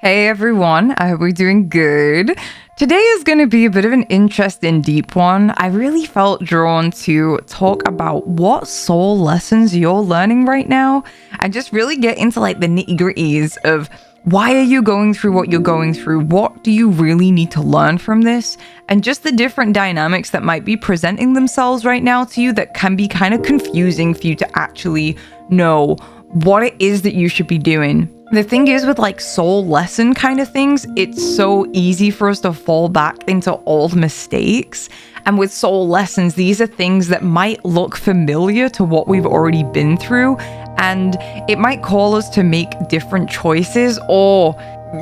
Hey everyone, I hope we're doing good. Today is going to be a bit of an interesting deep one. I really felt drawn to talk about what soul lessons you're learning right now and just really get into like the nitty-gritties of why are you going through what you're going through? What do you really need to learn from this? And just the different dynamics that might be presenting themselves right now to you that can be kind of confusing for you to actually know what it is that you should be doing. The thing is with like soul lesson kind of things, it's so easy for us to fall back into old mistakes. And with soul lessons, these are things that might look familiar to what we've already been through. And it might call us to make different choices or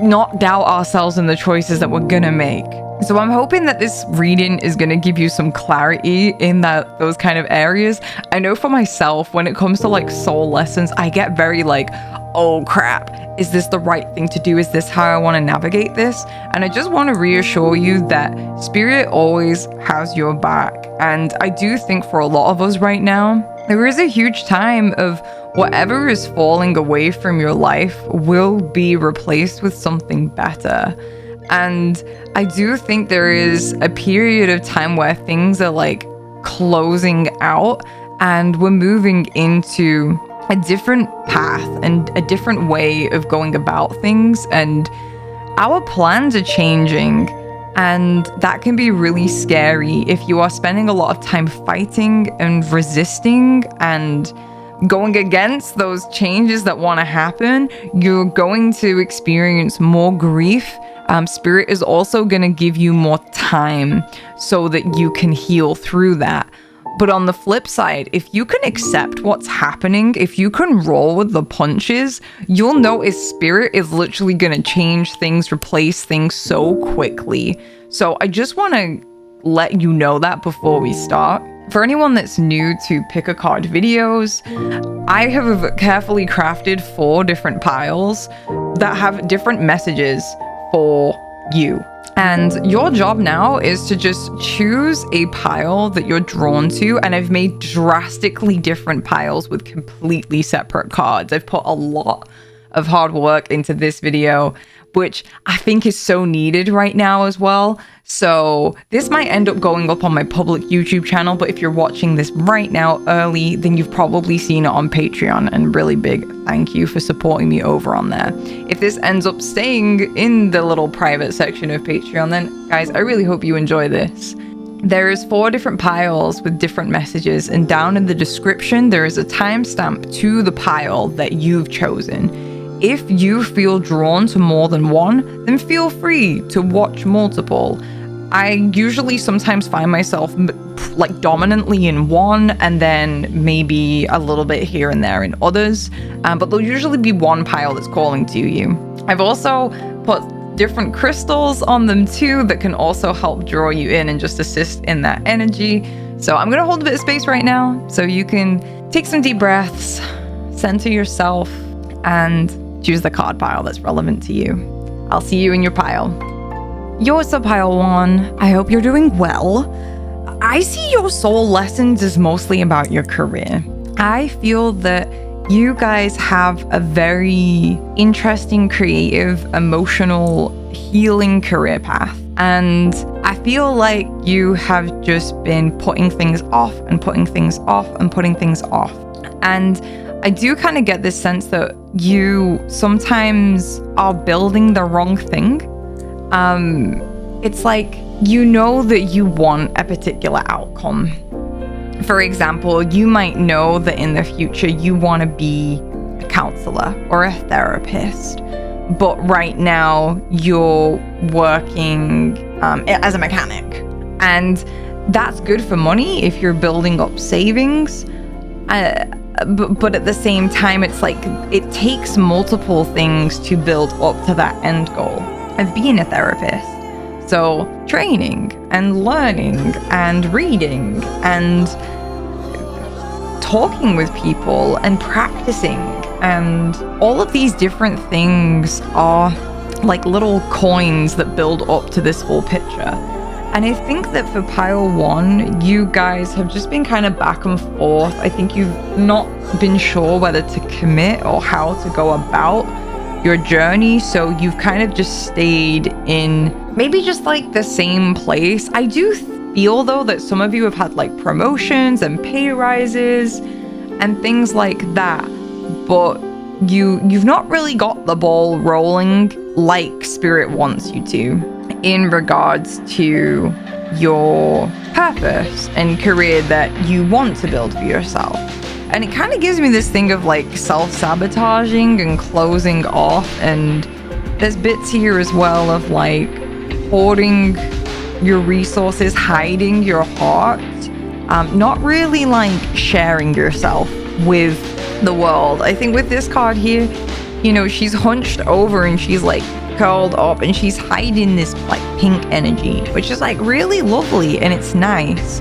not doubt ourselves in the choices that we're gonna make. So I'm hoping that this reading is going to give you some clarity in those kind of areas. I know for myself, when it comes to like soul lessons, I get very like, oh crap, is this the right thing to do? Is this how I want to navigate this? And I just want to reassure you that spirit always has your back. And I do think for a lot of us right now, there is a huge time of whatever is falling away from your life will be replaced with something better. And I do think there is a period of time where things are like closing out and we're moving into a different path and a different way of going about things. And our plans are changing. And that can be really scary if you are spending a lot of time fighting and resisting and going against those changes that want to happen. You're going to experience more grief. Spirit is also going to give you more time so that you can heal through that. But on the flip side, if you can accept what's happening, if you can roll with the punches, you'll notice spirit is literally going to change things, replace things so quickly. So I just want to let you know that before we start. For anyone that's new to pick a card videos, I have carefully crafted 4 different piles that have different messages for you. And your job now is to just choose a pile that you're drawn to. And I've made drastically different piles with completely separate cards. I've put a lot of hard work into this video, which I think is so needed right now as well. So this might end up going up on my public YouTube channel, but if you're watching this right now early, then you've probably seen it on Patreon, and really big thank you for supporting me over on there. If this ends up staying in the little private section of Patreon, then guys, I really hope you enjoy this. There's 4 different piles with different messages, and down in the description, there is a timestamp to the pile that you've chosen. If you feel drawn to more than one, then feel free to watch multiple. I usually sometimes find myself like dominantly in one and then maybe a little bit here and there in others, but there'll usually be one pile that's calling to you. I've also put different crystals on them too that can also help draw you in and just assist in that energy. So I'm gonna hold a bit of space right now so you can take some deep breaths, center yourself, and choose the card pile that's relevant to you. I'll see you in your pile. You're pile 1. I hope you're doing well. I see your soul lessons as mostly about your career. I feel that you guys have a very interesting, creative, emotional, healing career path. And I feel like you have just been putting things off and putting things off and putting things off. And I do kind of get this sense that you sometimes are building the wrong thing. It's like you know that you want a particular outcome. For example, you might know that in the future you want to be a counselor or a therapist, but right now you're working as a mechanic. And that's good for money if you're building up savings. But at the same time, it's like it takes multiple things to build up to that end goal of being a therapist. So training and learning and reading and talking with people and practicing, and all of these different things are like little coins that build up to this whole picture. And I think that for pile 1, you guys have just been kind of back and forth. I think you've not been sure whether to commit or how to go about your journey. So you've kind of just stayed in maybe just like the same place. I do feel though that some of you have had like promotions and pay rises and things like that, but you've not really got the ball rolling like Spirit wants you to in regards to your purpose and career that you want to build for yourself. And it kind of gives me this thing of like self-sabotaging and closing off, and there's bits here as well of like hoarding your resources, hiding your heart, not really like sharing yourself with the world. I think with this card here, you know, she's hunched over and she's like curled up and she's hiding this like pink energy, which is like really lovely and it's nice.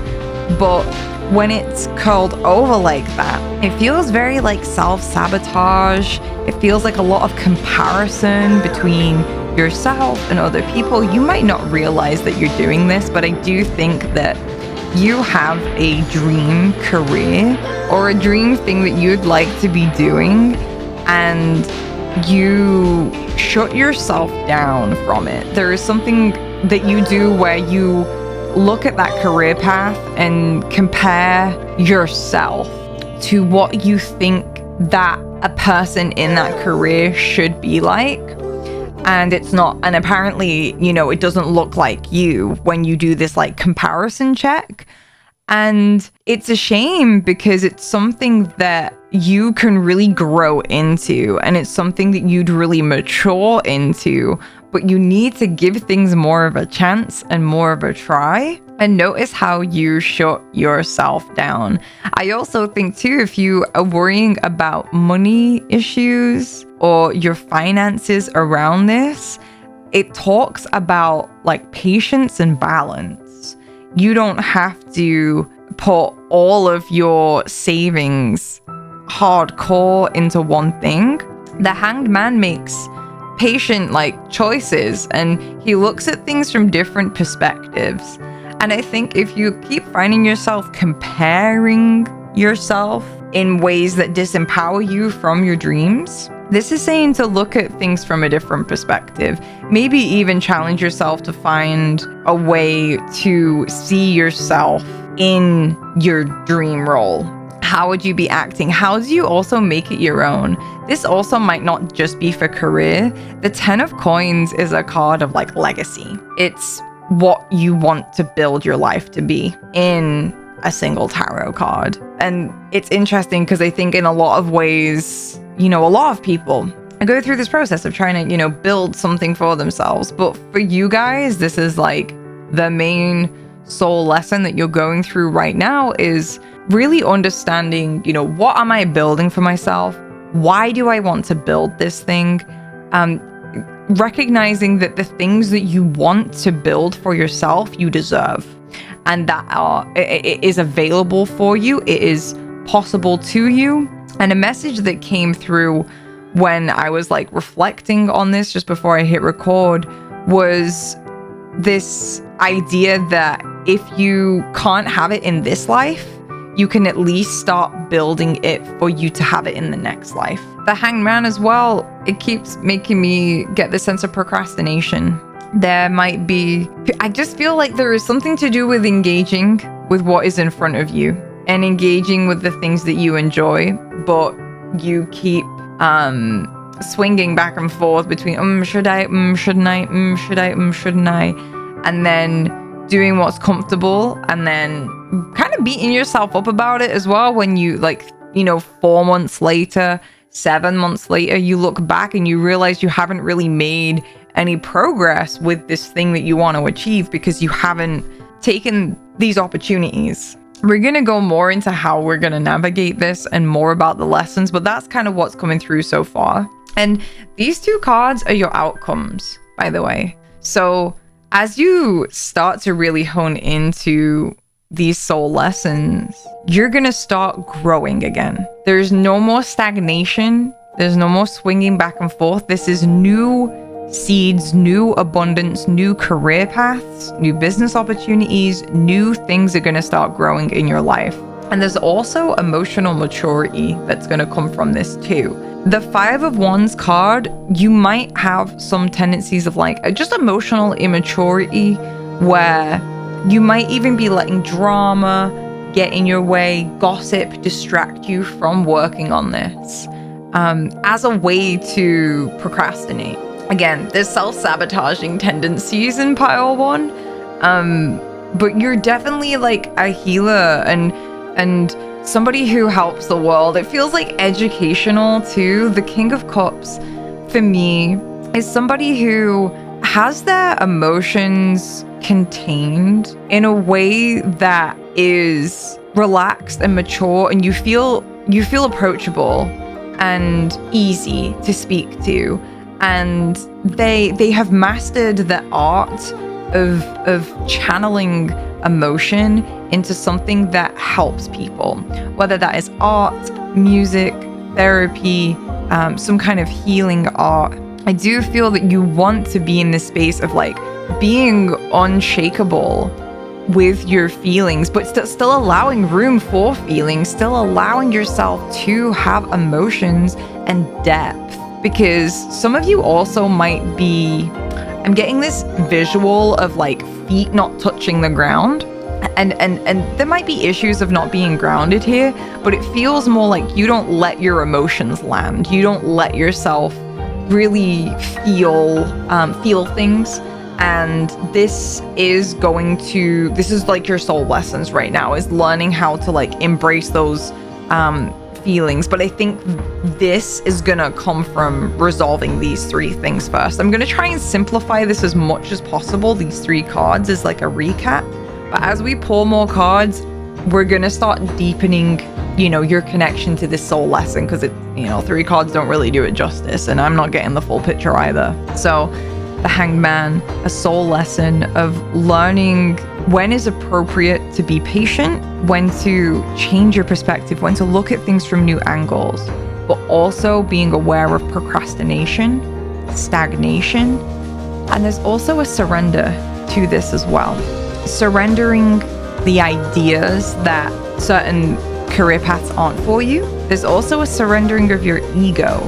But when it's curled over like that, it feels very like self-sabotage. It feels like a lot of comparison between yourself and other people. You might not realize that you're doing this, but I do think that you have a dream career or a dream thing that you'd like to be doing, and you shut yourself down from it. There is something that you do where you look at that career path and compare yourself to what you think that a person in that career should be like. And it's not, and apparently, you know, it doesn't look like you when you do this like comparison check. And it's a shame because it's something that you can really grow into, and it's something that you'd really mature into, but you need to give things more of a chance and more of a try. And notice how you shut yourself down. I also think too, if you are worrying about money issues or your finances around this, it talks about like patience and balance. You don't have to put all of your savings hardcore into one thing. The Hanged Man makes patient like choices, and he looks at things from different perspectives. And I think if you keep finding yourself comparing yourself in ways that disempower you from your dreams, this is saying to look at things from a different perspective. Maybe even challenge yourself to find a way to see yourself in your dream role. How would you be acting? How do you also make it your own? This also might not just be for career. The 10 of Coins is a card of like legacy. It's what you want to build your life to be in a single tarot card. And it's interesting because I think in a lot of ways, you know, a lot of people go through this process of trying to, you know, build something for themselves. But for you guys, this is like the main soul lesson that you're going through right now, is really understanding, you know, what am I building for myself? Why do I want to build this thing? Recognizing that the things that you want to build for yourself, you deserve, and that it is available for you. It is possible to you. And a message that came through when I was like reflecting on this just before I hit record was this idea that if you can't have it in this life, you can at least start building it for you to have it in the next life. The Hanged Man as well, it keeps making me get this sense of procrastination. There might be, I just feel like there is something to do with engaging with what is in front of you and engaging with the things that you enjoy, but you keep swinging back and forth between should I, shouldn't I, should I, shouldn't I, and then doing what's comfortable, and then kind of beating yourself up about it as well when you, like, you know, 4 months later, 7 months later, you look back and you realize you haven't really made any progress with this thing that you want to achieve because you haven't taken these opportunities. We're going to go more into how we're going to navigate this and more about the lessons, but that's kind of what's coming through so far. And these two cards are your outcomes, by the way. So as you start to really hone into these soul lessons, you're going to start growing again. There's no more stagnation. There's no more swinging back and forth. This is new seeds, new abundance, new career paths, new business opportunities, new things are going to start growing in your life. And there's also emotional maturity that's going to come from this too. The 5 of Wands card, you might have some tendencies of like just emotional immaturity, where you might even be letting drama get in your way, gossip distract you from working on this as a way to procrastinate. Again, there's self-sabotaging tendencies in pile 1, but you're definitely like a healer and somebody who helps the world. It feels like educational too. The King of Cups for me is somebody who has their emotions contained in a way that is relaxed and mature, and you feel approachable and easy to speak to, and they have mastered the art of channeling emotion into something that helps people, whether that is art, music, therapy, some kind of healing art. I do feel that you want to be in this space of like being unshakable with your feelings, but still allowing room for feelings, still allowing yourself to have emotions and depth. Because some of you also might be, I'm getting this visual of like feet not touching the ground. And there might be issues of not being grounded here, but it feels more like you don't let your emotions land. You don't let yourself really feel things. And this is like your soul lessons right now, is learning how to like embrace those feelings. But I think this is gonna come from resolving these 3 things first. I'm gonna try and simplify this as much as possible, these 3 cards, as like a recap. But as we pull more cards, we're gonna start deepening, your connection to this soul lesson, because 3 cards don't really do it justice, and I'm not getting the full picture either. So the Hanged Man, a soul lesson of learning when is appropriate to be patient, when to change your perspective, when to look at things from new angles, but also being aware of procrastination, stagnation, and there's also a surrender to this as well. Surrendering the ideas that certain career paths aren't for you. There's also a surrendering of your ego.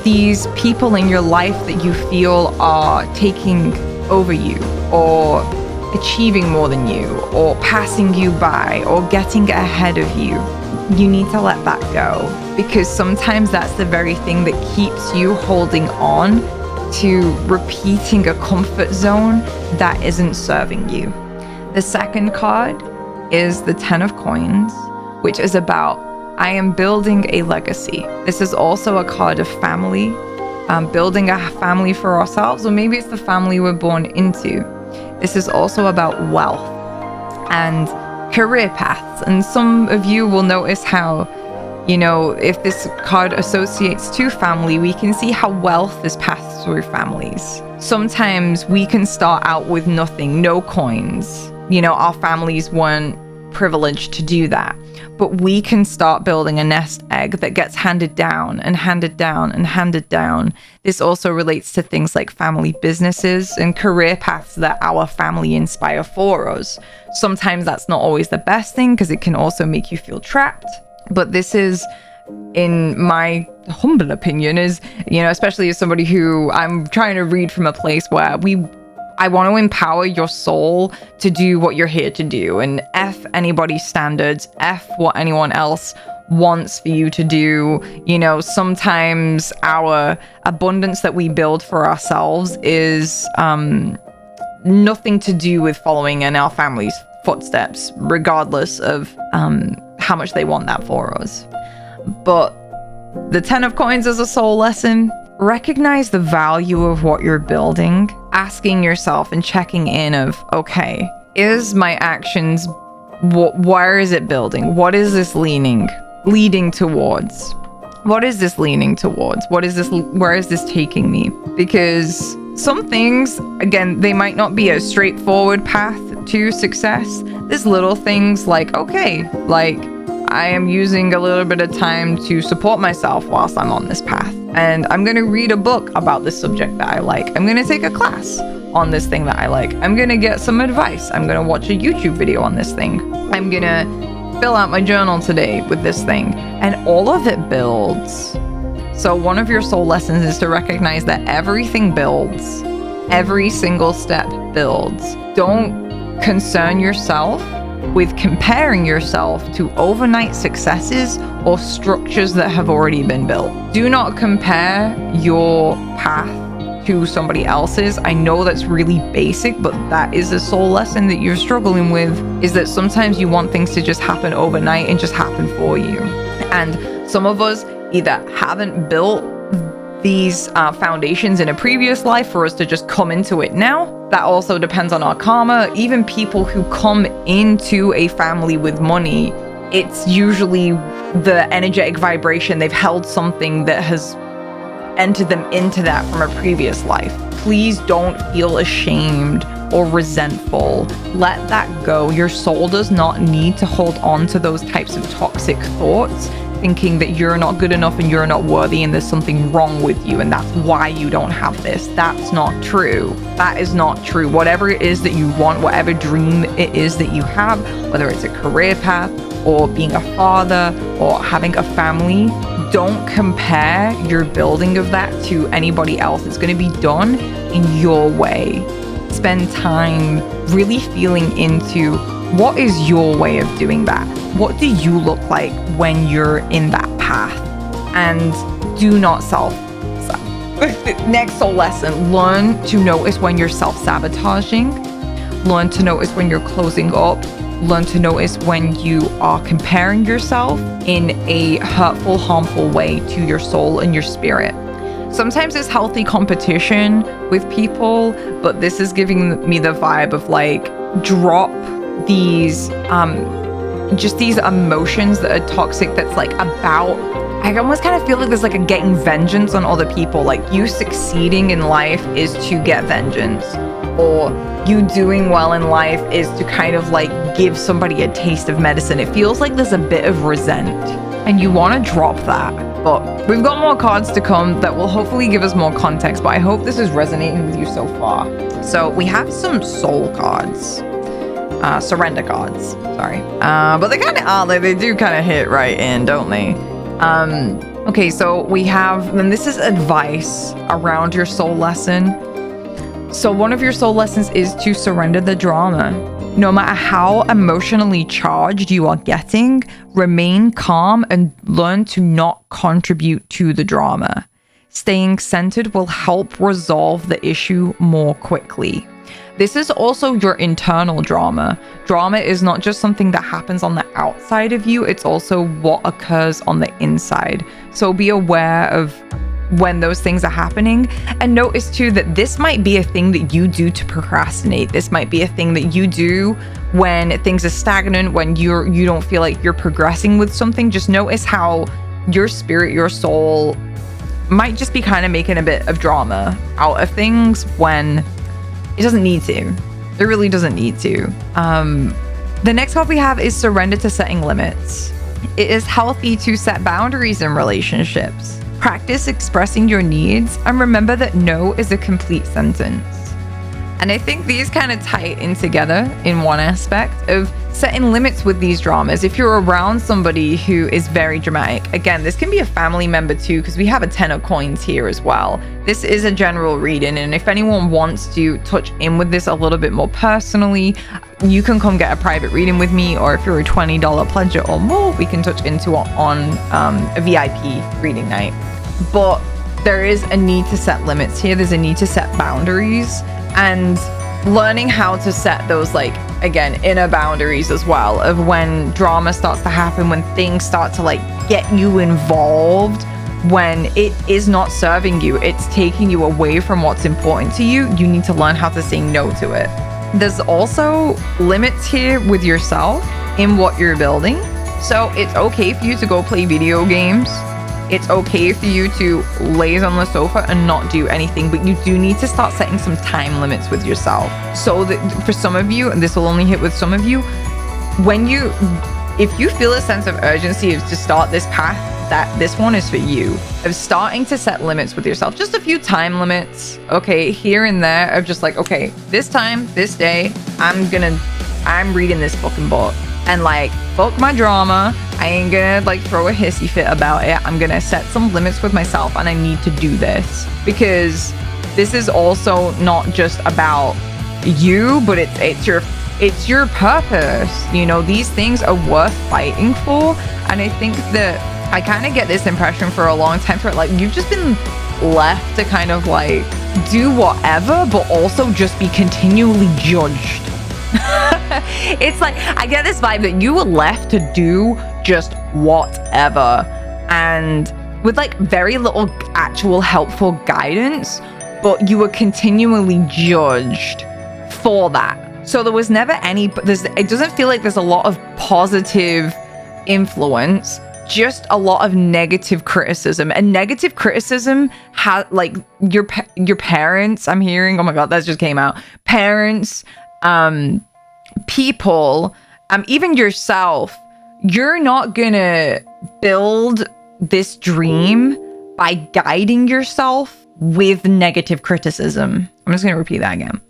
These people in your life that you feel are taking over you, or achieving more than you, or passing you by, or getting ahead of you. You need to let that go, because sometimes that's the very thing that keeps you holding on to repeating a comfort zone that isn't serving you. The second card is the 10 of Coins, which is about, I am building a legacy. This is also a card of family, building a family for ourselves, or maybe it's the family we're born into. This is also about wealth and career paths. And some of you will notice how, if this card associates to family, we can see how wealth is passed through families. Sometimes we can start out with nothing, no coins. Our families weren't privileged to do that. But we can start building a nest egg that gets handed down and handed down and handed down. This also relates to things like family businesses and career paths that our family inspire for us. Sometimes that's not always the best thing, because it can also make you feel trapped. But this is, in my humble opinion, is, especially as somebody who I'm trying to read from a place where I want to empower your soul to do what you're here to do, and F anybody's standards, F what anyone else wants for you to do. Sometimes our abundance that we build for ourselves is nothing to do with following in our family's footsteps, regardless of how much they want that for us. But the 10 of Coins is a soul lesson. Recognize the value of what you're building, asking yourself and checking in of, okay, is my actions, where is it building? What is this leading towards? What is this leaning towards? Where is this taking me? Because some things, again, they might not be a straightforward path to success. There's little things like, okay, like I am using a little bit of time to support myself whilst I'm on this path. And I'm going to read a book about this subject that I like. I'm going to take a class on this thing that I like. I'm going to get some advice. I'm going to watch a YouTube video on this thing. I'm going to fill out my journal today with this thing. And all of it builds. So one of your soul lessons is to recognize that everything builds. Every single step builds. Don't concern yourself with comparing yourself to overnight successes or structures that have already been built. Do not compare your path to somebody else's. I know that's really basic, but that is a soul lesson that you're struggling with, is that sometimes you want things to just happen overnight and just happen for you. And some of us either haven't built these foundations in a previous life for us to just come into it now. That also depends on our karma. Even people who come into a family with money, it's usually the energetic vibration. They've held something that has entered them into that from a previous life. Please don't feel ashamed or resentful. Let that go. Your soul does not need to hold on to those types of toxic thoughts, thinking that you're not good enough and you're not worthy and there's something wrong with you and that's why you don't have this. That's not true. That is not true. Whatever it is that you want, whatever dream it is that you have, whether it's a career path or being a father or having a family, don't compare your building of that to anybody else. It's going to be done in your way. Spend time really feeling into what is your way of doing that. What do you look like when you're in that path? And do not Next soul lesson, learn to notice when you're self-sabotaging. Learn to notice when you're closing up. Learn to notice when you are comparing yourself in a hurtful, harmful way to your soul and your spirit. Sometimes it's healthy competition with people, but this is giving me the vibe of like, drop these just these emotions that are toxic, that's like about, I almost kind of feel like there's like a getting vengeance on other people. Like you succeeding in life is to get vengeance, or you doing well in life is to kind of like give somebody a taste of medicine. It feels like there's a bit of resent and you want to drop that. But we've got more cards to come that will hopefully give us more context, but I hope this is resonating with you so far. So we have some soul cards. Surrender cards, sorry. But they kind of are, they do kind of hit right in, don't they? Okay, so we have, and this is advice around your soul lesson. So one of your soul lessons is to surrender the drama. No matter how emotionally charged you are getting, remain calm and learn to not contribute to the drama. Staying centered will help resolve the issue more quickly. This is also your internal drama. Drama is not just something that happens on the outside of you, it's also what occurs on the inside. So be aware of when those things are happening, and notice too that this might be a thing that you do to procrastinate. This might be a thing that you do when things are stagnant, when you don't feel like you're progressing with something. Just notice how your spirit, your soul might just be kind of making a bit of drama out of things when it doesn't need to. It really doesn't need to. The next card we have is surrender to setting limits. It is healthy to set boundaries in relationships. Practice expressing your needs and remember that no is a complete sentence. And I think these kind of tie in together in one aspect of setting limits with these dramas. If you're around somebody who is very dramatic, again, this can be a family member too, because we have a 10 of coins here as well. This is a general reading, and if anyone wants to touch in with this a little bit more personally, you can come get a private reading with me, or if you're a $20 pledger or more, we can touch into it on a VIP reading night. But there is a need to set limits here. There's a need to set boundaries, and learning how to set those, like, again, inner boundaries as well, of when drama starts to happen, when things start to like get you involved, when it is not serving you, it's taking you away from what's important to you. You need to learn how to say no to it. There's also limits here with yourself in what you're building. So it's okay for you to go play video games. It's okay for you to laze on the sofa and not do anything, but you do need to start setting some time limits with yourself. So that for some of you, and this will only hit with some of you, if you feel a sense of urgency to start this path, that this one is for you, of starting to set limits with yourself. Just a few time limits, okay, here and there, of just like, okay, this time, this day, I'm reading this fucking book. and like, fuck my drama. I ain't gonna like throw a hissy fit about it. I'm gonna set some limits with myself, and I need to do this because this is also not just about you, but it's your purpose. You know, these things are worth fighting for. And I think that I kind of get this impression for a long time, like you've just been left to kind of like do whatever, but also just be continually judged. It's like, I get this vibe that you were left to do just whatever, and with like very little actual helpful guidance, but you were continually judged for that. So there was never any, it doesn't feel like there's a lot of positive influence, just a lot of negative criticism. And negative criticism has like your parents, I'm hearing, oh my god, that just came out, parents, people, even yourself. You're not gonna build this dream by guiding yourself with negative criticism. I'm just gonna repeat that again.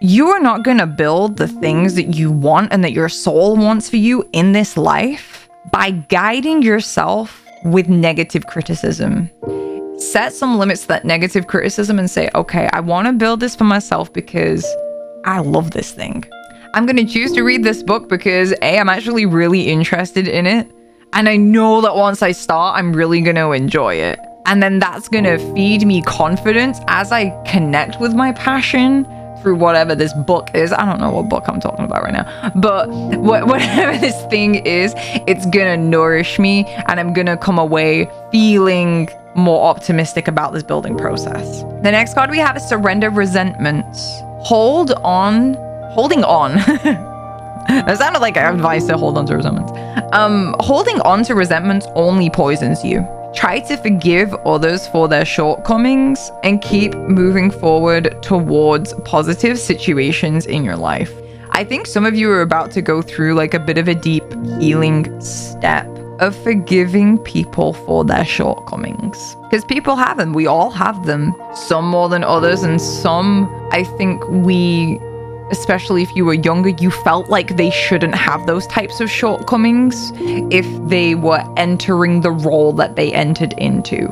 You are not gonna build the things that you want and that your soul wants for you in this life by guiding yourself with negative criticism. Set some limits to that negative criticism and say, okay, I want to build this for myself because I love this thing. I'm going to choose to read this book because A, I'm actually really interested in it. And I know that once I start, I'm really going to enjoy it. And then that's going to feed me confidence as I connect with my passion through whatever this book is. I don't know what book I'm talking about right now, but whatever this thing is, it's gonna nourish me, and I'm gonna come away feeling more optimistic about this building process. The next card we have is Surrender Resentments. Holding on. That sounded like advice to hold on to resentments. Holding on to resentments only poisons you. Try to forgive others for their shortcomings and keep moving forward towards positive situations in your life. I think some of you are about to go through like a bit of a deep healing step of forgiving people for their shortcomings. Because people have them. We all have them. Some more than others, and some, I think especially if you were younger, you felt like they shouldn't have those types of shortcomings if they were entering the role that they entered into.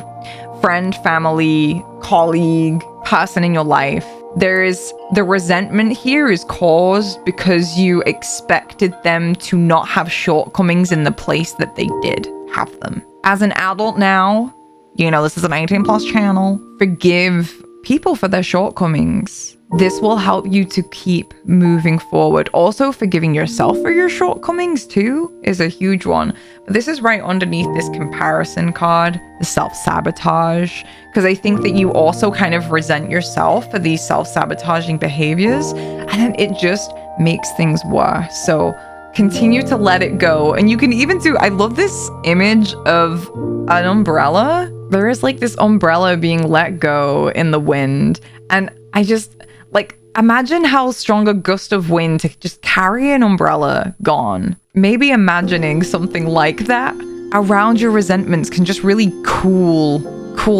Friend, family, colleague, person in your life. The resentment here is caused because you expected them to not have shortcomings in the place that they did have them. As an adult now, you know, this is an 18+ channel. Forgive people for their shortcomings. This will help you to keep moving forward. Also, forgiving yourself for your shortcomings too is a huge one. But this is right underneath this comparison card, the self-sabotage, because I think that you also kind of resent yourself for these self-sabotaging behaviors, and then it just makes things worse. So continue to let it go. And you can even I love this image of an umbrella. There is like this umbrella being let go in the wind, and I just like, imagine how strong a gust of wind to just carry an umbrella gone. Maybe imagining something like that around your resentments can just really cool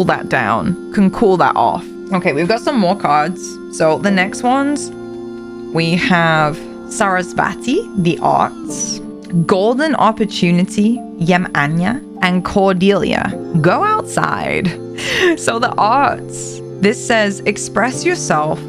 that down, can cool that off. Okay, we've got some more cards. So the next ones, we have Sarasvati, the Arts, Golden Opportunity, Yem Anya, and Cordelia, Go Outside. So the Arts, this says, express yourself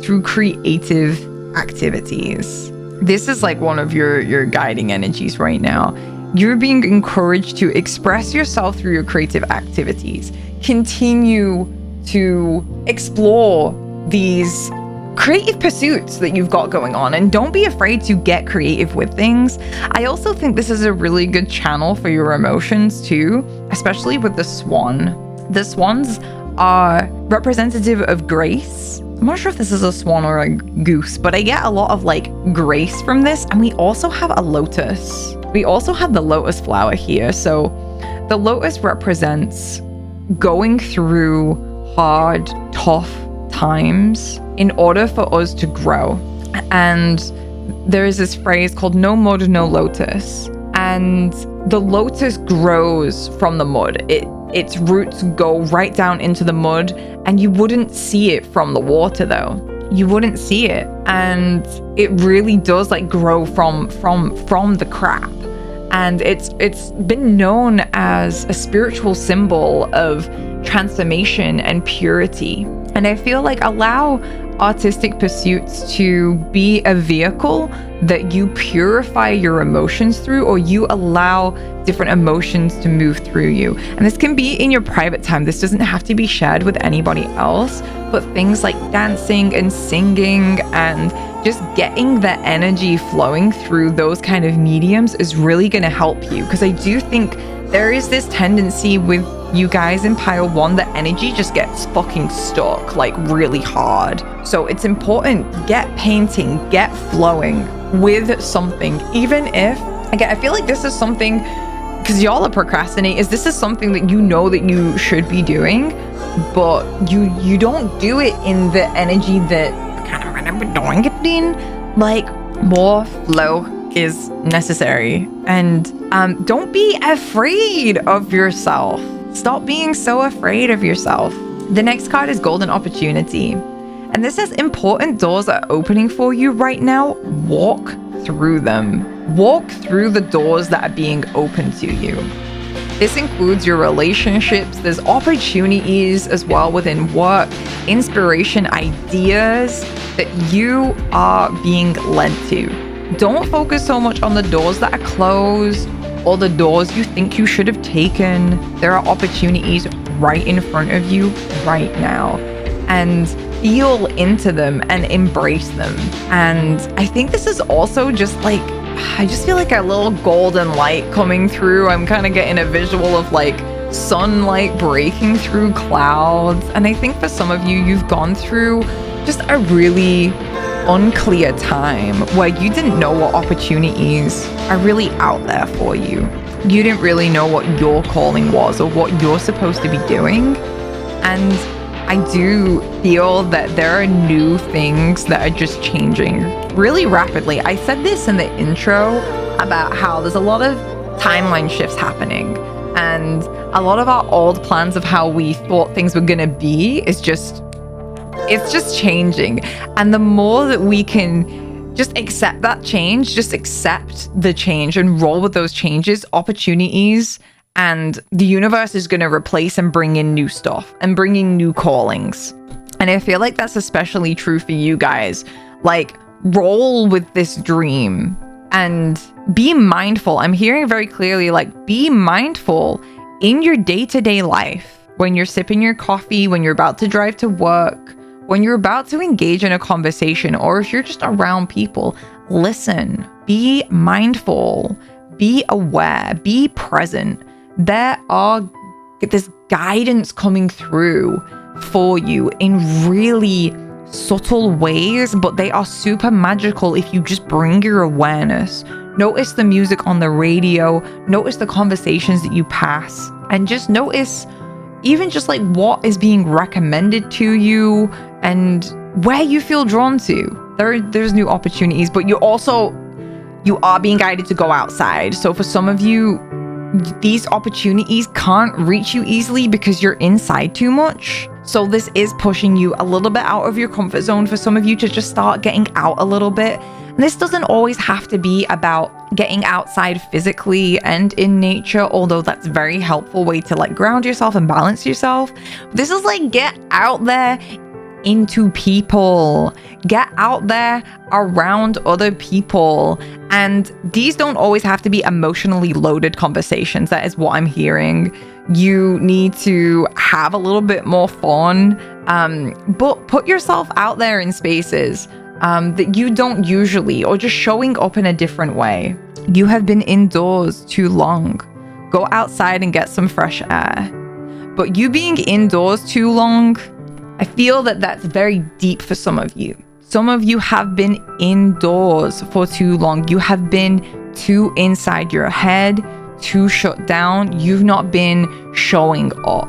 through creative activities. This is like one of your guiding energies right now. You're being encouraged to express yourself through your creative activities. Continue to explore these creative pursuits that you've got going on, and don't be afraid to get creative with things. I also think this is a really good channel for your emotions too, especially with the swan. The swans are representative of grace. I'm not sure if this is a swan or a goose, but I get a lot of like grace from this. And we also have a lotus. We also have the lotus flower here. So the lotus represents going through hard, tough times in order for us to grow. And there is this phrase called no mud, no lotus. And the lotus grows from the mud. Its roots go right down into the mud, and you wouldn't see it from the water though. you wouldn't see it. And it really does like grow from the crap. And it's been known as a spiritual symbol of transformation and purity. And I feel like allow artistic pursuits to be a vehicle that you purify your emotions through, or you allow different emotions to move through you. And this can be in your private time. This doesn't have to be shared with anybody else, but things like dancing and singing and just getting the energy flowing through those kind of mediums is really going to help you. Because I do think there is this tendency with you guys in pile 1 that energy just gets fucking stuck like really hard. So it's important, get painting, get flowing with something. Even if, again, I feel like this is something, because y'all are procrastinators, this is something that you know that you should be doing, but you don't do it in the energy that kind of remember doing it in. Like, more flow is necessary. And don't be afraid of yourself. Stop being so afraid of yourself. The next card is Golden Opportunity. And this says important doors are opening for you right now. Walk through them. Walk through the doors that are being opened to you. This includes your relationships. There's opportunities as well within work, inspiration, ideas that you are being led to. Don't focus so much on the doors that are closed or the doors you think you should have taken. There are opportunities right in front of you right now, and feel into them and embrace them. And I think this is also just like, I just feel like a little golden light coming through. I'm kind of getting a visual of like sunlight breaking through clouds. And I think for some of you, you've gone through just a really unclear time where you didn't know what opportunities are really out there for you. You didn't really know what your calling was or what you're supposed to be doing. And I do feel that there are new things that are just changing really rapidly. I said this in the intro about how there's a lot of timeline shifts happening, and a lot of our old plans of how we thought things were gonna be is just, it's just changing. And the more that we can just accept that change, just accept the change and roll with those changes, opportunities, and the universe is going to replace and bring in new stuff and bring in new callings. And I feel like that's especially true for you guys. Like, roll with this dream and be mindful. I'm hearing very clearly, like, be mindful in your day-to-day life. When you're sipping your coffee, when you're about to drive to work, when you're about to engage in a conversation, or if you're just around people, listen, be mindful, be aware, be present. There are this guidance coming through for you in really subtle ways, but they are super magical if you just bring your awareness. Notice the music on the radio, notice the conversations that you pass, and just notice even just like what is being recommended to you and where you feel drawn to. There's new opportunities, but you are being guided to go outside. So for some of you, these opportunities can't reach you easily because you're inside too much. So this is pushing you a little bit out of your comfort zone for some of you to just start getting out a little bit. And this doesn't always have to be about getting outside physically and in nature, although that's a very helpful way to like ground yourself and balance yourself. This is like, get out there into people, get out there around other people. And these don't always have to be emotionally loaded conversations. That is what I'm hearing. You need to have a little bit more fun, but put yourself out there in spaces that you don't usually, or just showing up in a different way. You have been indoors too long. Go outside and get some fresh air. But you being indoors too long, I feel that that's very deep for some of you. Some of you have been indoors for too long. You have been too inside your head, too shut down. You've not been showing up.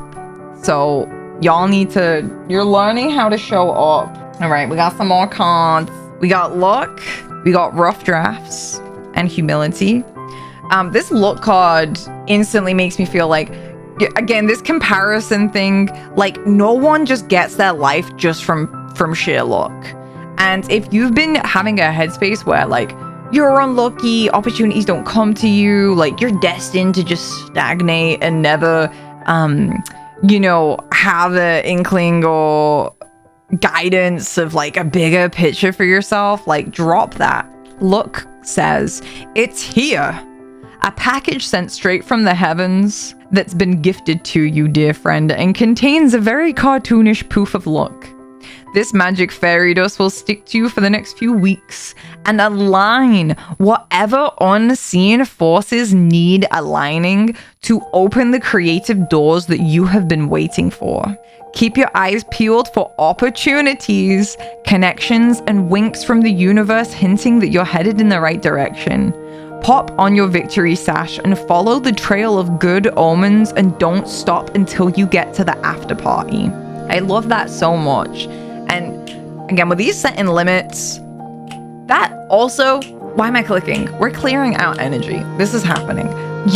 So y'all you're learning how to show up. All right, we got some more cards. We got luck, we got rough drafts, and humility. This luck card instantly makes me feel like, again, this comparison thing, like no one just gets their life just from sheer luck. And if you've been having a headspace where like you're unlucky, opportunities don't come to you, like you're destined to just stagnate and never, have an inkling or guidance of like a bigger picture for yourself, like drop that. Look says, it's here. A package sent straight from the heavens that's been gifted to you, dear friend, and contains a very cartoonish proof of luck. This magic fairy dust will stick to you for the next few weeks and align whatever unseen forces need aligning to open the creative doors that you have been waiting for. Keep your eyes peeled for opportunities, connections, and winks from the universe hinting that you're headed in the right direction. Pop on your victory sash and follow the trail of good omens and don't stop until you get to the after party. I love that so much. And again, with these setting limits, that also, why am I clicking? We're clearing out energy. This is happening.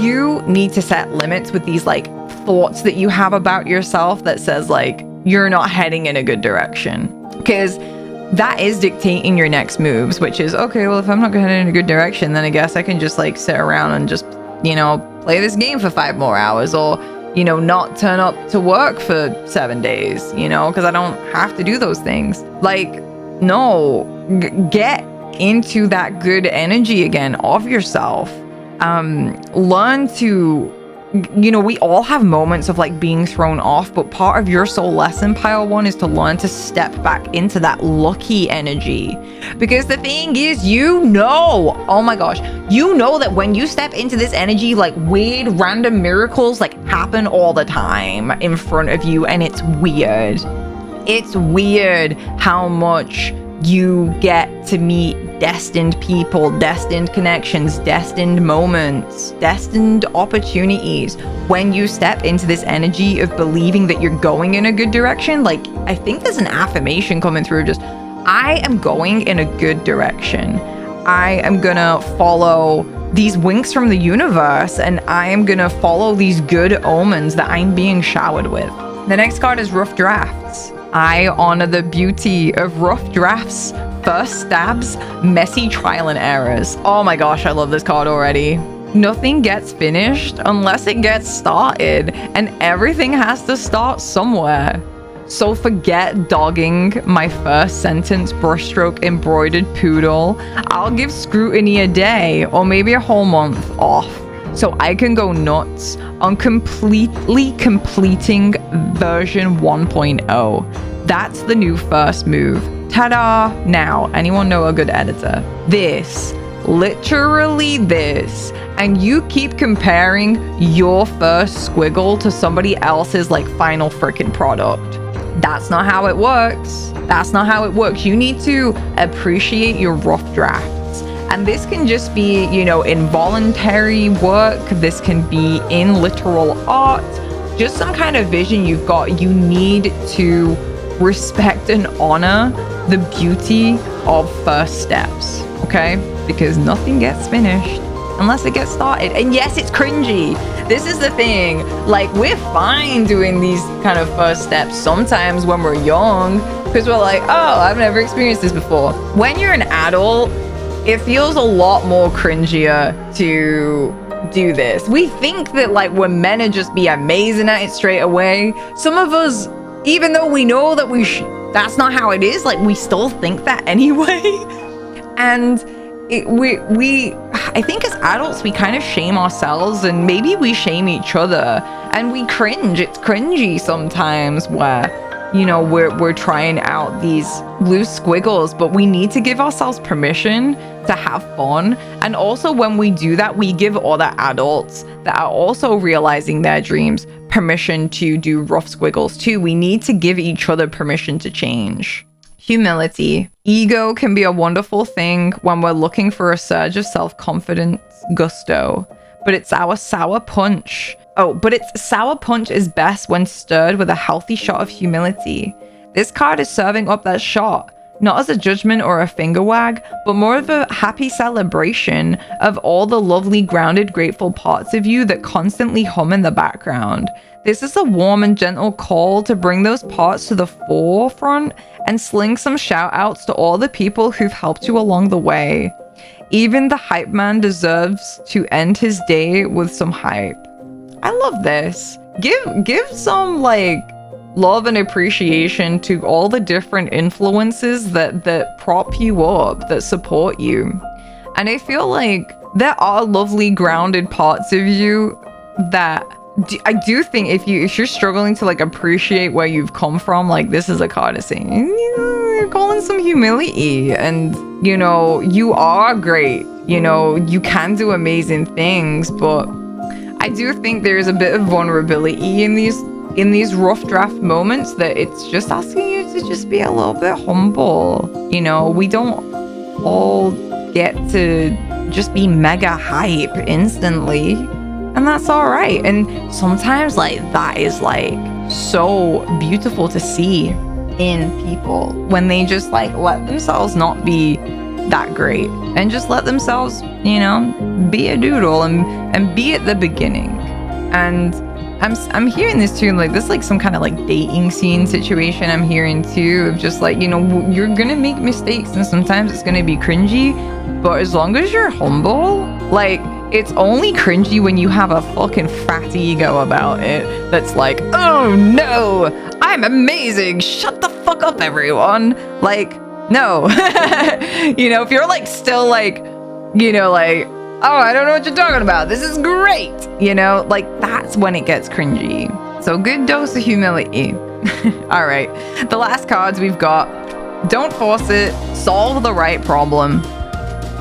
You need to set limits with these like thoughts that you have about yourself that says like, you're not heading in a good direction. Because that is dictating your next moves, which is, okay, well, if I'm not going to head in a good direction, then I guess I can just like sit around and just, play this game for 5 more hours or, not turn up to work for 7 days, because I don't have to do those things. Like, no, get into that good energy again of yourself. Learn to, we all have moments of like being thrown off, but part of your soul lesson, pile 1, is to learn to step back into that lucky energy. Because the thing is, oh my gosh, that when you step into this energy, like weird random miracles like happen all the time in front of you, and it's weird. It's weird how much you get to meet destined people, destined connections, destined moments, destined opportunities when you step into this energy of believing that you're going in a good direction. Like, I think there's an affirmation coming through, just, I am going in a good direction. I am gonna follow these winks from the universe, and I am gonna follow these good omens that I'm being showered with. The next card is Rough Drafts. I honor the beauty of rough drafts, first stabs, messy trial and errors. Oh my gosh, I love this card already. Nothing gets finished unless it gets started, and everything has to start somewhere. So forget dogging my first sentence brushstroke embroidered poodle. I'll give scrutiny a day or maybe a whole month off, so I can go nuts on completely completing version 1.0. That's the new first move. Ta-da! Now, anyone know a good editor? This, literally this, and you keep comparing your first squiggle to somebody else's like final freaking product. That's not how it works. That's not how it works. You need to appreciate your rough drafts. And this can just be, involuntary work. This can be in literal art. Just some kind of vision you've got. You need to respect and honor the beauty of first steps, okay? Because nothing gets finished unless it gets started. And yes, it's cringy. This is the thing. Like, we're fine doing these kind of first steps sometimes when we're young, because we're like, oh, I've never experienced this before. When you're an adult, it feels a lot more cringier to do this. We think that like we're meant to just be amazing at it straight away. Some of us, even though we know that that's not how it is, like we still think that anyway. And I think as adults, we kind of shame ourselves, and maybe we shame each other, and we cringe. It's cringy sometimes where, we're trying out these loose squiggles, but we need to give ourselves permission to have fun. And also when we do that, we give other adults that are also realizing their dreams permission to do rough squiggles too. We need to give each other permission to change. Humility. Ego can be a wonderful thing when we're looking for a surge of self-confidence, gusto, but its sour punch is best when stirred with a healthy shot of humility. This card is serving up that shot. not as a judgment or a finger wag, but more of a happy celebration of all the lovely, grounded, grateful parts of you that constantly hum in the background. This is a warm and gentle call to bring those parts to the forefront and sling some shout outs to all the people who've helped you along the way. Even the hype man deserves to end his day with some hype. I love this. Give some like love and appreciation to all the different influences that prop you up, that support you. And I feel like there are lovely grounded parts of you that I do think if you're struggling to like appreciate where you've come from, like this is a card of saying, you're calling some humility, and you know, you are great, you know, you can do amazing things, but I do think there's a bit of vulnerability in these rough draft moments that it's just asking you to just be a little bit humble. You know, we don't all get to just be mega hype instantly, and that's all right. And sometimes like that is like so beautiful to see in people when they just like let themselves not be that great and just let themselves, you know, be a doodle and be at the beginning. And I'm hearing this too, like this like some kind of like dating scene situation I'm hearing too, of just like, you know, you're gonna make mistakes and sometimes it's gonna be cringy, but as long as you're humble, like it's only cringy when you have a fucking fat ego about it that's like, oh no, I'm amazing, shut the fuck up everyone. Like, no. You know, if you're like still like, you know, like, oh, I don't know what you're talking about, this is great, you know, like that's when it gets cringy. So good dose of humility. All right, the last cards we've got: don't force it, solve the right problem,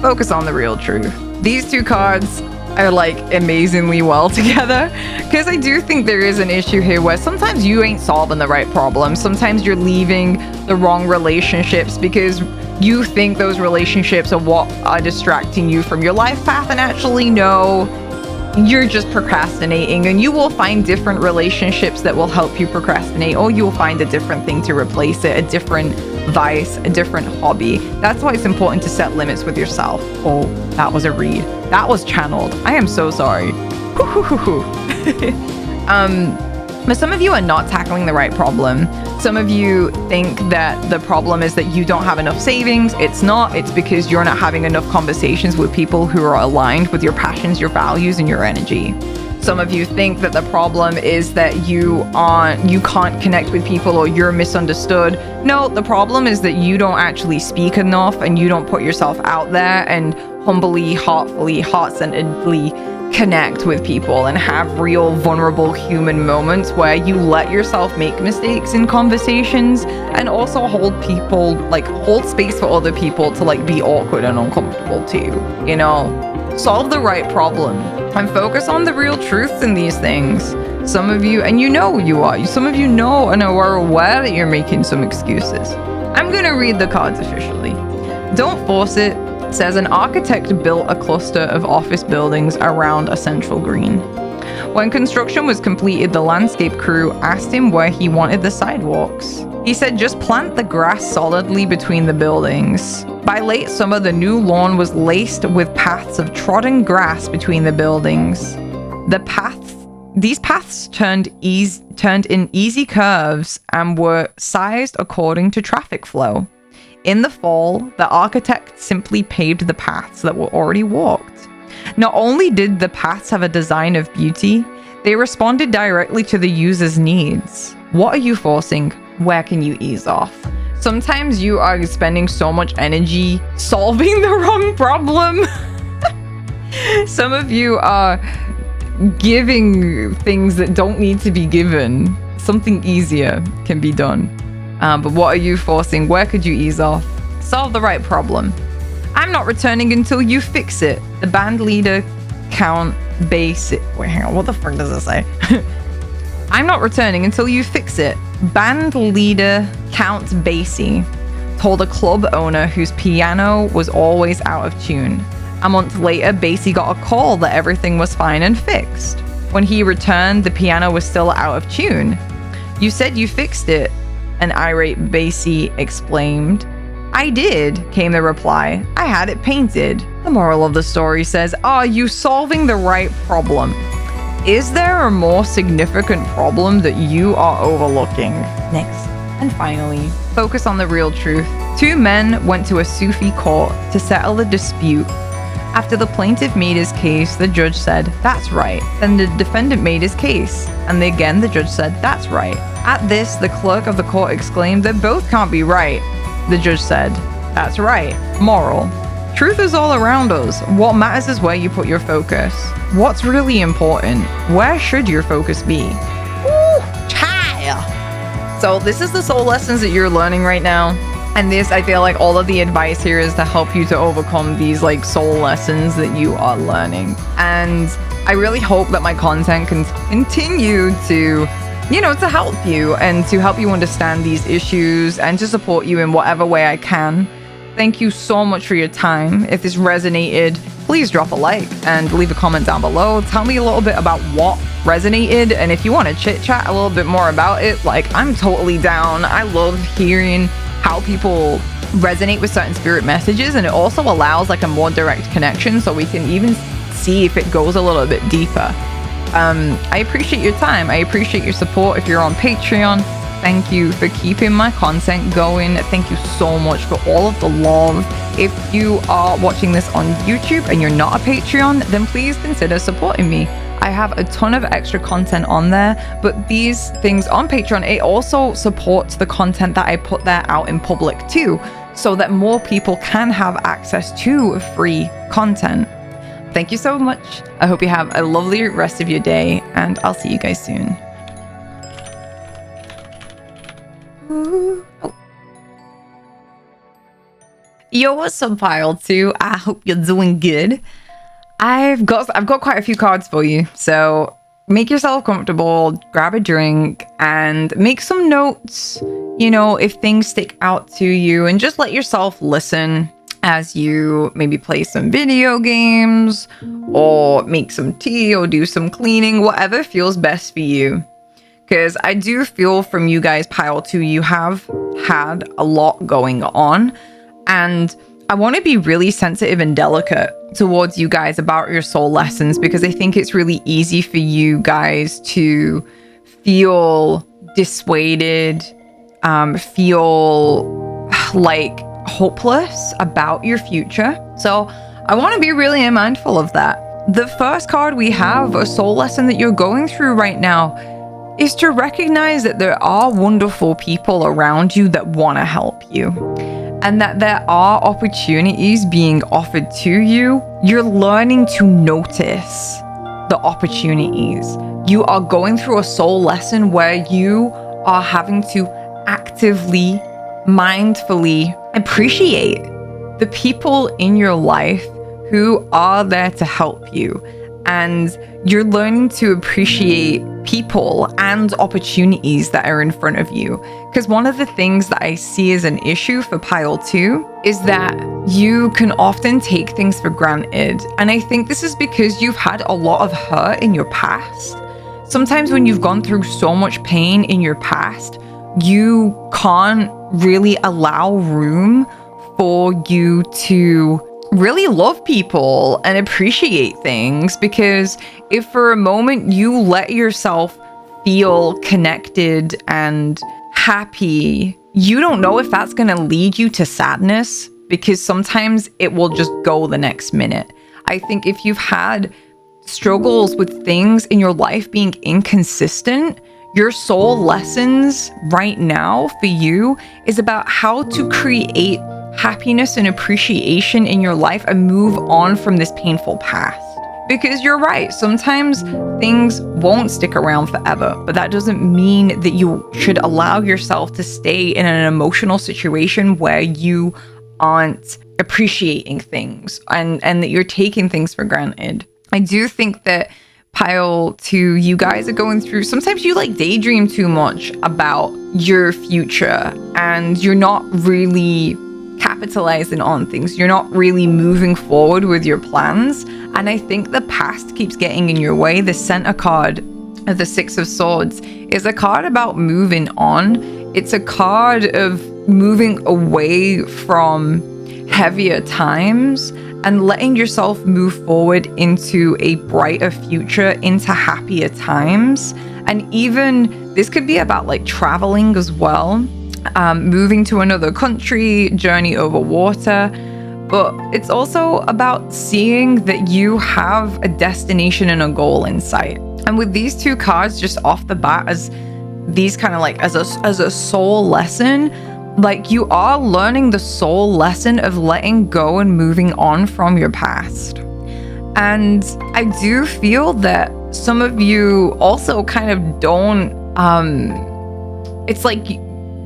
focus on the real truth. These two cards are like amazingly well together, because I do think there is an issue here where sometimes you ain't solving the right problem. Sometimes you're leaving the wrong relationships because you think those relationships are what are distracting you from your life path, and actually no, you're just procrastinating, and you will find different relationships that will help you procrastinate, or you will find a different thing to replace it, a different vice, a different hobby. That's why it's important to set limits with yourself. Oh, that was a read. That was channeled. I am so sorry. But some of you are not tackling the right problem. Some of you think that the problem is that you don't have enough savings. It's not. It's because you're not having enough conversations with people who are aligned with your passions, your values, and your energy. Some of you think that the problem is that you can't connect with people, or you're misunderstood. No, the problem is that you don't actually speak enough, and you don't put yourself out there and humbly, heartfully, heart-centeredly connect with people and have real vulnerable human moments where you let yourself make mistakes in conversations, and also hold space for other people to like be awkward and uncomfortable too, you know. Solve the right problem and focus on the real truths in these things. Some of you, and you know you are, some of you know and are aware that you're making some excuses. I'm gonna read the cards officially. Don't force it. Says an architect built a cluster of office buildings around a central green. When construction was completed, the landscape crew asked him where he wanted the sidewalks. He said, just plant the grass solidly between the buildings. By late summer, the new lawn was laced with paths of trodden grass between the buildings. These paths turned in easy curves and were sized according to traffic flow. In the fall, the architect simply paved the paths that were already walked. Not only did the paths have a design of beauty, they responded directly to the user's needs. What are you forcing? Where can you ease off? Sometimes you are spending so much energy solving the wrong problem. Some of you are giving things that don't need to be given. Something easier can be done. But what are you forcing? Where could you ease off? Solve the right problem. I'm not returning until you fix it. The band leader Count Basie. Wait, hang on. What the fuck does it say? I'm not returning until you fix it. Band leader Count Basie told a club owner whose piano was always out of tune. A month later, Basie got a call that everything was fine and fixed. When he returned, the piano was still out of tune. You said you fixed it. An irate Basie explained. I did, came the reply. I had it painted. The moral of the story says, are you solving the right problem? Is there a more significant problem that you are overlooking? Next. And finally, focus on the real truth. 2 men went to a Sufi court to settle a dispute. After the plaintiff made his case, the judge said, that's right. Then the defendant made his case. And again, the judge said, that's right. At this, the clerk of the court exclaimed that both can't be right. The judge said, that's right. Moral. Truth is all around us. What matters is where you put your focus. What's really important? Where should your focus be? Ooh, child. So this is the soul lessons that you're learning right now. And this, I feel like all of the advice here is to help you to overcome these like soul lessons that you are learning. And I really hope that my content can continue to, to help you and to help you understand these issues and to support you in whatever way I can. Thank you so much for your time. If this resonated, please drop a like and leave a comment down below. Tell me a little bit about what resonated. And if you want to chit chat a little bit more about it, like I'm totally down. I love hearing how people resonate with certain spirit messages, and it also allows like a more direct connection so we can even see if it goes a little bit deeper. I appreciate your time. I appreciate your support. If you're on Patreon, thank you for keeping my content going. Thank you so much for all of the love. If you are watching this on YouTube and you're not a Patreon, then please consider supporting me. I have a ton of extra content on there, but these things on Patreon, it also supports the content that I put there out in public too, so that more people can have access to free content. Thank you so much. I hope you have a lovely rest of your day, and I'll see you guys soon. Yo, what's up, Pile 2? I hope you're doing good. I've got quite a few cards for you, so make yourself comfortable, grab a drink, and make some notes, if things stick out to you, and just let yourself listen as you maybe play some video games, or make some tea, or do some cleaning, whatever feels best for you. Because I do feel from you guys, Pile 2, you have had a lot going on, and I want to be really sensitive and delicate towards you guys about your soul lessons, because I think it's really easy for you guys to feel dissuaded, feel like hopeless about your future. So I want to be really mindful of that. The first card we have, a soul lesson that you're going through right now, is to recognize that there are wonderful people around you that want to help you, and that there are opportunities being offered to you. You're learning to notice the opportunities. You are going through a soul lesson where you are having to actively, mindfully appreciate the people in your life who are there to help you. And you're learning to appreciate people and opportunities that are in front of you. Because one of the things that I see as an issue for Pile 2 is that you can often take things for granted. And I think this is because you've had a lot of hurt in your past. Sometimes when you've gone through so much pain in your past, you can't really allow room for you to really love people and appreciate things, because if for a moment you let yourself feel connected and happy, you don't know if that's going to lead you to sadness, because sometimes it will just go the next minute. I think if you've had struggles with things in your life being inconsistent, your soul lessons right now for you is about how to create happiness and appreciation in your life and move on from this painful past. Because you're right, sometimes things won't stick around forever, but that doesn't mean that you should allow yourself to stay in an emotional situation where you aren't appreciating things and that you're taking things for granted. I do think that Pile 2, you guys are going through, sometimes you like daydream too much about your future and you're not really capitalizing on things. You're not really moving forward with your plans. And I think the past keeps getting in your way. The center card of the 6 of Swords is a card about moving on. It's a card of moving away from heavier times and letting yourself move forward into a brighter future, into happier times. And even this could be about like traveling as well, moving to another country, journey over water. But it's also about seeing that you have a destination and a goal in sight. And with these two cards just off the bat, as these kind of like as a soul lesson, like you are learning the soul lesson of letting go and moving on from your past. And I do feel that some of you also kind of don't, it's like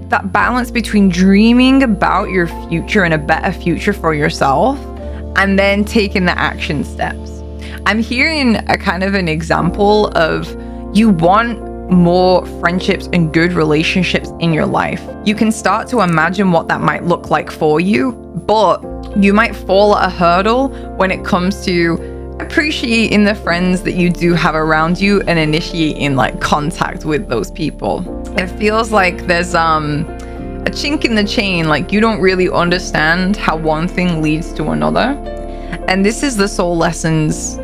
that balance between dreaming about your future and a better future for yourself and then taking the action steps. I'm hearing a kind of an example of you want more friendships and good relationships in your life. You can start to imagine what that might look like for you, but you might fall at a hurdle when it comes to appreciating the friends that you do have around you and initiating like contact with those people. It feels like there's a chink in the chain, like you don't really understand how one thing leads to another. And this is the soul lessons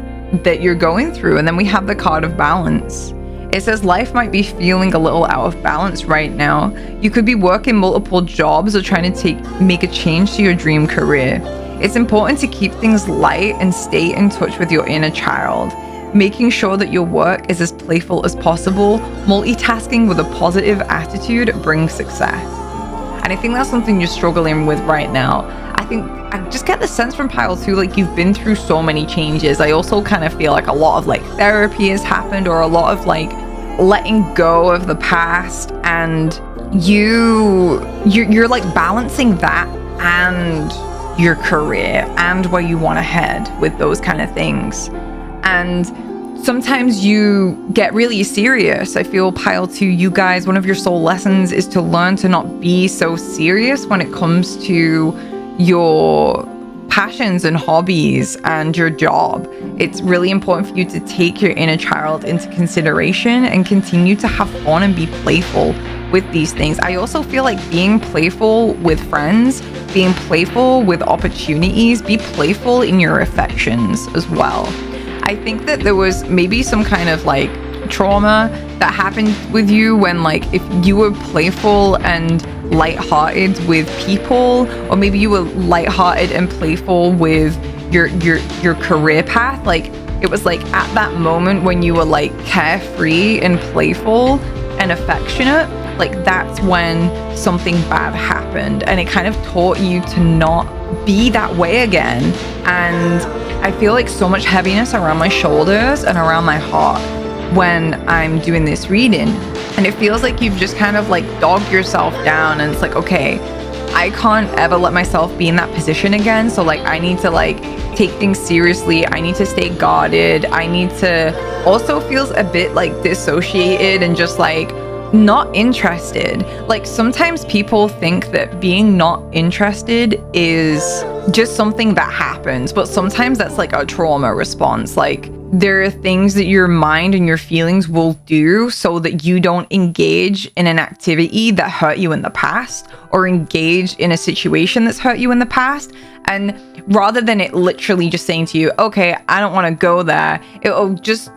that you're going through. And then we have the card of balance. It says life might be feeling a little out of balance right now. You could be working multiple jobs or trying to make a change to your dream career. It's important to keep things light and stay in touch with your inner child, making sure that your work is as playful as possible. Multitasking with a positive attitude brings success. And I think that's something you're struggling with right now. I just get the sense from pile 2, like you've been through so many changes. I also kind of feel like a lot of like therapy has happened, or a lot of like letting go of the past, and you're like balancing that and your career and where you want to head with those kind of things. And sometimes you get really serious. I feel pile 2, you guys, one of your soul lessons is to learn to not be so serious when it comes to your passions and hobbies and your job. It's really important for you to take your inner child into consideration and continue to have fun and be playful with these things. I also feel like being playful with friends, being playful with opportunities, be playful in your affections as well. I think that there was maybe some kind of like trauma that happened with you when like if you were playful and lighthearted with people, or maybe you were lighthearted and playful with your career path, like it was like at that moment when you were like carefree and playful and affectionate, like that's when something bad happened, and it kind of taught you to not be that way again. And I feel like so much heaviness around my shoulders and around my heart when I'm doing this reading, and it feels like you've just kind of like dogged yourself down, and it's like, okay, I can't ever let myself be in that position again, so like I need to like take things seriously, I need to stay guarded, I need to also feels a bit like dissociated and just like not interested. Like sometimes people think that being not interested is just something that happens, but sometimes that's like a trauma response. Like there are things that your mind and your feelings will do so that you don't engage in an activity that hurt you in the past, or engage in a situation that's hurt you in the past. And rather than it literally just saying to you, okay, I don't want to go there, it'll just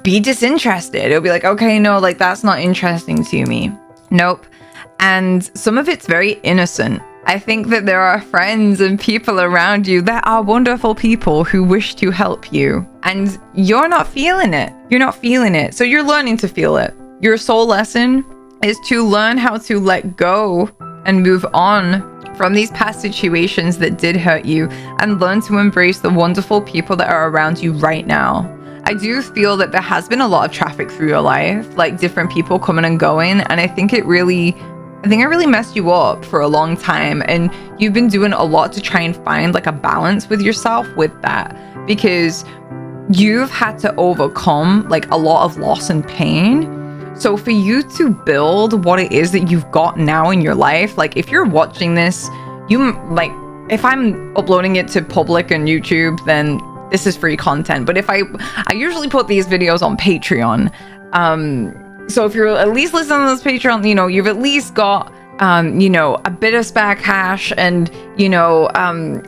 be disinterested. It'll be like, okay, no, like that's not interesting to me. Nope. And some of it's very innocent. I think that there are friends and people around you that are wonderful people who wish to help you, and you're not feeling it. You're not feeling it. So you're learning to feel it. Your soul lesson is to learn how to let go and move on from these past situations that did hurt you, and learn to embrace the wonderful people that are around you right now. I do feel that there has been a lot of traffic through your life, like different people coming and going, and I think it really messed you up for a long time, and you've been doing a lot to try and find like a balance with yourself with that, because you've had to overcome like a lot of loss and pain. So for you to build what it is that you've got now in your life, like if you're watching this, you like, if I'm uploading it to public and YouTube, then this is free content. But if I usually put these videos on Patreon. So if you're at least listening to this Patreon, you know, you've at least got you know, a bit of spare cash and, you know,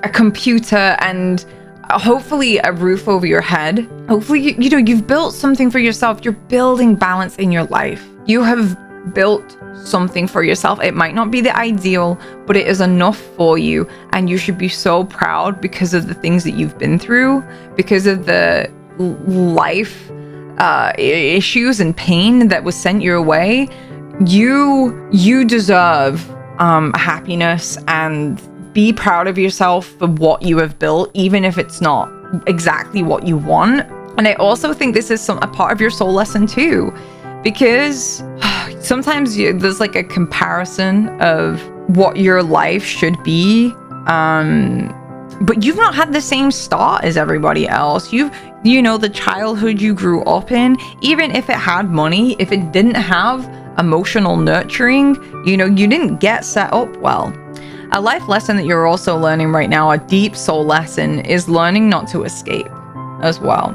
a computer and hopefully a roof over your head. Hopefully, you know, you've built something for yourself. You're building balance in your life. You have built something for yourself. It might not be the ideal, but it is enough for you. And you should be so proud because of the things that you've been through, because of the life issues and pain that was sent your way. You deserve happiness, and be proud of yourself for what you have built, even if it's not exactly what you want. And I also think this is a part of your soul lesson too, because sometimes there's like a comparison of what your life should be, but you've not had the same start as everybody else. You know, the childhood you grew up in, even if it had money, if it didn't have emotional nurturing, you know, you didn't get set up well. A life lesson that you're also learning right now, a deep soul lesson, is learning not to escape as well.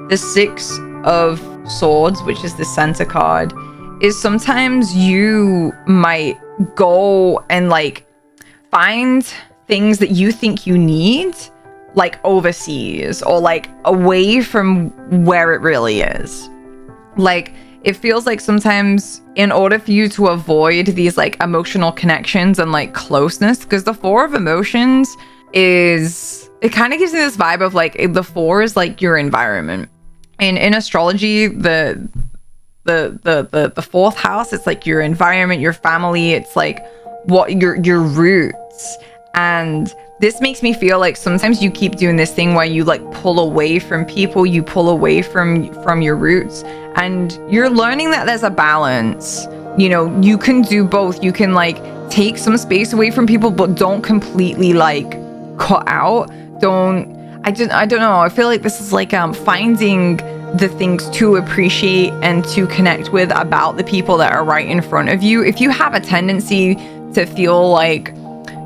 The Six of Swords, which is the center card, is sometimes you might go and like find things that you think you need, like overseas or like away from where it really is. Like, it feels like sometimes in order for you to avoid these like emotional connections and like closeness, because the Four of Emotions it kind of gives me this vibe of like the four is like your environment. And in astrology, the fourth house, it's like your environment, your family, it's like what your roots. And this makes me feel like sometimes you keep doing this thing where you like pull away from people, you pull away from your roots, and you're learning that there's a balance. You know, you can do both. You can like take some space away from people, but don't completely like cut out. I don't know. I feel like this is like finding the things to appreciate and to connect with about the people that are right in front of you. If you have a tendency to feel like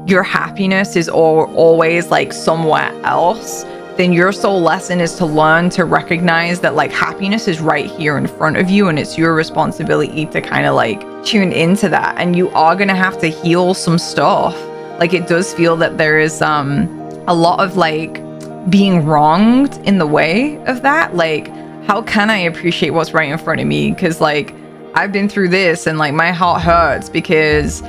your happiness is always like somewhere else, then your soul lesson is to learn to recognize that like happiness is right here in front of you, and it's your responsibility to kind of like tune into that. And you are gonna have to heal some stuff. Like, it does feel that there is a lot of like being wronged in the way of that. Like, how can I appreciate what's right in front of me? Because like I've been through this and like my heart hurts because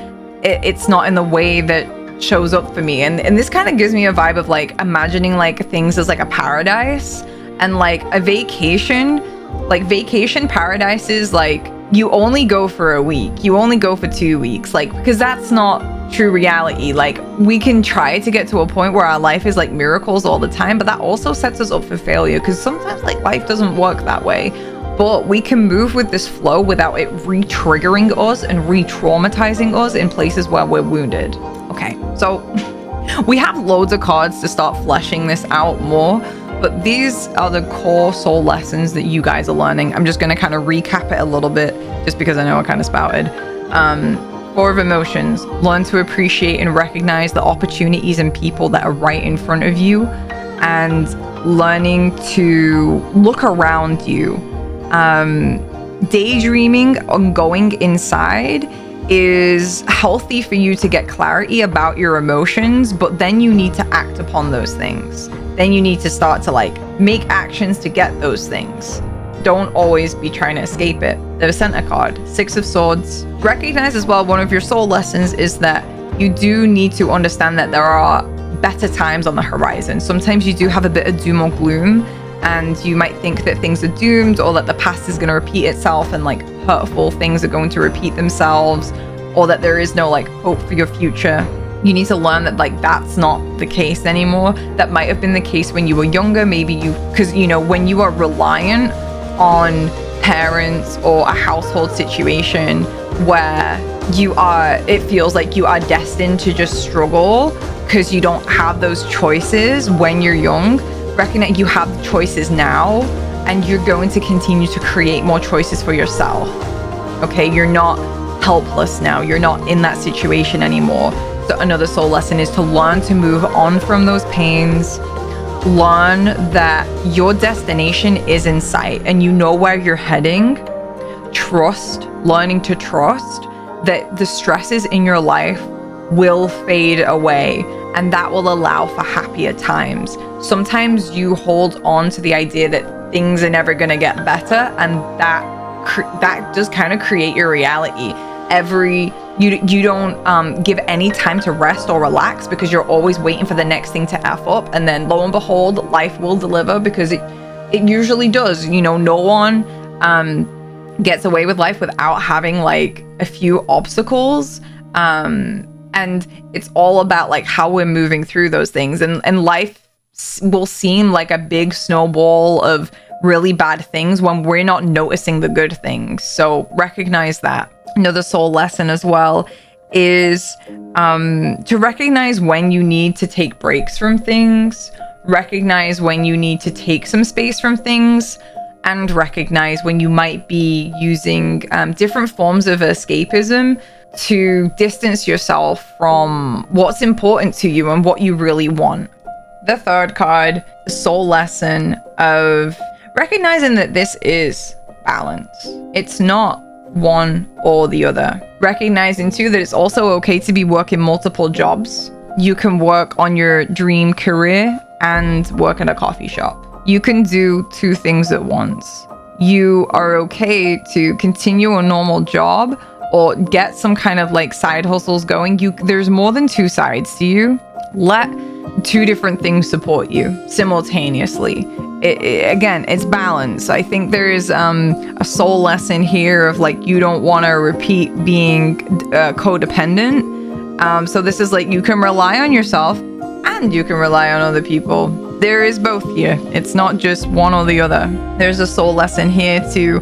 it's not in the way that shows up for me. And this kind of gives me a vibe of like imagining like things as like a paradise, and like a vacation. Like vacation paradises, like you only go for a week, you only go for 2 weeks, like, because that's not true reality. Like, we can try to get to a point where our life is like miracles all the time, but that also sets us up for failure, because sometimes like life doesn't work that way. But we can move with this flow without it re-triggering us and re-traumatizing us in places where we're wounded. Okay, so we have loads of cards to start fleshing this out more, but these are the core soul lessons that you guys are learning. I'm just going to kind of recap it a little bit, just because I know I kind of spouted. Four of Emotions: learn to appreciate and recognize the opportunities and people that are right in front of you, and learning to look around you. Daydreaming and going inside is healthy for you to get clarity about your emotions, but then you need to act upon those things. Then you need to start to like make actions to get those things. Don't always be trying to escape it. The center card, Six of Swords. Recognize as well, one of your soul lessons is that you do need to understand that there are better times on the horizon. Sometimes you do have a bit of doom or gloom, and you might think that things are doomed, or that the past is going to repeat itself and like hurtful things are going to repeat themselves, or that there is no like hope for your future. You need to learn that like that's not the case anymore. That might have been the case when you were younger, because you know, when you are reliant on parents or a household situation where it feels like you are destined to just struggle because you don't have those choices when you're young. Recognize you have the choices now, and you're going to continue to create more choices for yourself. Okay, you're not helpless now. You're not in that situation anymore. So another soul lesson is to learn to move on from those pains. Learn that your destination is in sight and you know where you're heading. Learning to trust that the stresses in your life will fade away, and that will allow for happier times. Sometimes you hold on to the idea that things are never going to get better, and that does kind of create your reality. You don't give any time to rest or relax, because you're always waiting for the next thing to F up, and then lo and behold, life will deliver, because it usually does. No one gets away with life without having like a few obstacles, and it's all about like how we're moving through those things, and life will seem like a big snowball of really bad things when we're not noticing the good things. So recognize that. Another soul lesson as well is to recognize when you need to take breaks from things, recognize when you need to take some space from things, and recognize when you might be using different forms of escapism to distance yourself from what's important to you and what you really want. The third card, the soul lesson of recognizing that this is balance. It's not one or the other. Recognizing too that it's also okay to be working multiple jobs. You can work on your dream career and work at a coffee shop. You can do two things at once. You are okay to continue a normal job or get some kind of like side hustles going. There's more than two sides to you. Let two different things support you simultaneously. Again, it's balance. I think there is a soul lesson here of like, you don't want to repeat being codependent. So this is like, you can rely on yourself and you can rely on other people. There is both here. It's not just one or the other. There's a soul lesson here to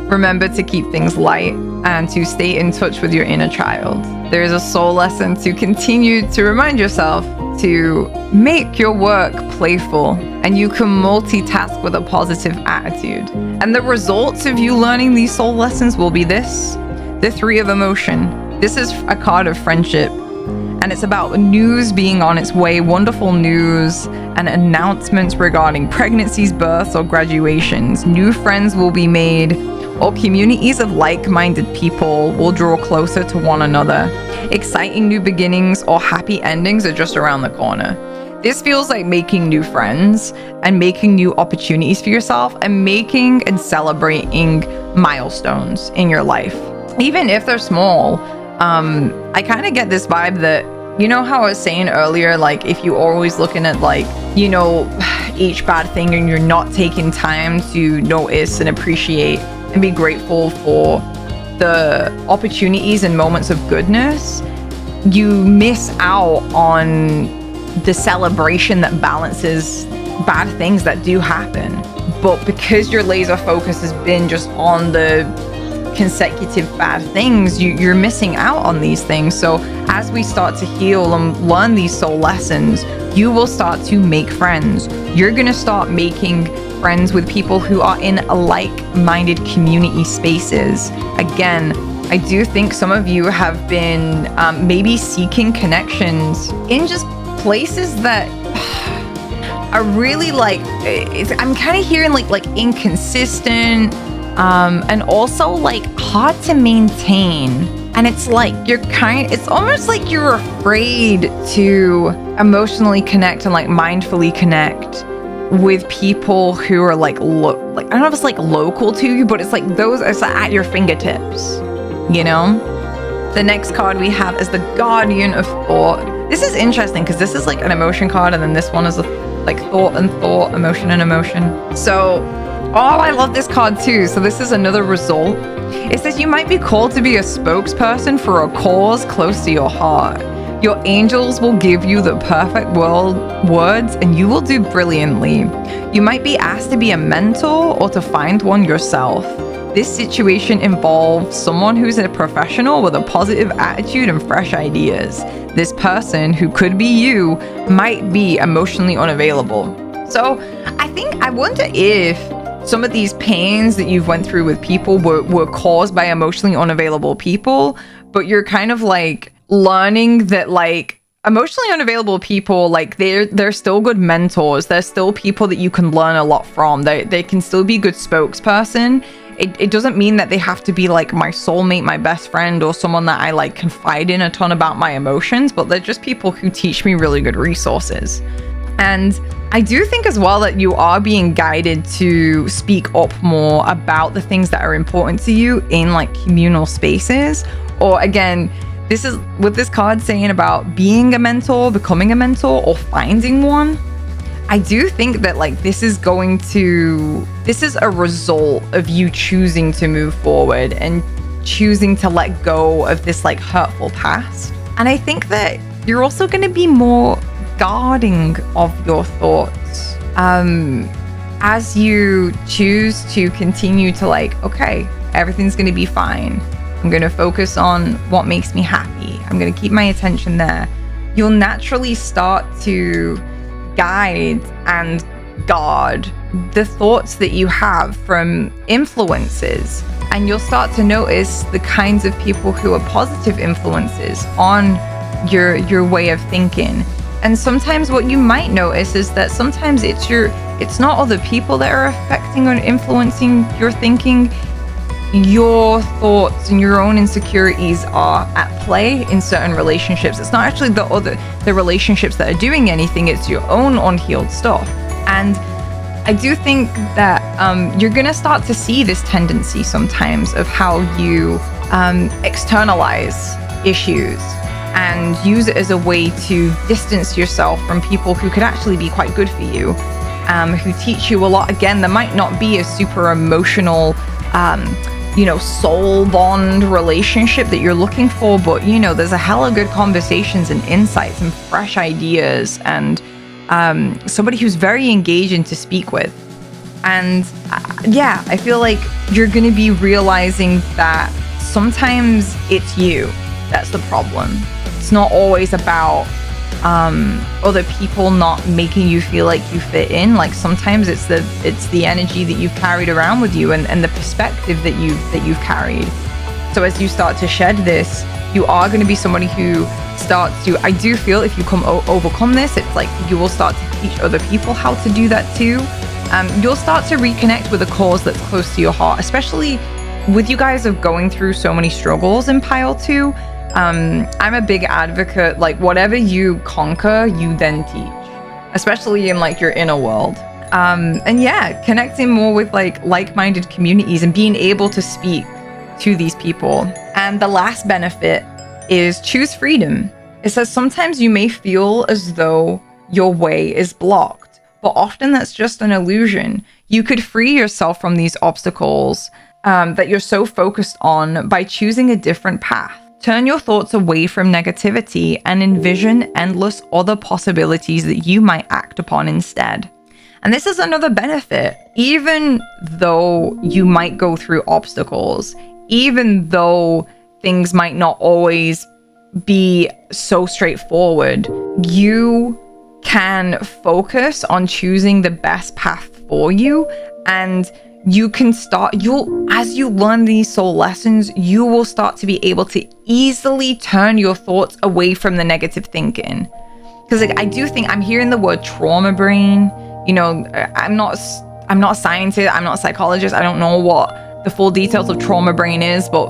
remember to keep things light and to stay in touch with your inner child. There is a soul lesson to continue to remind yourself to make your work playful, and you can multitask with a positive attitude. And the results of you learning these soul lessons will be this: the Three of Emotion. This is a card of friendship, and it's about news being on its way, wonderful news and announcements regarding pregnancies, births, or graduations. New friends will be made, or communities of like-minded people will draw closer to one another. Exciting new beginnings or happy endings are just around the corner. This feels like making new friends and making new opportunities for yourself, and making and celebrating milestones in your life, even if they're small. I kind of get this vibe that, you know how I was saying earlier, like if you're always looking at like, each bad thing and you're not taking time to notice and appreciate and be grateful for the opportunities and moments of goodness, you miss out on the celebration that balances bad things that do happen. But because your laser focus has been just on the consecutive bad things, you're missing out on these things. So as we start to heal and learn these soul lessons, you will start to make friends. You're gonna start making friends with people who are in like-minded community spaces. Again, I do think some of you have been maybe seeking connections in just places that are really like, I'm kind of hearing like inconsistent, and also like hard to maintain. And it's like it's almost like you're afraid to emotionally connect and like mindfully connect with people who are like I don't know if it's like local to you, but it's like it's like at your fingertips, The next card we have is the Guardian of Thought. This is interesting because this is like an emotion card, and then this one is like thought and thought, emotion and emotion. So, I love this card too. So this is another result. It says you might be called to be a spokesperson for a cause close to your heart. Your angels will give you the perfect words, and you will do brilliantly. You might be asked to be a mentor or to find one yourself. This situation involves someone who's a professional with a positive attitude and fresh ideas. This person, who could be you, might be emotionally unavailable. So I wonder if some of these pains that you've went through with people were caused by emotionally unavailable people, but you're kind of like learning that like emotionally unavailable people, like they're still good mentors. They're still people that you can learn a lot from. They can still be good spokesperson it doesn't mean that they have to be like my soulmate, my best friend, or someone that I like confide in a ton about my emotions, but they're just people who teach me really good resources. And I do think as well that you are being guided to speak up more about the things that are important to you in like communal spaces. Or again, this is with this card saying about being a mentor, becoming a mentor, or finding one. I do think that like this is a result of you choosing to move forward and choosing to let go of this like hurtful past. And I think that you're also going to be more guarding of your thoughts as you choose to continue to like, okay, everything's going to be fine. I'm going to focus on what makes me happy. I'm going to keep my attention there. You'll naturally start to guide and guard the thoughts that you have from influences. And you'll start to notice the kinds of people who are positive influences on your way of thinking. And sometimes what you might notice is that sometimes it's not other people that are affecting or influencing your thinking. Your thoughts and your own insecurities are at play in certain relationships. It's not actually the relationships that are doing anything, it's your own unhealed stuff. And I do think that you're gonna start to see this tendency sometimes of how you externalize issues and use it as a way to distance yourself from people who could actually be quite good for you, who teach you a lot. Again, there might not be a super emotional soul bond relationship that you're looking for, but there's a hella good conversations and insights and fresh ideas and somebody who's very engaging to speak with. And I feel like you're going to be realizing that sometimes it's you that's the problem. It's not always about other people not making you feel like you fit in. Like sometimes it's the energy that you've carried around with you and the perspective that you've carried. So as you start to shed this, you are going to be somebody who starts to, I do feel if you overcome this, it's like you will start to teach other people how to do that too. You'll start to reconnect with a cause that's close to your heart, especially with you guys of going through so many struggles in pile 2. I'm a big advocate, like whatever you conquer, you then teach, especially in like your inner world. Connecting more with like-minded communities and being able to speak to these people. And the last benefit is choose freedom. It says sometimes you may feel as though your way is blocked, but often that's just an illusion. You could free yourself from these obstacles that you're so focused on by choosing a different path. Turn your thoughts away from negativity and envision endless other possibilities that you might act upon instead. And this is another benefit. Even though you might go through obstacles, even though things might not always be so straightforward, you can focus on choosing the best path for you. And you can as you learn these soul lessons, you will start to be able to easily turn your thoughts away from the negative thinking. Because I do think I'm hearing the word trauma brain. I'm not a scientist, I'm not a psychologist. I don't know what the full details of trauma brain is, but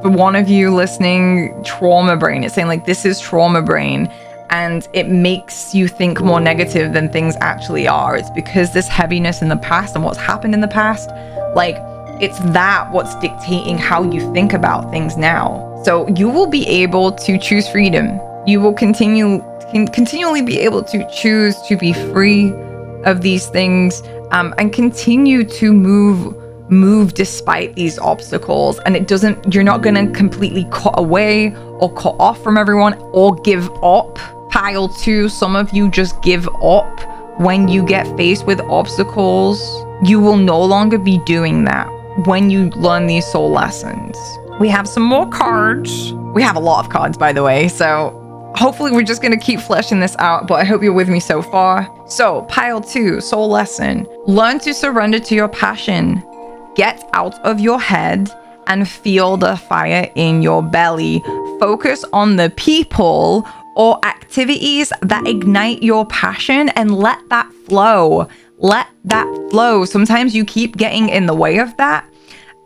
for one of you listening, trauma brain, it's saying like this is trauma brain. And it makes you think more negative than things actually are. It's because this heaviness in the past and what's happened in the past, like it's what's dictating how you think about things now. So you will be able to choose freedom. You will continually be able to choose to be free of these things and continue to move despite these obstacles. And you're not going to completely cut away or cut off from everyone or give up. Pile 2, some of you just give up when you get faced with obstacles. You will no longer be doing that when you learn these soul lessons. We have some more cards. We have a lot of cards, by the way, so hopefully we're just going to keep fleshing this out, but I hope you're with me so far. So, pile 2, soul lesson. Learn to surrender to your passion. Get out of your head and feel the fire in your belly. Focus on the people or activities that ignite your passion and let that flow. Let that flow. Sometimes you keep getting in the way of that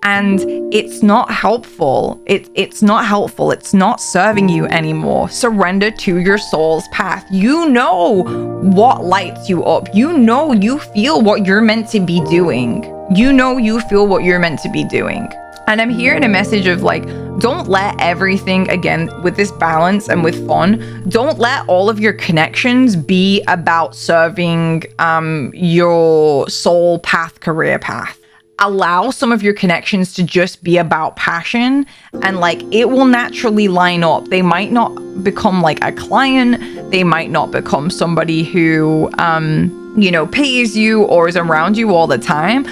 and it's not helpful. It's not helpful. It's not serving you anymore. Surrender to your soul's path. You know what lights you up. You feel what you're meant to be doing. You feel what you're meant to be doing. And I'm hearing a message of like, don't let everything, again, with this balance and with fun, don't let all of your connections be about serving your soul path, career path. Allow some of your connections to just be about passion, and like it will naturally line up. They might not become like a client. They might not become somebody who, pays you or is around you all the time.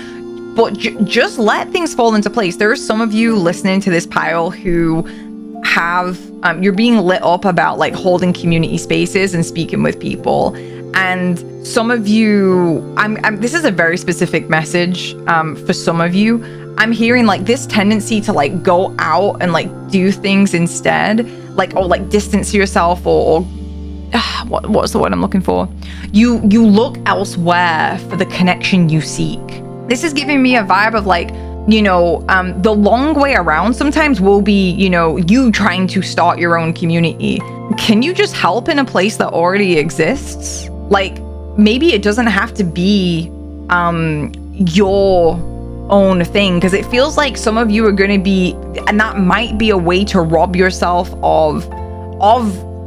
But just let things fall into place. There are some of you listening to this pile who have, you're being lit up about like holding community spaces and speaking with people. And some of you, this is a very specific message for some of you. I'm hearing like this tendency to like go out and like do things instead, like, or like distance yourself or what's the word I'm looking for? You look elsewhere for the connection you seek. This is giving me a vibe of like, the long way around sometimes will be, you trying to start your own community. Can you just help in a place that already exists? Like, maybe it doesn't have to be your own thing, because it feels like some of you are going to be, and that might be a way to rob yourself of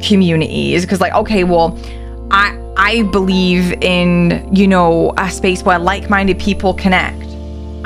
communities, because like, okay, well, I believe in, a space where like-minded people connect.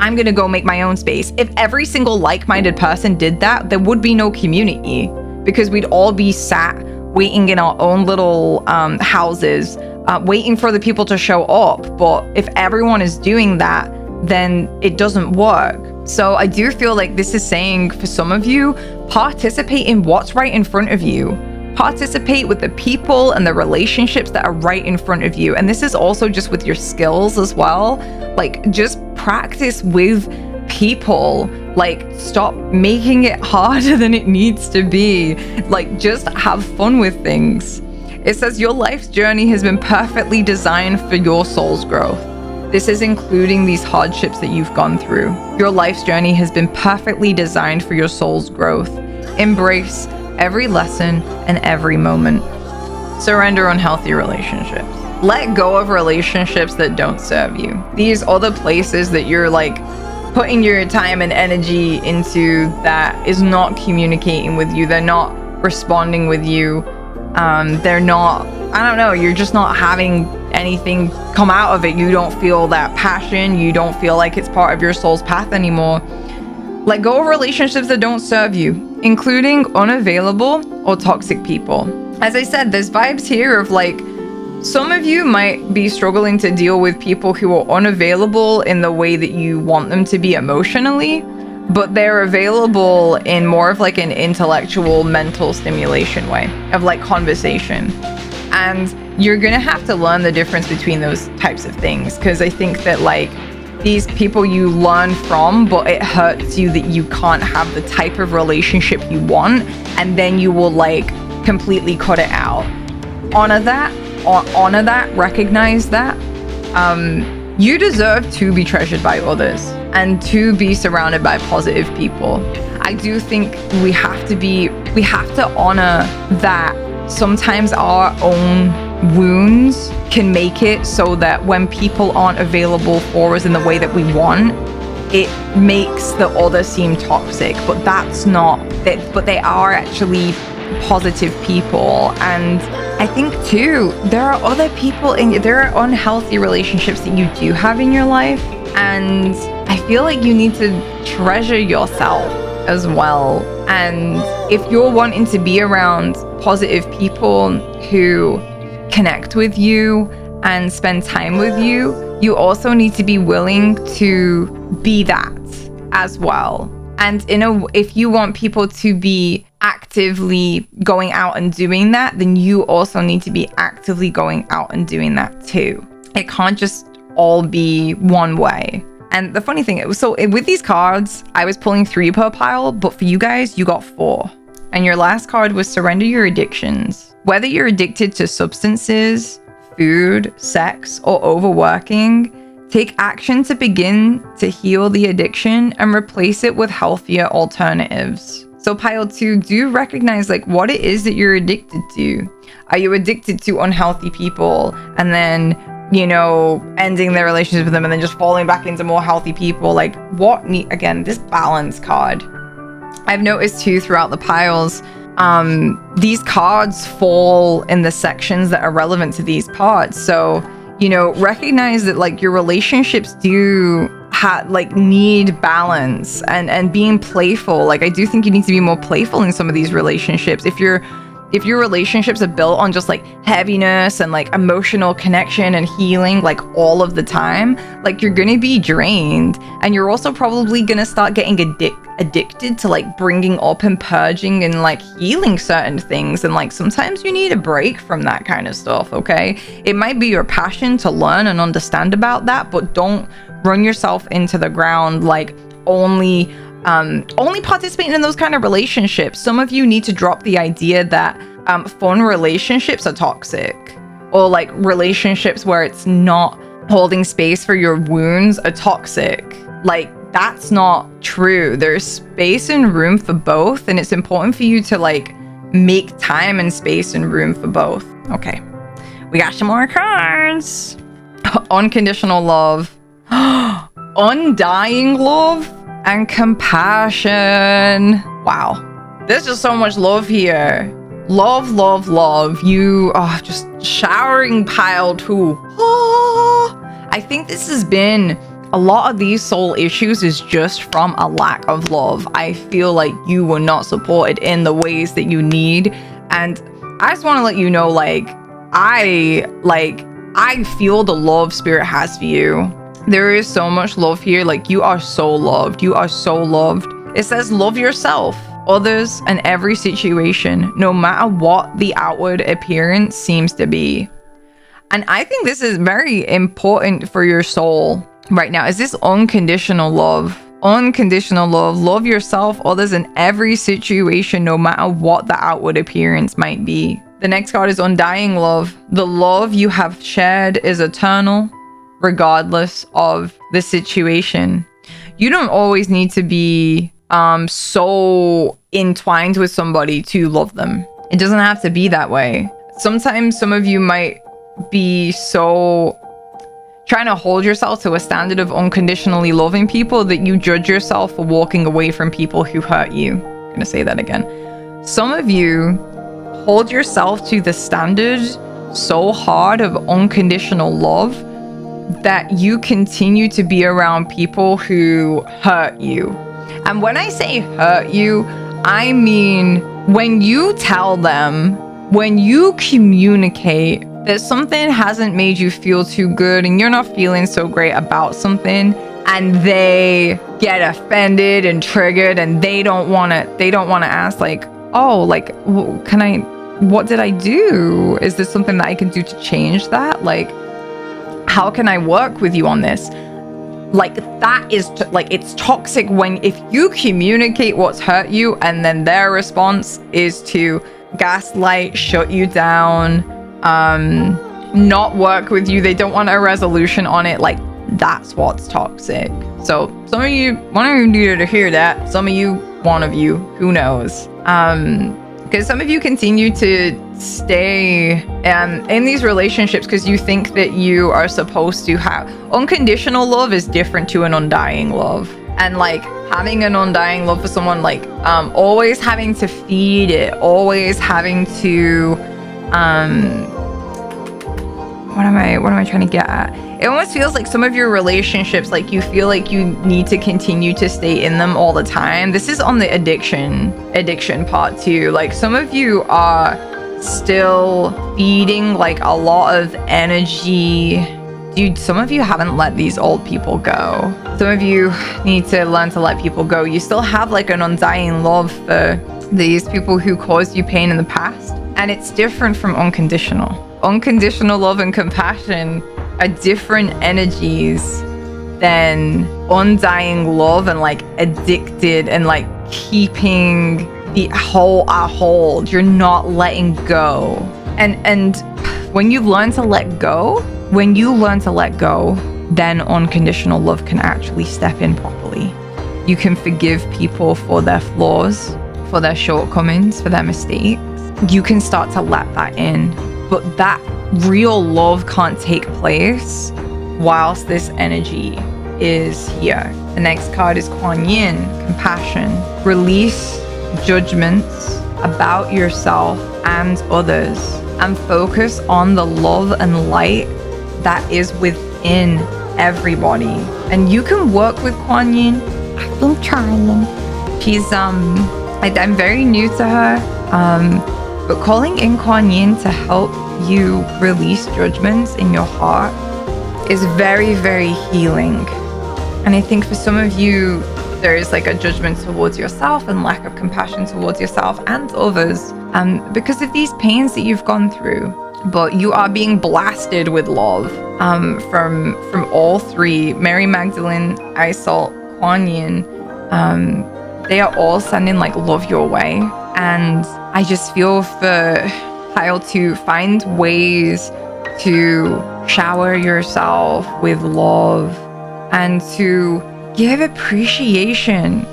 I'm going to go make my own space. If every single like-minded person did that, there would be no community, because we'd all be sat waiting in our own little houses, waiting for the people to show up. But if everyone is doing that, then it doesn't work. So I do feel like this is saying for some of you, participate in what's right in front of you. Participate with the people and the relationships that are right in front of you. And this is also just with your skills as well. Like, just practice with people. Like, stop making it harder than it needs to be. Like, just have fun with things. It says your life's journey has been perfectly designed for your soul's growth. This is including these hardships that you've gone through. Your life's journey has been perfectly designed for your soul's growth. Embrace every lesson and every moment. Surrender unhealthy relationships. Let go of relationships that don't serve you. These other places that you're like putting your time and energy into that is not communicating with you. They're not responding with you. They're not, I don't know, you're just not having anything come out of it. You don't feel that passion. You don't feel like it's part of your soul's path anymore. Let go of relationships that don't serve you, including unavailable or toxic people. As I said, there's vibes here of like, some of you might be struggling to deal with people who are unavailable in the way that you want them to be emotionally, but they're available in more of like an intellectual, mental stimulation way of like conversation. And you're gonna have to learn the difference between those types of things, because I think that like these people you learn from, but it hurts you that you can't have the type of relationship you want, and then you will like completely cut it out. Honor that, recognize that. You deserve to be treasured by others and to be surrounded by positive people. I do think we have to honor that sometimes our own wounds can make it so that when people aren't available for us in the way that we want, it makes the other seem toxic, but that's not that, but they are actually positive people. And I think too, there are other people there are unhealthy relationships that you do have in your life, and I feel like you need to treasure yourself as well. And if you're wanting to be around positive people who connect with you and spend time with you, you also need to be willing to be that as well. And if you want people to be actively going out and doing that, then you also need to be actively going out and doing that too. It can't just all be one way. And the funny thing, so with these cards, I was pulling 3 per pile, but for you guys, you got 4. And your last card was surrender your addictions. Whether you're addicted to substances, food, sex, or overworking, Take action to begin to heal the addiction and replace it with healthier alternatives. So pile 2, do recognize like what it is that you're addicted to. Are you addicted to unhealthy people and then, you know, ending their relationships with them and then just falling back into more healthy people? Like again, this balance card. I've noticed too throughout the piles, these cards fall in the sections that are relevant to these parts. So, you know, recognize that like your relationships do need balance and being playful. Like I do think you need to be more playful in some of these relationships. If your relationships are built on just like heaviness and like emotional connection and healing like all of the time, like you're gonna be drained, and you're also probably gonna start getting addicted to like bringing up and purging and like healing certain things. And like sometimes you need a break from that kind of stuff. Okay, it might be your passion to learn and understand about that, but don't run yourself into the ground like only participating in those kind of relationships. Some of you need to drop the idea that fun relationships are toxic, or like relationships where it's not holding space for your wounds are toxic. Like that's not true. There's space and room for both, and it's important for you to like make time and space and room for both. Okay, we got some more cards. Unconditional love, undying love, and compassion. Wow, there's just so much love here. Love, love, love. You are just showering pile 2. I think this has been a lot of these soul issues is just from a lack of love. I feel like you were not supported in the ways that you need, and I just want to let you know, like I feel the love Spirit has for you. There is so much love here. Like you are so loved. You are so loved. It says love yourself, others, and every situation, no matter what the outward appearance seems to be. And I think this is very important for your soul right now. Is this unconditional love? Unconditional love. Love yourself, others, in every situation, no matter what the outward appearance might be. The next card is undying love. The love you have shared is eternal, regardless of the situation. You don't always need to be so entwined with somebody to love them. It doesn't have to be that way. Sometimes some of you might be so trying to hold yourself to a standard of unconditionally loving people that you judge yourself for walking away from people who hurt you. I'm gonna say that again. Some of you hold yourself to the standard so hard of unconditional love that you continue to be around people who hurt you. And when I say hurt you, I mean when you tell them, when you communicate that something hasn't made you feel too good and you're not feeling so great about something, and they get offended and triggered and they don't want to ask like, oh, like, what did I do? Is this something that I can do to change that? Like, how can I work with you on this? Like that is it's toxic if you communicate what's hurt you and then their response is to gaslight, shut you down, not work with you. They don't want a resolution on it. Like that's what's toxic. So some of you needed to hear that. Some of you, one of you, who knows? Because some of you continue to stay in these relationships because you think that you are supposed to have unconditional love is different to an undying love. And like having an undying love for someone, like always having to feed it, always having to what am I trying to get at? It almost feels like some of your relationships, like you feel like you need to continue to stay in them all the time. This is on the addiction part too. Like some of you are still feeding like a lot of energy. Dude, some of you haven't let these old people go. Some of you need to learn to let people go. You still have like an undying love for these people who caused you pain in the past. And it's different from unconditional. Unconditional love and compassion are different energies than undying love and like addicted and like keeping the hold. You're not letting go. And when you learn to let go, then unconditional love can actually step in properly. You can forgive people for their flaws, for their shortcomings, for their mistakes. You can start to let that in. But that real love can't take place whilst this energy is here. The next card is Kuan Yin, compassion. Release judgments about yourself and others and focus on the love and light that is within everybody. And you can work with Kuan Yin. I've been trying. She's I'm very new to her, but calling in Kuan Yin to help you release judgments in your heart is very, very healing. And I think for some of you, there is like a judgment towards yourself and lack of compassion towards yourself and others because of these pains that you've gone through. But you are being blasted with love from all three. Mary Magdalene, Isolde, Kuan Yin, they are all sending like love your way. And I just feel for Kyle to find ways to shower yourself with love and to give appreciation.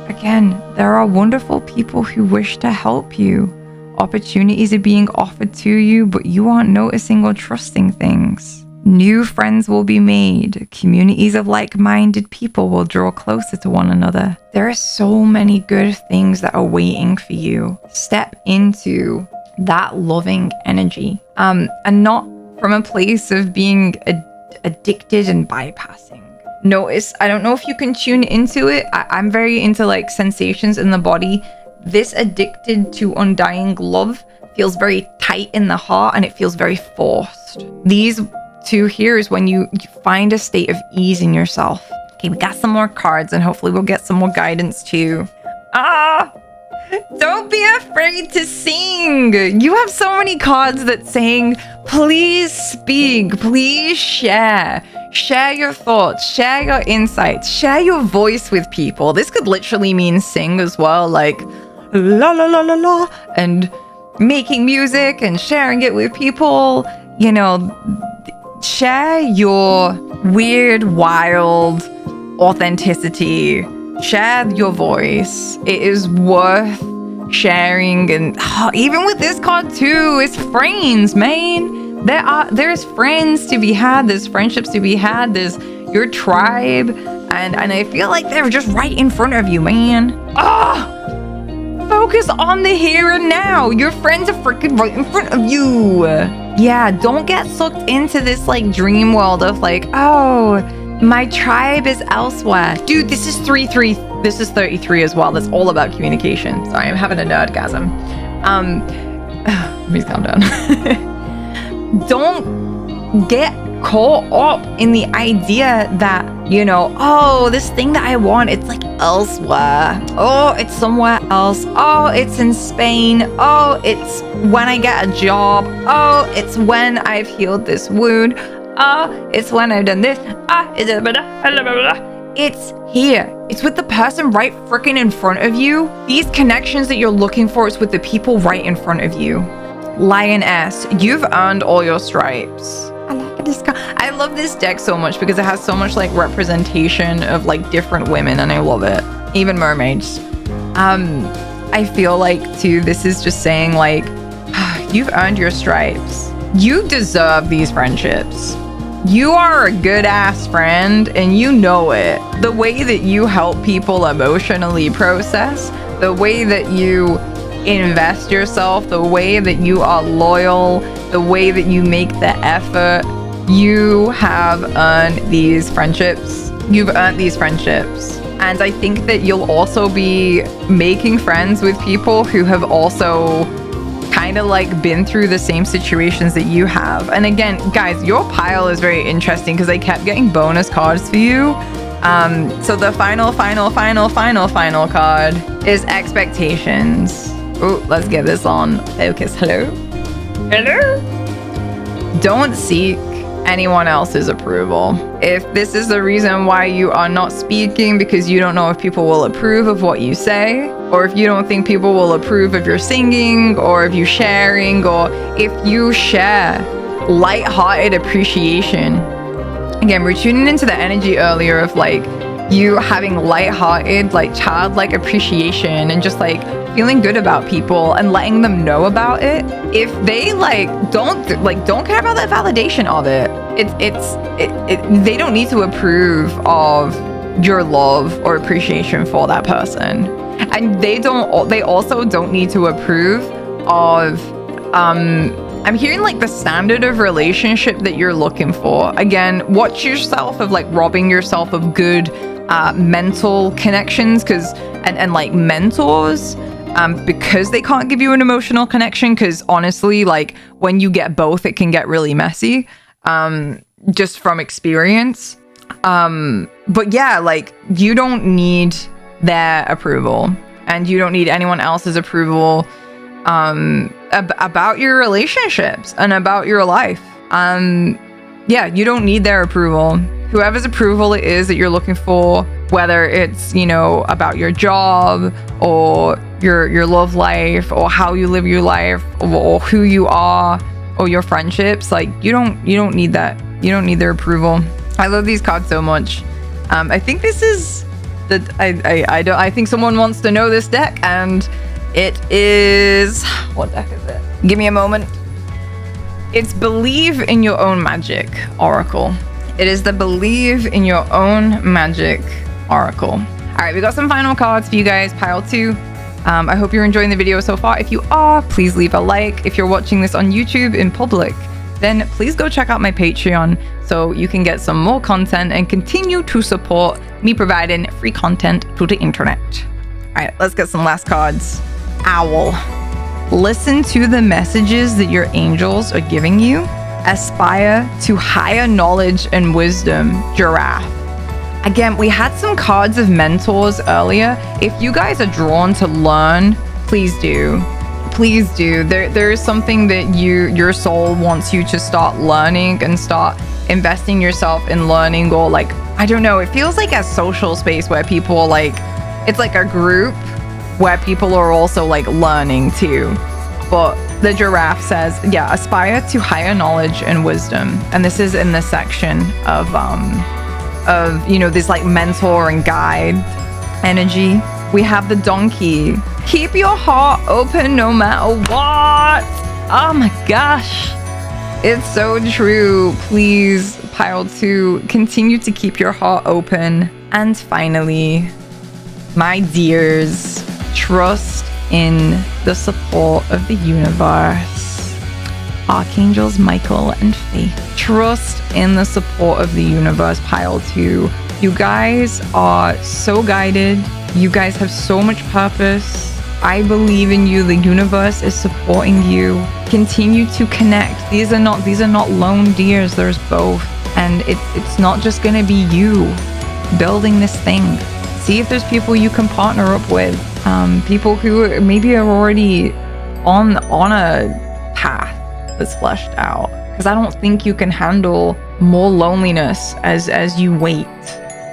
Again, there are wonderful people who wish to help you. Opportunities are being offered to you, but you aren't noticing or trusting things. New friends will be made. Communities of like-minded people will draw closer to one another. There are so many good things that are waiting for you. Step into that loving energy, and not from a place of being addicted and bypassing. Notice, I don't know if you can tune into it. I'm very into like sensations in the body. This addicted to undying love feels very tight in the heart and it feels very forced. These two here is when you find a state of ease in yourself. Okay, we got some more cards and hopefully we'll get some more guidance too. Don't be afraid to sing. You have so many cards that saying, please speak, please share. Share your thoughts, share your insights, share your voice with people. This could literally mean sing as well, like la la la la la, and making music and sharing it with people. You know, share your weird, wild authenticity. Share your voice. It is worth sharing. And even with this card too, it's friends, man. There's friends to be had. There's friendships to be had. There's your tribe. And I feel like they're just right in front of you, man. Focus on the here and now. Your friends are freaking right in front of you. Yeah, don't get sucked into this like dream world of like, oh, my tribe is elsewhere. Dude, this is 3-3. This is 33 as well. That's all about communication. Sorry, I'm having a nerdgasm. Please calm down. Don't get caught up in the idea that, you know, oh, this thing that I want, it's like elsewhere. Oh, it's somewhere else. Oh, it's in Spain. Oh, it's when I get a job. Oh, it's when I've healed this wound. Oh, it's when I've done this. It's here. It's with the person right freaking in front of you. These connections that you're looking for, it's with the people right in front of you. Lioness, you've earned all your stripes. I like this card. I love this deck so much because it has so much like representation of like different women and I love it. Even mermaids. I feel like too, this is just saying like, you've earned your stripes. You deserve these friendships. You are a good ass friend and you know it. The way that you help people emotionally process, the way that you invest yourself, the way that you are loyal, the way that you make the effort, you have earned these friendships. You've earned these friendships. And I think that you'll also be making friends with people who have also kind of like been through the same situations that you have. And again, guys, your pile is very interesting because I kept getting bonus cards for you. So the final card is expectations. Oh, let's get this on focus. Hello? Don't seek anyone else's approval. If this is the reason why you are not speaking because you don't know if people will approve of what you say, or if you don't think people will approve of your singing, or if you sharing, or if you share light-hearted appreciation Again, we're tuning into the energy earlier of like you having lighthearted, like childlike appreciation and just like feeling good about people and letting them know about it. If they like don't care about the validation of it, they don't need to approve of your love or appreciation for that person, and they also don't need to approve of I'm hearing like the standard of relationship that you're looking for. Again, watch yourself of like robbing yourself of good mental connections and like mentors because they can't give you an emotional connection, because honestly, like when you get both, it can get really messy, just from experience. But yeah, like you don't need their approval, and you don't need anyone else's approval about your relationships and about your life. Yeah, you don't need their approval. Whoever's approval it is that you're looking for, whether it's, you know, about your job or your love life or how you live your life or who you are or your friendships, like you don't need that. You don't need their approval. I love these cards so much. I think this is I think someone wants to know this deck, and it is, what deck is it? Give me a moment. It's Believe in Your Own Magic Oracle. It is the Believe in Your Own Magic Oracle. All right, we got some final cards for you guys, pile 2. I hope you're enjoying the video so far. If you are, please leave a like. If you're watching this on YouTube in public, then please go check out my Patreon so you can get some more content and continue to support me providing free content to the internet. All right, let's get some last cards. Owl. Listen to the messages that your angels are giving you. Aspire to higher knowledge and wisdom. Giraffe. Again, we had some cards of mentors earlier. If you guys are drawn to learn, please do. Please do. There is something that your soul wants you to start learning and start investing yourself in learning, or like, I don't know, it feels like a social space where people like, it's like a group where people are also like learning too. But the giraffe says, yeah, aspire to higher knowledge and wisdom. And this is in the section of you know, this like mentor and guide energy. We have the donkey. Keep your heart open no matter what. Oh my gosh. It's so true. Please, pile 2, continue to keep your heart open. And finally, my dears, trust in the support of the universe. Archangels Michael and Faith. Trust in the support of the universe, pile 2. You guys are so guided. You guys have so much purpose. I believe in you. The universe is supporting you. Continue to connect. These are not lone deers. There's both. And it's not just gonna be you building this thing. See if there's people you can partner up with. People who maybe are already on a path that's fleshed out. Because I don't think you can handle more loneliness as you wait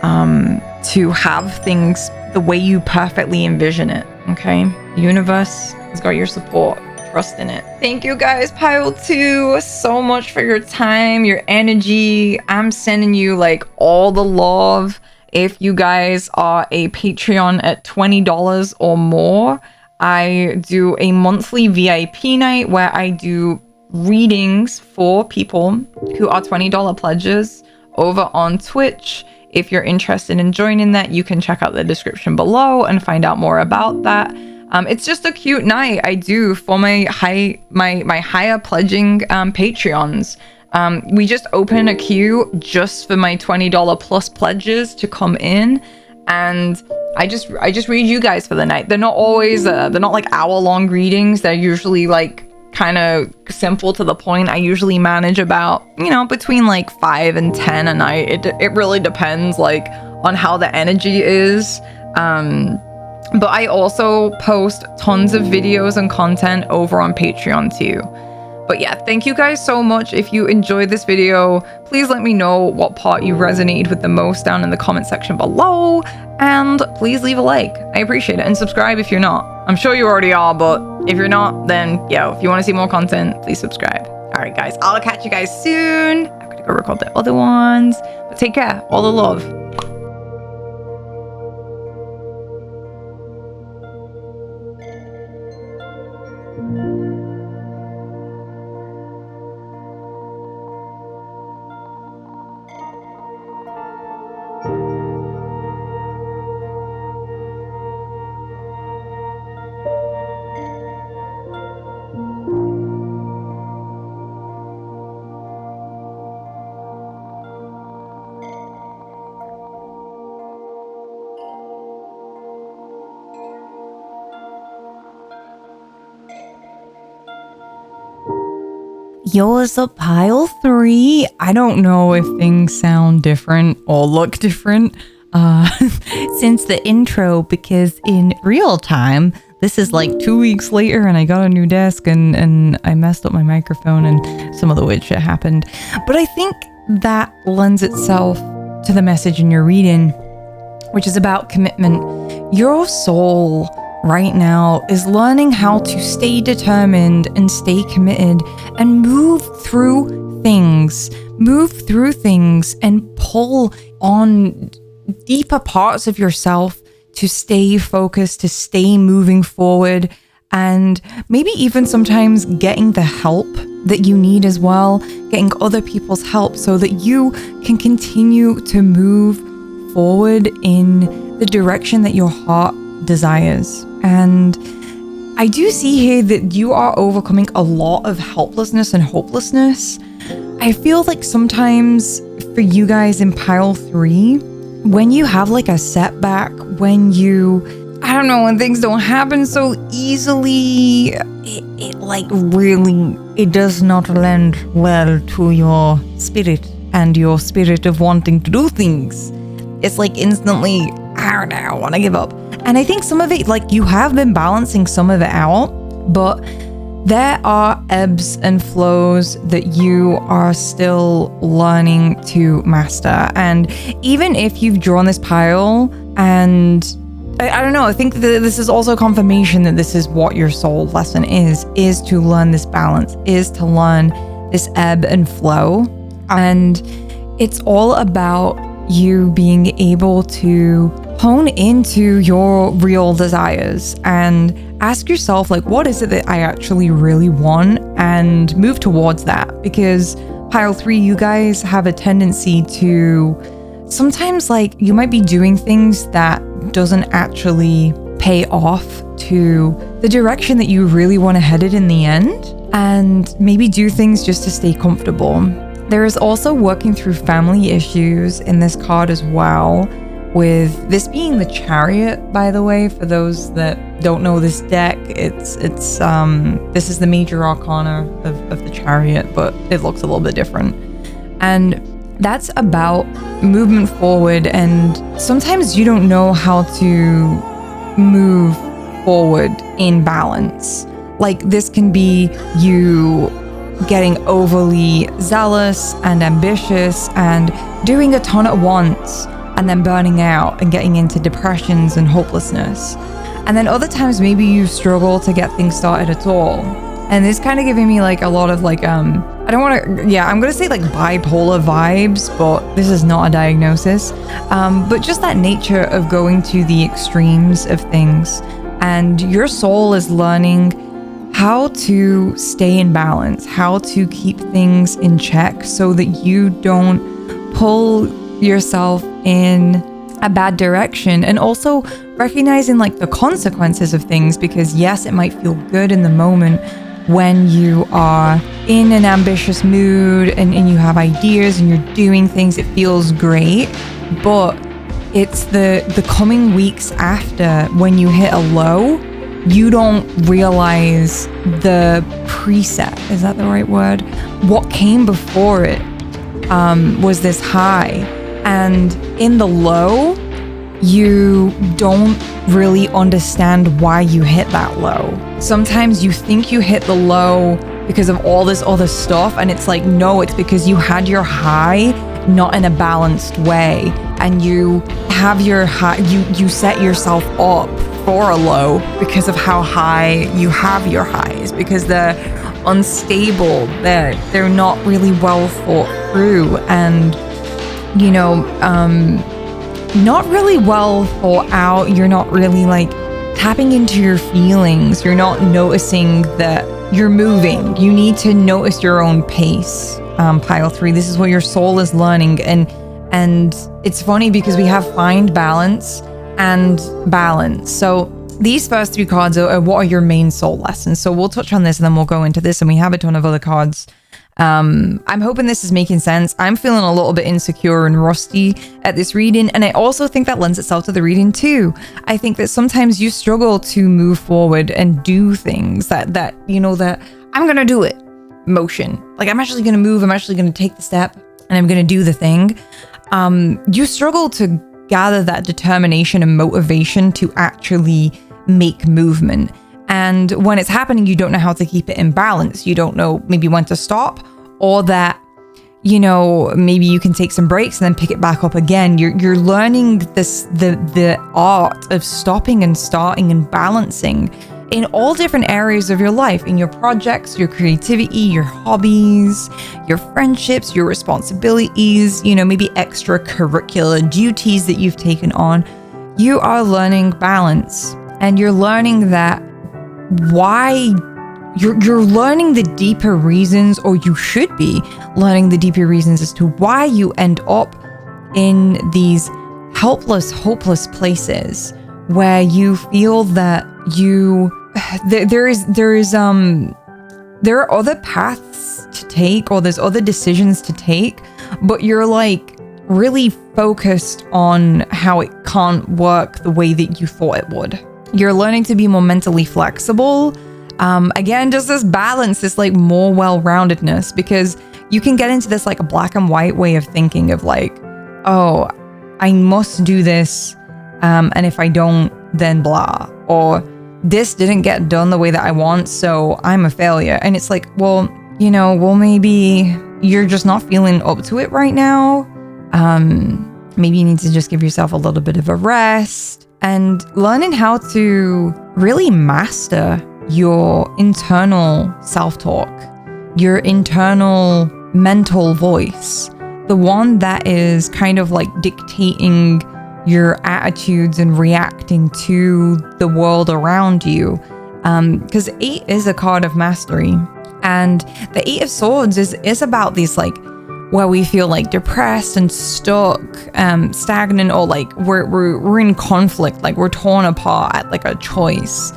to have things the way you perfectly envision it. Okay, the universe has got your support. Trust in it. Thank you guys, pile 2, so much for your time, your energy. I'm sending you like all the love. If you guys are a Patreon at $20 or more, I do a monthly VIP night where I do readings for people who are $20 pledges over on Twitch. If you're interested in joining that, you can check out the description below and find out more about that. It's just a cute night I do for my higher pledging Patreons. We just open a queue just for my $20 plus pledges to come in, and I just read you guys for the night. They're not always they're not like hour-long readings. They're usually like kind of simple to the point. I usually manage about, you know, between like 5 and 10 a night. It really depends like on how the energy is. But I also post tons of videos and content over on Patreon too. But yeah, thank you guys so much. If you enjoyed this video, please let me know what part you resonated with the most down in the comment section below. And please leave a like. I appreciate it. And subscribe if you're not. I'm sure you already are, but if you're not, then, yo, if you want to see more content, please subscribe. All right, guys, I'll catch you guys soon. I'm gonna go I record the other ones. But take care. All the love. Yours a pile 3. I don't know if things sound different or look different since the intro, because in real time, this is like 2 weeks later and I got a new desk and I messed up my microphone and some other weird shit happened. But I think that lends itself to the message in your reading, which is about commitment. Your soul right now is learning how to stay determined and stay committed and move through things and pull on deeper parts of yourself to stay focused, to stay moving forward, and maybe even sometimes getting the help that you need as well, getting other people's help so that you can continue to move forward in the direction that your heart desires. And I do see here that you are overcoming a lot of helplessness and hopelessness. I feel like sometimes for you guys in pile 3, when you have like a setback, when when things don't happen so easily, it does not lend well to your spirit and your spirit of wanting to do things. It's like instantly, I want to give up. And I think some of it, like, you have been balancing some of it out, but there are ebbs and flows that you are still learning to master. And even if you've drawn this pile, and I don't know, I think that this is also confirmation that this is what your soul lesson is to learn this balance, is to learn this ebb and flow. And it's all about you being able to hone into your real desires and ask yourself, like, what is it that I actually really want, and move towards that. Because pile 3, you guys have a tendency to sometimes, like, you might be doing things that doesn't actually pay off to the direction that you really want to head it in the end, and maybe do things just to stay comfortable. There is also working through family issues in this card as well, with this being the Chariot, by the way. For those that don't know this deck, it's this is the major arcana of the Chariot, but it looks a little bit different. And that's about movement forward, and sometimes you don't know how to move forward in balance. Like, this can be you getting overly zealous and ambitious and doing a ton at once, and then burning out and getting into depressions and hopelessness. And then other times maybe you struggle to get things started at all. And this kind of giving me like a lot of like, I'm gonna say like bipolar vibes, but this is not a diagnosis. But just that nature of going to the extremes of things. And your soul is learning how to stay in balance, how to keep things in check so that you don't pull yourself in a bad direction. And also recognizing like the consequences of things, because yes, it might feel good in the moment when you are in an ambitious mood and you have ideas and you're doing things, it feels great. But it's the coming weeks after, when you hit a low, you don't realize the preset, is that the right word? What came before it was this high. And in the low, you don't really understand why you hit that low. Sometimes you think you hit the low because of all this other stuff, and it's like, no, it's because you had your high not in a balanced way, and you have your high, you set yourself up for a low because of how high you have your highs, because they're unstable, they're not really well thought through, and not really well thought out. You're not really like tapping into your feelings. You're not noticing that you're moving. You need to notice your own pace. Pile 3, this is what your soul is learning, and it's funny because we have find balance and balance. So these first 3 cards are what are your main soul lessons. So we'll touch on this and then we'll go into this, and we have a ton of other cards. I'm hoping this is making sense. I'm feeling a little bit insecure and rusty at this reading, and I also think that lends itself to the reading too. I think that sometimes you struggle to move forward and do things that I'm gonna do it motion. Like, I'm actually gonna move, I'm actually gonna take the step, and I'm gonna do the thing. You struggle to gather that determination and motivation to actually make movement. And when it's happening, you don't know how to keep it in balance. You don't know maybe when to stop, or that, maybe you can take some breaks and then pick it back up again. You're learning the art of stopping and starting and balancing in all different areas of your life, in your projects, your creativity, your hobbies, your friendships, your responsibilities, maybe extracurricular duties that you've taken on. You are learning balance, and you're learning that why you're learning the deeper reasons, or you should be learning the deeper reasons as to why you end up in these helpless, hopeless places where you feel that there are other paths to take, or there's other decisions to take, but you're like really focused on how it can't work the way that you thought it would. You're learning to be more mentally flexible. Again, just this balance, this like more well-roundedness, because you can get into this like a black and white way of thinking of like, oh, I must do this, and if I don't, then blah, or this didn't get done the way that I want, so I'm a failure. And it's like, well, maybe you're just not feeling up to it right now. Maybe you need to just give yourself a little bit of a rest, and learning how to really master your internal self-talk, your internal mental voice, the one that is kind of like dictating your attitudes and reacting to the world around you. Because 8 is a card of mastery, and the 8 of Swords is about these like where we feel like depressed and stuck, stagnant, or like we're in conflict, like we're torn apart at like a choice,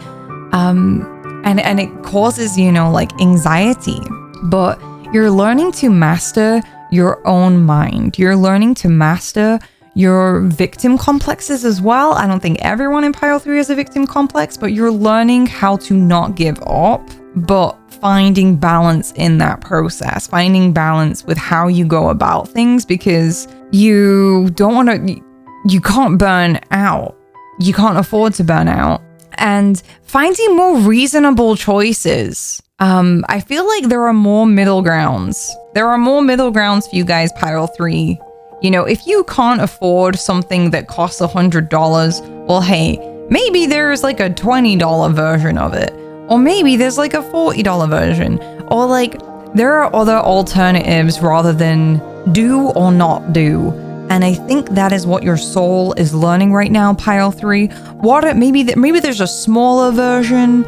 and it causes like anxiety. But you're learning to master your own mind. You're learning to master your victim complexes as well. I don't think everyone in pile 3 has a victim complex, but you're learning how to not give up, but finding balance in that process, finding balance with how you go about things, because you can't burn out. You can't afford to burn out. And finding more reasonable choices. I feel like there are more middle grounds. There are more middle grounds for you guys, pile 3. If you can't afford something that costs $100, well, hey, maybe there's like a $20 version of it. Or maybe there's like a $40 version. Or like there are other alternatives rather than do or not do. And I think that is what your soul is learning right now, pile 3. Maybe there's a smaller version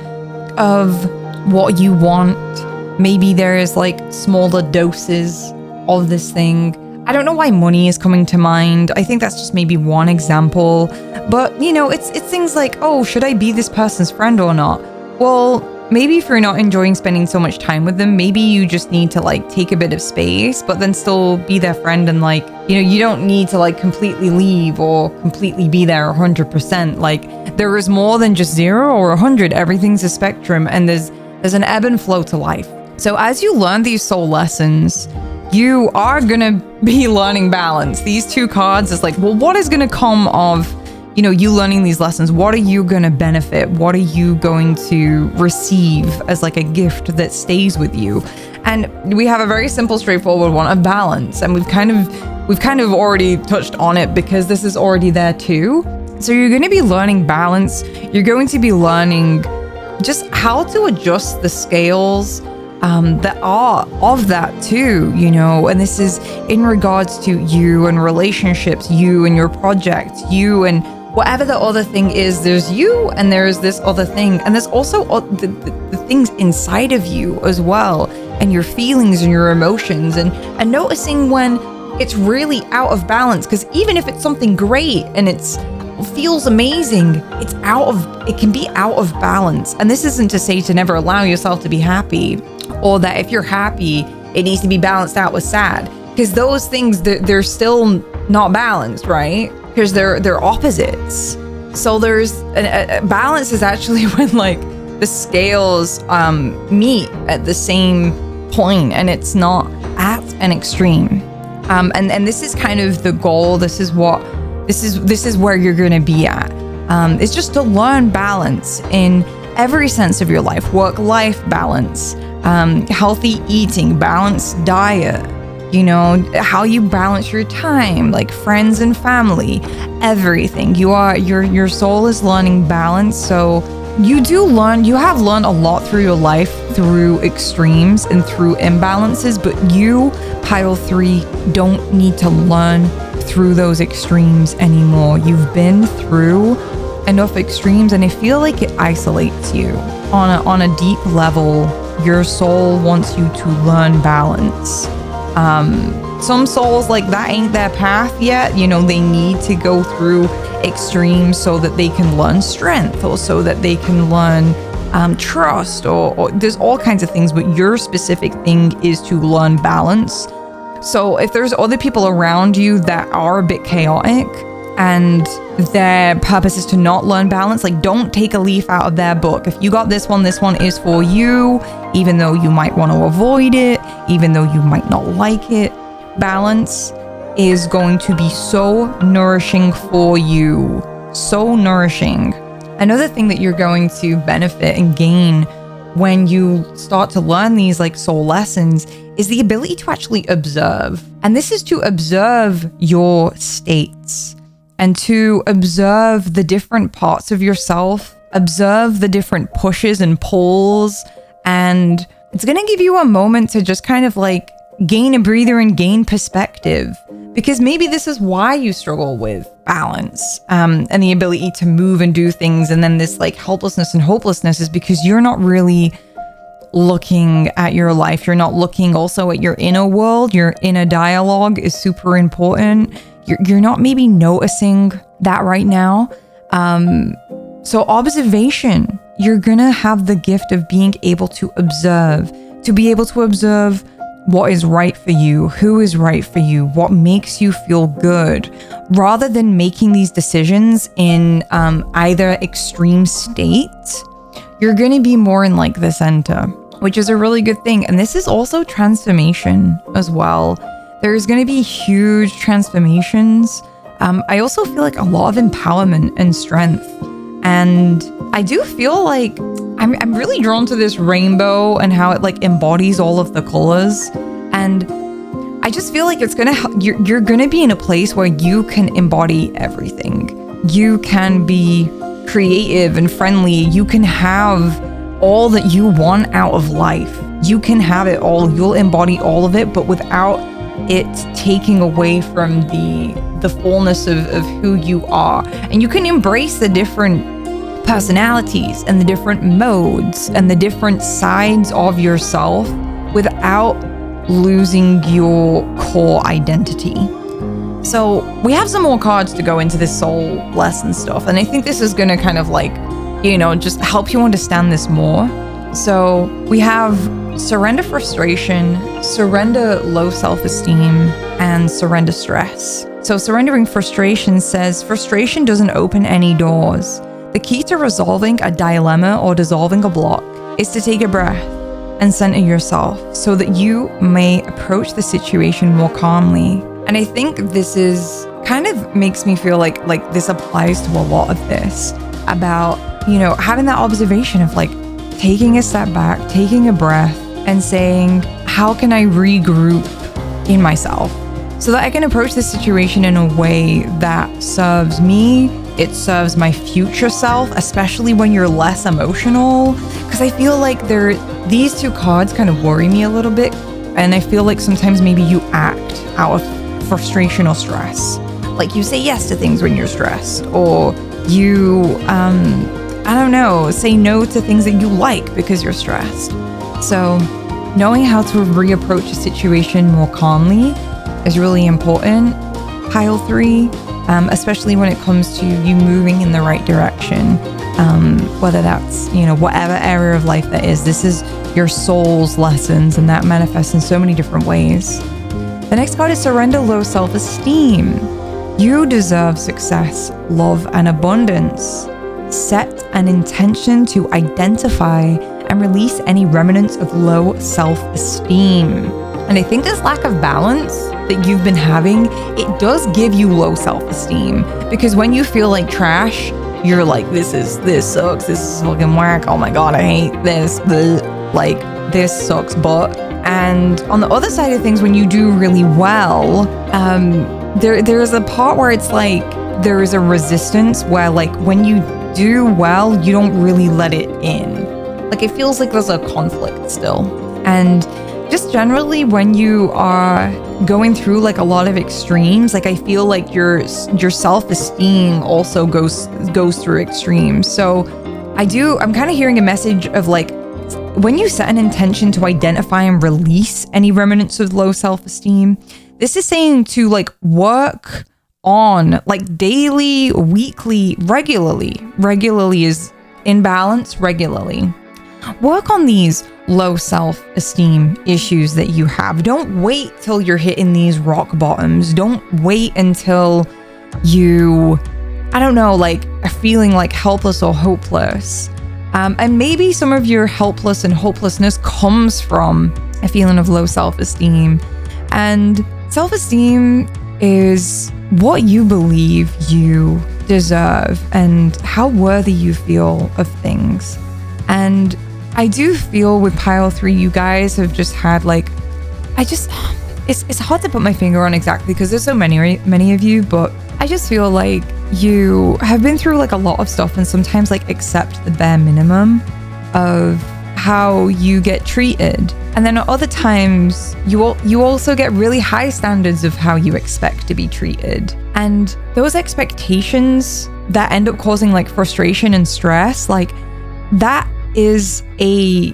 of what you want. Maybe there is like smaller doses of this thing. I don't know why money is coming to mind. I think that's just maybe one example. But, it's things like, oh, should I be this person's friend or not? Well, maybe if you're not enjoying spending so much time with them, maybe you just need to like take a bit of space, but then still be their friend, and like, you don't need to like completely leave or completely be there 100%. Like, there is more than just 0 or 100. Everything's a spectrum, and there's an ebb and flow to life. So as you learn these soul lessons, you are gonna be learning balance. These 2 cards is like, well, what is gonna come of, you learning these lessons? What are you gonna benefit? What are you going to receive as like a gift that stays with you? And we have a very simple, straightforward one of balance. And we've kind of already touched on it because this is already there too. So you're gonna be learning balance. You're going to be learning just how to adjust the scales that are of that too, you know, and this is in regards to you and relationships, you and your project, you and whatever the other thing is. There's you and there's this other thing, and there's also the things inside of you as well, and your feelings and your emotions, and noticing when it's really out of balance. Because even if it's something great and it's feels amazing, it can be out of balance. And this isn't to say to never allow yourself to be happy, or that if you're happy it needs to be balanced out with sad, because those things, they're still not balanced, right? Because they're opposites. So there's a balance is actually when like the scales meet at the same point, and it's not at an extreme. And this is kind of the goal. This is where you're going to be at. It's just to learn balance in every sense of your life. Work-life balance, healthy eating, balanced diet, you know, how you balance your time, like friends and family, everything. Your soul is learning balance. So you have learned a lot through your life, through extremes and through imbalances, but you, pile 3, don't need to learn through those extremes anymore. You've been through enough extremes, and I feel like it isolates you on a deep level. Your soul wants you to learn balance. Some souls, like, that ain't their path yet. You know, they need to go through extremes so that they can learn strength, or so that they can learn trust, or there's all kinds of things, but your specific thing is to learn balance. So if there's other people around you that are a bit chaotic and their purpose is to not learn balance, like, don't take a leaf out of their book. If you got this one is for you, even though you might want to avoid it, even though you might not like it. Balance is going to be so nourishing for you. So nourishing. Another thing that you're going to benefit and gain when you start to learn these like soul lessons is the ability to actually observe. And this is to observe your states and to observe the different parts of yourself, observe the different pushes and pulls. And it's going to give you a moment to just kind of like gain a breather and gain perspective, because maybe this is why you struggle with balance and the ability to move and do things. And then this like helplessness and hopelessness is because you're not really looking at your life. You're not looking also at your inner world. Your inner dialogue is super important. You're not maybe noticing that right now. So observation, you're gonna have the gift of being able to observe, what is right for you, who is right for you, what makes you feel good, rather than making these decisions in either extreme state. You're going to be more in like the center, which is a really good thing. And this is also transformation as well. There's going to be huge transformations. I also feel like a lot of empowerment and strength. And I do feel like I'm really drawn to this rainbow and how it like embodies all of the colors. And I just feel like it's gonna you're gonna be in a place where you can embody everything. You can be creative and friendly. You can have all that you want out of life. You can have it all. You'll embody all of it, but without it taking away from the fullness of who you are. And you can embrace the different personalities and the different modes and the different sides of yourself without losing your core identity. So we have some more cards to go into this soul lesson stuff, and I think this is going to kind of like, you know, just help you understand this more. So we have surrender frustration, surrender low self-esteem, and surrender stress. So surrendering frustration says frustration doesn't open any doors. The key to resolving a dilemma or dissolving a block is to take a breath and center yourself so that you may approach the situation more calmly. And I think this is kind of makes me feel like this applies to a lot of this about, you know, having that observation of like taking a step back, taking a breath and saying, how can I regroup in myself so that I can approach this situation in a way that serves me it serves my future self, especially when you're less emotional. Because I feel like these two cards kind of worry me a little bit. And I feel like sometimes maybe you act out of frustration or stress. Like you say yes to things when you're stressed, or you, I don't know, say no to things that you like because you're stressed. So knowing how to reapproach a situation more calmly is really important, pile 3, especially when it comes to you moving in the right direction. Whether that's, whatever area of life that is, this is your soul's lessons, and that manifests in so many different ways. The next card is surrender low self-esteem. You deserve success, love, and abundance. Set an intention to identify and release any remnants of low self-esteem. And I think this lack of balance that you've been having, it does give you low self-esteem, because when you feel like trash, you're like, this sucks, this is fucking whack, oh my god, I hate this, like, this sucks, but. And on the other side of things, when you do really well, there's a part where it's like, there is a resistance where, like, when you do well, you don't really let it in. Like, it feels like there's a conflict still. And just generally, when you are going through like a lot of extremes, like I feel like your self-esteem also goes through extremes. So I'm kind of hearing a message of like, when you set an intention to identify and release any remnants of low self-esteem, this is saying to like work on like daily, weekly, regularly is in balance, regularly. Work on these low self-esteem issues that you have. Don't wait till you're hitting these rock bottoms. Don't wait until you, I don't know, like are feeling like helpless or hopeless. And maybe some of your helpless and hopelessness comes from a feeling of low self-esteem. And self-esteem is what you believe you deserve and how worthy you feel of things. And I do feel with pile 3, you guys have just had like, it's hard to put my finger on exactly because there's so many of you, but I just feel like you have been through like a lot of stuff and sometimes like accept the bare minimum of how you get treated. And then at other times, you also get really high standards of how you expect to be treated. And those expectations that end up causing like frustration and stress, like that is a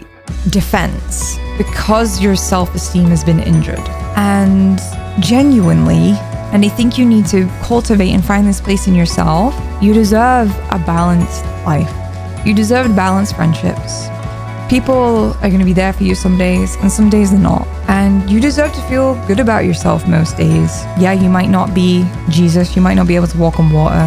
defense because your self-esteem has been injured. And genuinely, and I think you need to cultivate and find this place in yourself, you deserve a balanced life. You deserve balanced friendships. People are going to be there for you some days, and some days they're not. And you deserve to feel good about yourself most days. Yeah, you might not be Jesus. You might not be able to walk on water.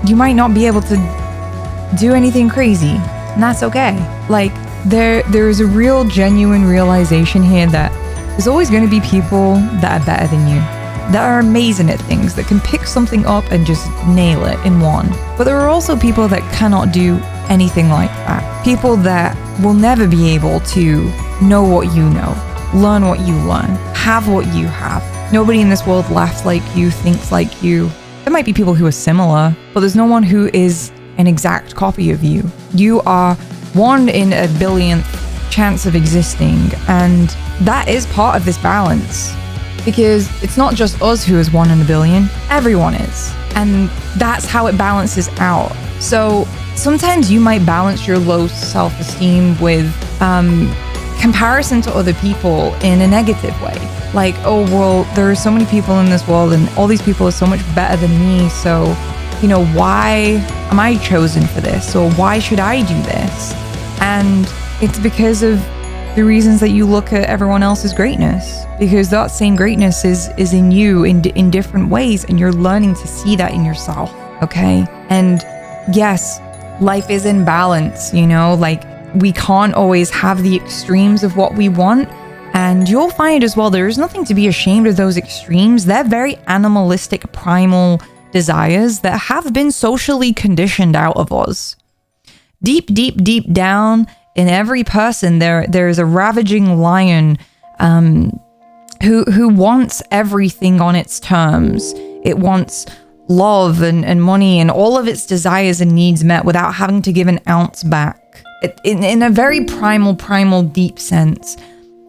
You might not be able to do anything crazy. And that's okay. Like, there is a real, genuine realization here that there's always going to be people that are better than you, that are amazing at things, that can pick something up and just nail it in one. But there are also people that cannot do anything like that. People that will never be able to know what you know, learn what you learn, have what you have. Nobody in this world laughs like you, thinks like you. There might be people who are similar, but there's no one who is an exact copy of you. You are 1 in a billionth chance of existing, and that is part of this balance. Because it's not just us who is 1 in a billion, everyone is. And that's how it balances out. So sometimes you might balance your low self-esteem with comparison to other people in a negative way. Like, oh, well, there are so many people in this world and all these people are so much better than me, so why am I chosen for this? Or why should I do this? And it's because of the reasons that you look at everyone else's greatness. Because that same greatness is in you in different ways, and you're learning to see that in yourself, okay? And yes, life is in balance, like we can't always have the extremes of what we want. And you'll find as well, there is nothing to be ashamed of those extremes. They're very animalistic, primal desires that have been socially conditioned out of us. Deep, deep, deep down in every person, there is a ravaging lion who wants everything on its terms. It wants love and money and all of its desires and needs met without having to give an ounce back. In a very primal, deep sense.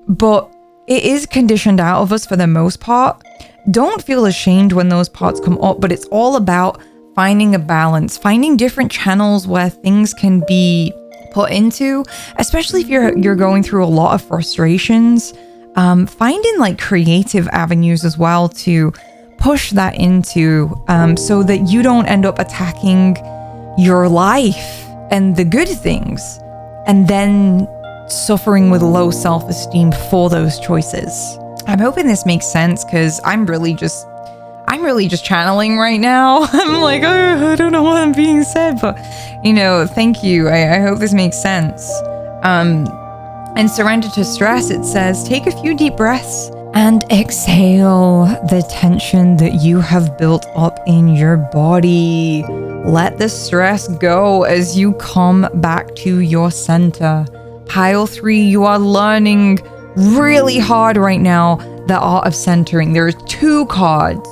But it is conditioned out of us for the most part. Don't feel ashamed when those parts come up, but it's all about finding a balance, finding different channels where things can be put into, especially if you're going through a lot of frustrations. Finding like creative avenues as well to push that into, so that you don't end up attacking your life and the good things and then suffering with low self-esteem for those choices. I'm hoping this makes sense because I'm really just channeling right now. I'm like, oh, I don't know what I'm being said, but thank you. I hope this makes sense. And surrender to stress, it says, take a few deep breaths and exhale the tension that you have built up in your body. Let the stress go as you come back to your center. Pile 3, you are learning really hard right now the art of centering. There are two cards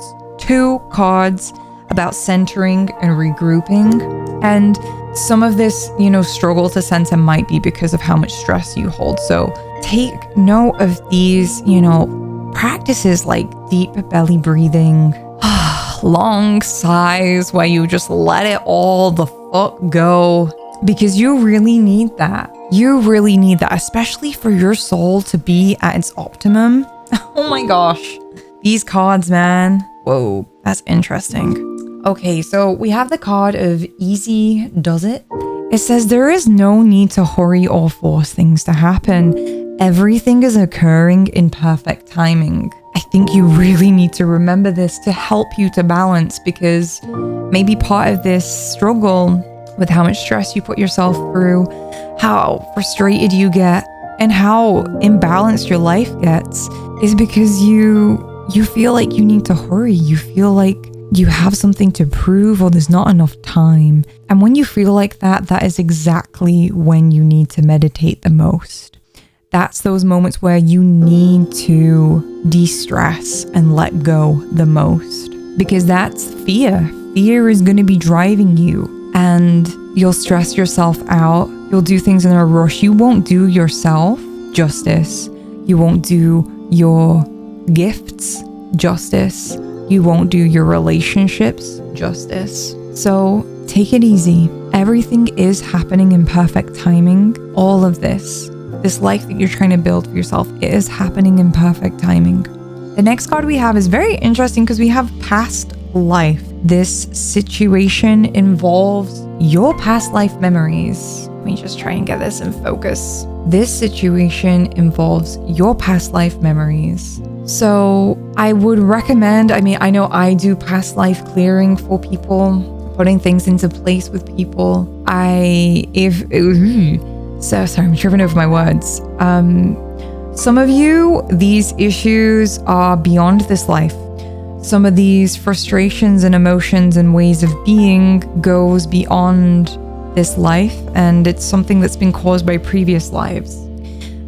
about centering and regrouping. And some of this, struggle to center might be because of how much stress you hold. So take note of these, practices like deep belly breathing, long sighs where you just let it all the fuck go, because you really need that. You really need that, especially for your soul to be at its optimum. Oh my gosh. These cards, man. Whoa, that's interesting. Okay, so we have the card of easy does it. It says there is no need to hurry or force things to happen. Everything is occurring in perfect timing. I think you really need to remember this to help you to balance, because maybe part of this struggle with how much stress you put yourself through, how frustrated you get, and how imbalanced your life gets is because you feel like you need to hurry. You feel like you have something to prove, or there's not enough time. And when you feel like that, that is exactly when you need to meditate the most. That's those moments where you need to de-stress and let go the most, because that's fear. Fear is going to be driving you, and you'll stress yourself out. You'll do things in a rush. You won't do yourself justice. You won't do your gifts justice. You won't do your relationships justice. So take it easy. Everything is happening in perfect timing. All of this life that you're trying to build for yourself, it is happening in perfect timing. The next card we have is very interesting because we have past life. This situation involves your past life memories. Let me just try and get this in focus. This situation involves your past life memories. So I would recommend, I know I do past life clearing for people, putting things into place with people. Sorry, I'm tripping over my words. Some of you, these issues are beyond this life. Some of these frustrations and emotions and ways of being goes beyond this life, and it's something that's been caused by previous lives.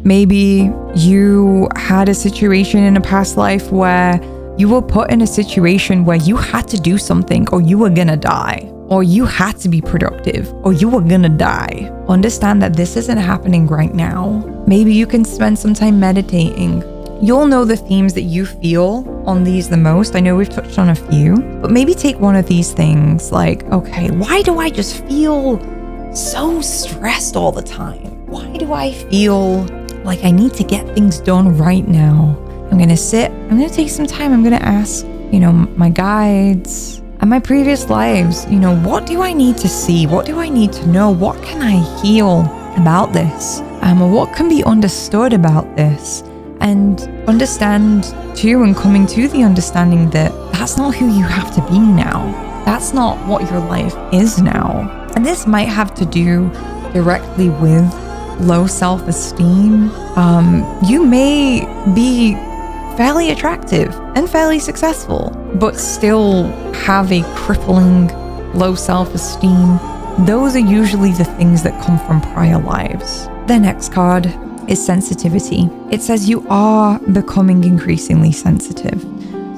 Maybe you had a situation in a past life where you were put in a situation where you had to do something, or you were gonna die, or you had to be productive, or you were gonna die. Understand that this isn't happening right now. Maybe you can spend some time meditating. You'll know the themes that you feel on these the most. I know we've touched on a few, but maybe take one of these things like, okay, why do I just feel so stressed all the time? Why do I feel like I need to get things done right now? I'm gonna sit, I'm gonna take some time, I'm gonna ask, my guides and my previous lives, what do I need to see? What do I need to know? What can I heal about this? What can be understood about this? And understand too, and coming to the understanding that that's not who you have to be now. That's not what your life is now. And this might have to do directly with low self-esteem. You may be fairly attractive and fairly successful, but still have a crippling low self-esteem. Those are usually the things that come from prior lives. The next card is sensitivity. It says you are becoming increasingly sensitive.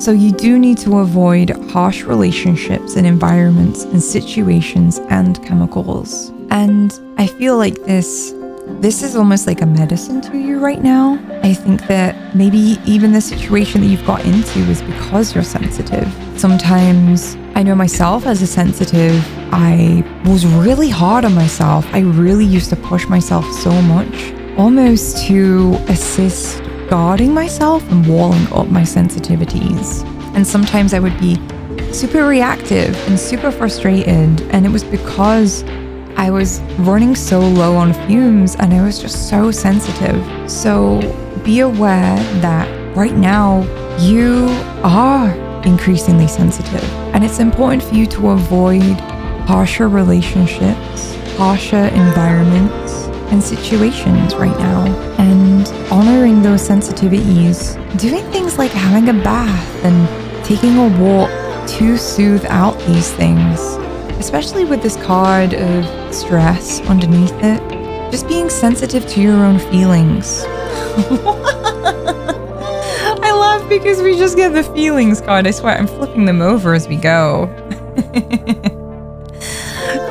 So you do need to avoid harsh relationships and environments and situations and chemicals. And I feel like this is almost like a medicine to you right now. I think that maybe even the situation that you've got into is because you're sensitive. Sometimes, I know myself as a sensitive, I was really hard on myself. I really used to push myself so much, almost to assist guarding myself and walling up my sensitivities. And sometimes I would be super reactive and super frustrated, and it was because I was running so low on fumes and I was just so sensitive. So be aware that right now you are increasingly sensitive, and it's important for you to avoid harsher relationships, harsher environments and situations right now, and honoring those sensitivities, doing things like having a bath and taking a walk to soothe out these things, especially with this card of stress underneath it. Just being sensitive to your own feelings. I laugh because we just get the feelings card. I swear I'm flipping them over as we go.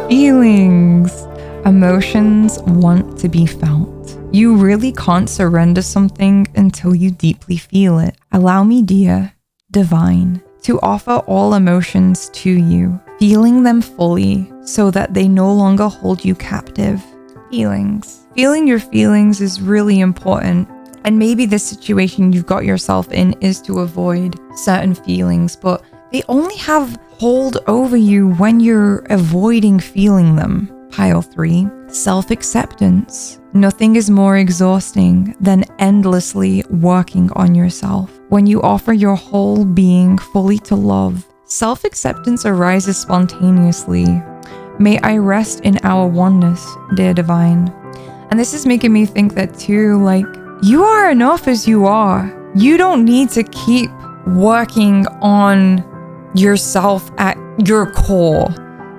Feelings. Emotions want to be felt. You really can't surrender something until you deeply feel it. Allow me, dear divine, to offer all emotions to you, feeling them fully so that they no longer hold you captive. Feelings. Feeling your feelings is really important. And maybe the situation you've got yourself in is to avoid certain feelings, but they only have hold over you when you're avoiding feeling them. Pile 3, self-acceptance. Nothing is more exhausting than endlessly working on yourself. When you offer your whole being fully to love, self-acceptance arises spontaneously. May I rest in our oneness, dear divine. And this is making me think that too, like, you are enough as you are. You don't need to keep working on yourself at your core.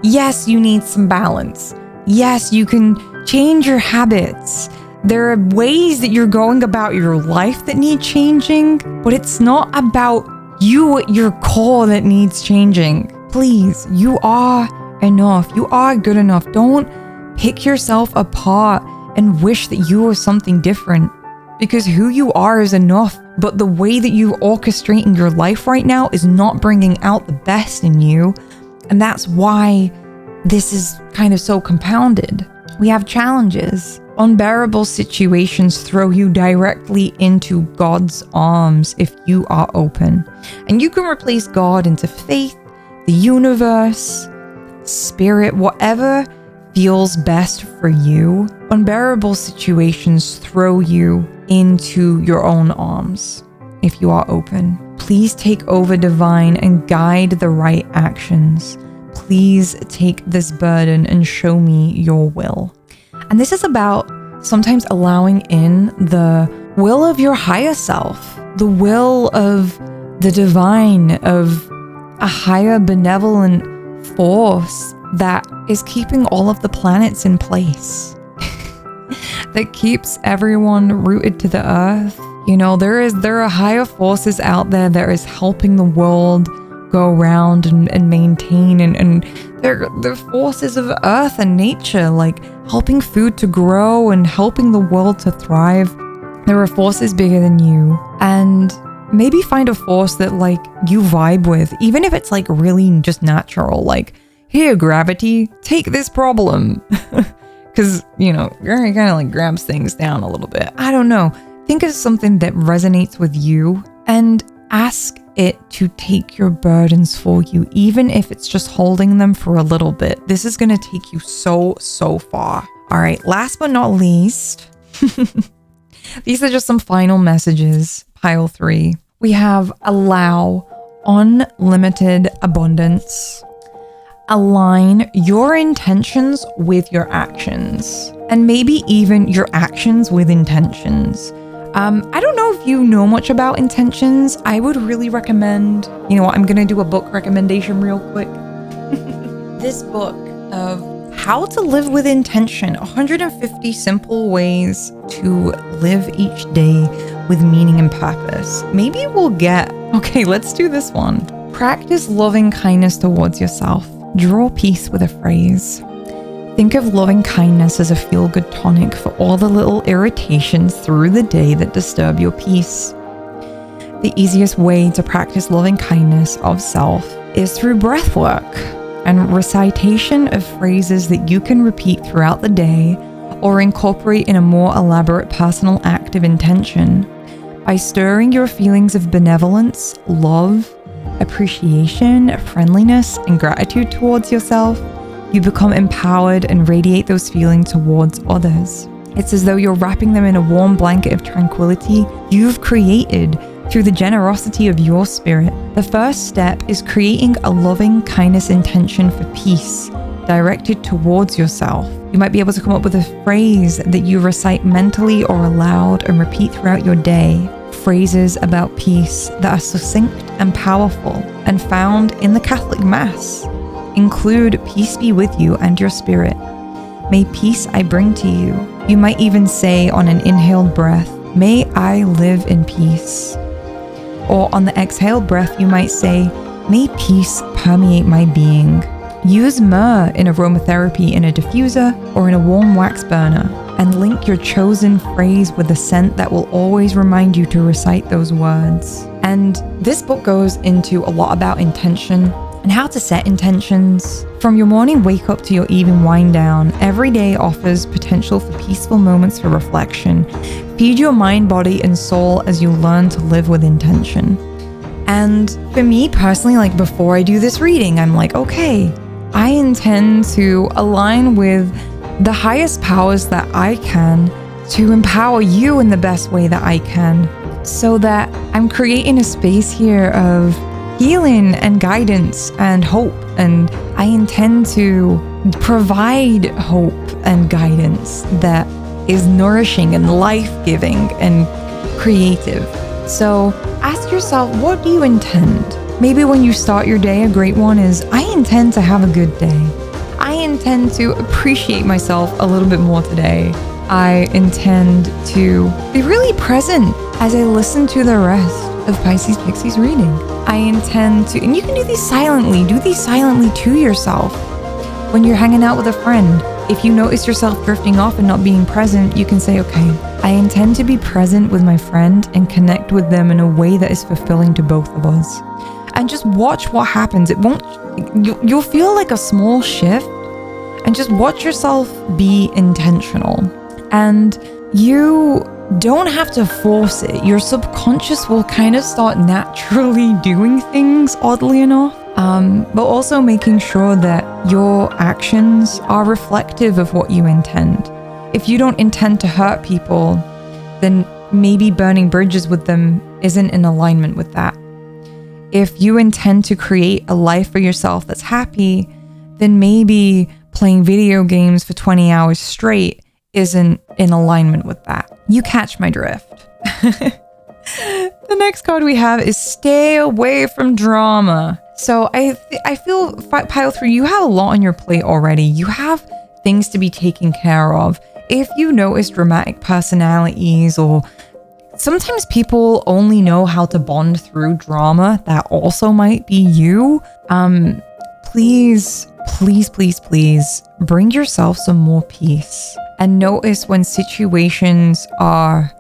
Yes, you need some balance. Yes, you can change your habits. There are ways that you're going about your life that need changing, but it's not about you at your core that needs changing. Please, you are enough. You are good enough. Don't pick yourself apart and wish that you were something different, because who you are is enough. But the way that you're orchestrating your life right now is not bringing out the best in you. And that's why this is kind of so compounded. We have challenges. Unbearable situations throw you directly into God's arms if you are open. And you can replace God into faith, the universe, spirit, whatever feels best for you. Unbearable situations throw you into your own arms if you are open. Please take over, divine, and guide the right actions. Please take this burden and show me your will. And this is about sometimes allowing in the will of your higher self, the will of the divine, of a higher benevolent force that is keeping all of the planets in place, that keeps everyone rooted to the earth. You know, there are higher forces out there that is helping the world go around and maintain, and they're forces of earth and nature, like helping food to grow and helping the world to thrive. There are forces bigger than you, and maybe find a force that like you vibe with, even if it's like really just natural, like, here, gravity, take this problem. Because, you know, gravity kind of like grabs things down a little bit. I don't know. Think of something that resonates with you and ask it to take your burdens for you, even if it's just holding them for a little bit. This is going to take you so far. All right, last but not least, these are just some final messages. Pile 3. We have allow unlimited abundance. Align your intentions with your actions, and maybe even your actions with intentions. I don't know if you know much about intentions. I would really recommend, you know what, I'm gonna do a book recommendation real quick. This book of How to Live with Intention, 150 Simple Ways to Live Each Day with Meaning and Purpose. Maybe we'll get a Okay, let's do this one. Practice loving kindness towards yourself. Draw peace with a phrase. Think of loving kindness as a feel-good tonic for all the little irritations through the day that disturb your peace. The easiest way to practice loving kindness of self is through breath work and recitation of phrases that you can repeat throughout the day or incorporate in a more elaborate personal act of intention. By stirring your feelings of benevolence, love, appreciation, friendliness, and gratitude towards yourself, you become empowered and radiate those feelings towards others. It's as though you're wrapping them in a warm blanket of tranquility you've created through the generosity of your spirit. The first step is creating a loving kindness intention for peace directed towards yourself. You might be able to come up with a phrase that you recite mentally or aloud and repeat throughout your day. Phrases about peace that are succinct and powerful and found in the Catholic Mass include peace be with you and your spirit. May peace I bring to you. You might even say on an inhaled breath, may I live in peace. Or on the exhaled breath, you might say, may peace permeate my being. Use myrrh in aromatherapy in a diffuser or in a warm wax burner, and link your chosen phrase with a scent that will always remind you to recite those words. And this book goes into a lot about intention and how to set intentions. From your morning wake up to your evening wind down, every day offers potential for peaceful moments for reflection. Feed your mind, body, and soul as you learn to live with intention. And for me personally, like before I do this reading, I'm like, okay, I intend to align with the highest powers that I can to empower you in the best way that I can, so that I'm creating a space here of healing and guidance and hope. And I intend to provide hope and guidance that is nourishing and life-giving and creative. So ask yourself, what do you intend? Maybe when you start your day, a great one is, I intend to have a good day. I intend to appreciate myself a little bit more today. I intend to be really present as I listen to the rest of Pisces Pixie's reading. I intend to, and you can do these silently to yourself. When you're hanging out with a friend, if you notice yourself drifting off and not being present, you can say, okay, I intend to be present with my friend and connect with them in a way that is fulfilling to both of us. And just watch what happens. You'll feel like a small shift, and just watch yourself be intentional. And you don't have to force it. Your subconscious will kind of start naturally doing things, oddly enough. But also making sure that your actions are reflective of what you intend. If you don't intend to hurt people, then maybe burning bridges with them isn't in alignment with that. If you intend to create a life for yourself that's happy, then maybe playing video games for 20 hours straight isn't in alignment with that. You catch my drift. The next card we have is stay away from drama. So I feel, pile 3, you have a lot on your plate already. You have things to be taken care of. If you notice dramatic personalities, or sometimes people only know how to bond through drama, that also might be you. Please bring yourself some more peace. And notice when situations are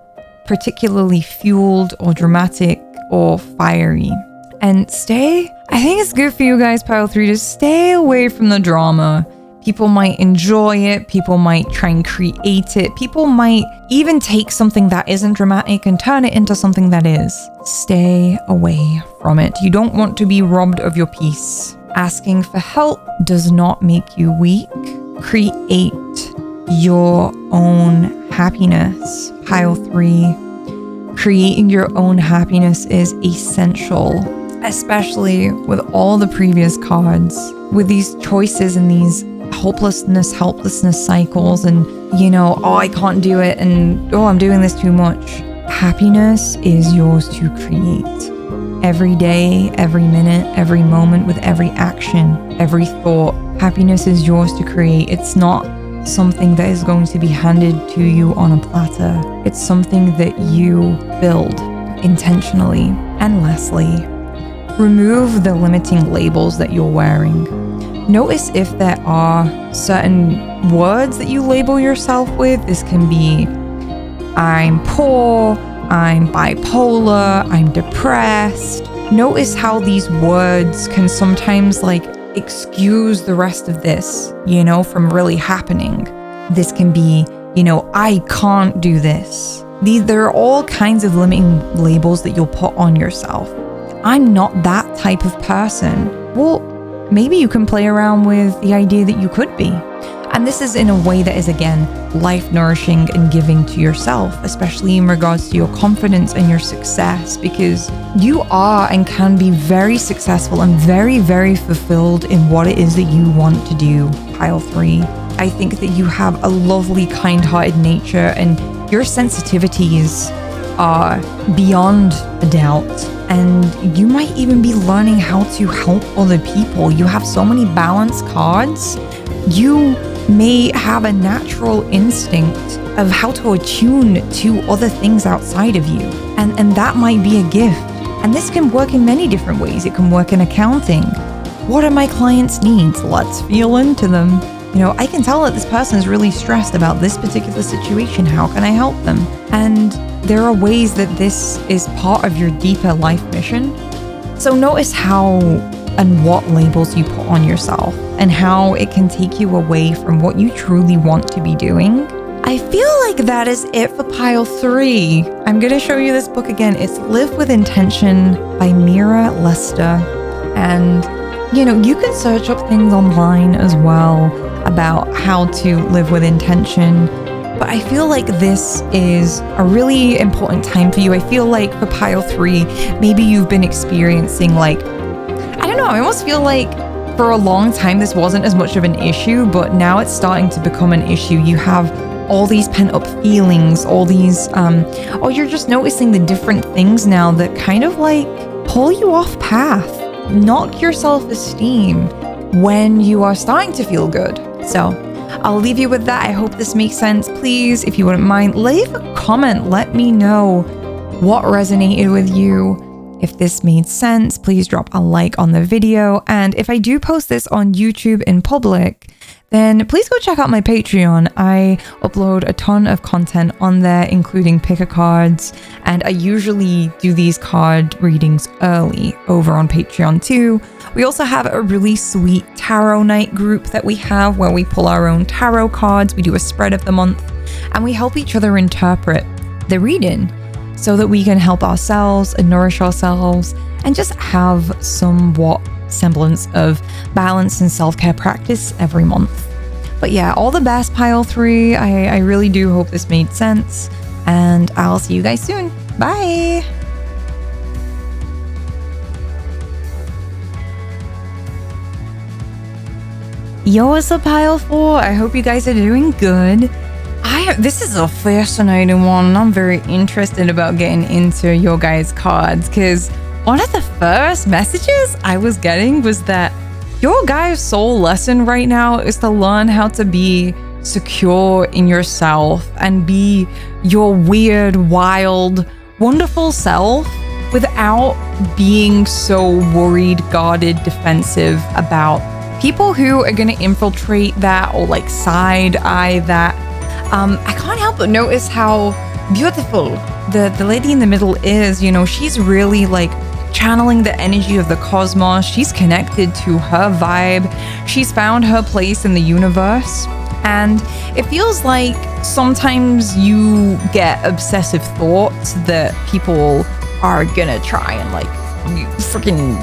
particularly fueled or dramatic or fiery. And I think it's good for you guys, pile 3, to stay away from the drama. People might enjoy it. People might try and create it. People might even take something that isn't dramatic and turn it into something that is. Stay away from it. You don't want to be robbed of your peace. Asking for help does not make you weak. Create your own happiness. Pile 3. Creating your own happiness is essential, especially with all the previous cards, with these choices and these hopelessness, helplessness cycles, and oh, I can't do it, and oh, I'm doing this too much. Happiness is yours to create. Every day, every minute, every moment, with every action, every thought, happiness is yours to create. It's not something that is going to be handed to you on a platter. It's something that you build. intentionally. And lastly, remove the limiting labels that you're wearing. Notice if there are certain words that you label yourself with. This can be, I'm poor, I'm bipolar, I'm depressed. Notice how these words can sometimes excuse the rest of this, from really happening. This can be, I can't do this. There are all kinds of limiting labels that you'll put on yourself. I'm not that type of person. Well, maybe you can play around with the idea that you could be. And this is in a way that is, again, life nourishing and giving to yourself, especially in regards to your confidence and your success, because you are and can be very successful and very, very fulfilled in what it is that you want to do, pile 3. I think that you have a lovely, kind-hearted nature, and your sensitivities are beyond a doubt. And you might even be learning how to help other people. You have so many balance cards. You may have a natural instinct of how to attune to other things outside of you. And that might be a gift. And this can work in many different ways. It can work in accounting. What are my clients' needs? Let's feel into them. I can tell that this person is really stressed about this particular situation. How can I help them? And there are ways that this is part of your deeper life mission. So notice how and what labels you put on yourself and how it can take you away from what you truly want to be doing. I feel like that is it for pile 3. I'm going to show you this book again. It's Live with Intention by Mira Lester. And, you can search up things online as well about how to live with intention. But I feel like this is a really important time for you. I feel like for pile 3, maybe you've been experiencing I almost feel like for a long time this wasn't as much of an issue, but now it's starting to become an issue. You have all these pent-up feelings, all these, or you're just noticing the different things now that kind of pull you off path, knock your self-esteem when you are starting to feel good. So I'll leave you with that. I hope this makes sense. Please, if you wouldn't mind, leave a comment. Let me know what resonated with you. If this made sense, please drop a like on the video. And if I do post this on YouTube in public, then please go check out my Patreon. I upload a ton of content on there, including picker cards. And I usually do these card readings early over on Patreon too. We also have a really sweet tarot night group that we have where we pull our own tarot cards. We do a spread of the month and we help each other interpret the reading, so that we can help ourselves and nourish ourselves and just have somewhat semblance of balance and self-care practice every month. But yeah, all the best, pile 3. I really do hope this made sense, and I'll see you guys soon. Bye! Yo, what's up, pile 4? I hope you guys are doing good. This is a fascinating one, and I'm very interested about getting into your guys' cards, because one of the first messages I was getting was that your guys' soul lesson right now is to learn how to be secure in yourself and be your weird, wild, wonderful self without being so worried, guarded, defensive about people who are going to infiltrate that or side eye that. I can't help but notice how beautiful the lady in the middle is. She's really channeling the energy of the cosmos. She's connected to her vibe. She's found her place in the universe. And it feels like sometimes you get obsessive thoughts that people are gonna try and freaking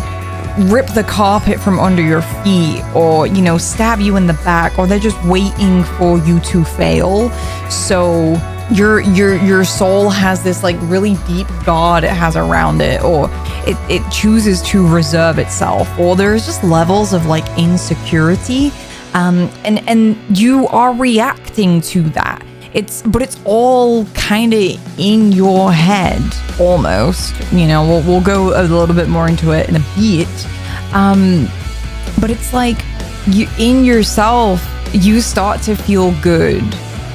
rip the carpet from under your feet, or stab you in the back, or they're just waiting for you to fail. So your soul has this really deep guard it has around it, or it chooses to reserve itself, or there's just levels of insecurity, and you are reacting to that. But it's all kind of in your head, almost. We'll go a little bit more into it in a bit. But it's you in yourself, you start to feel good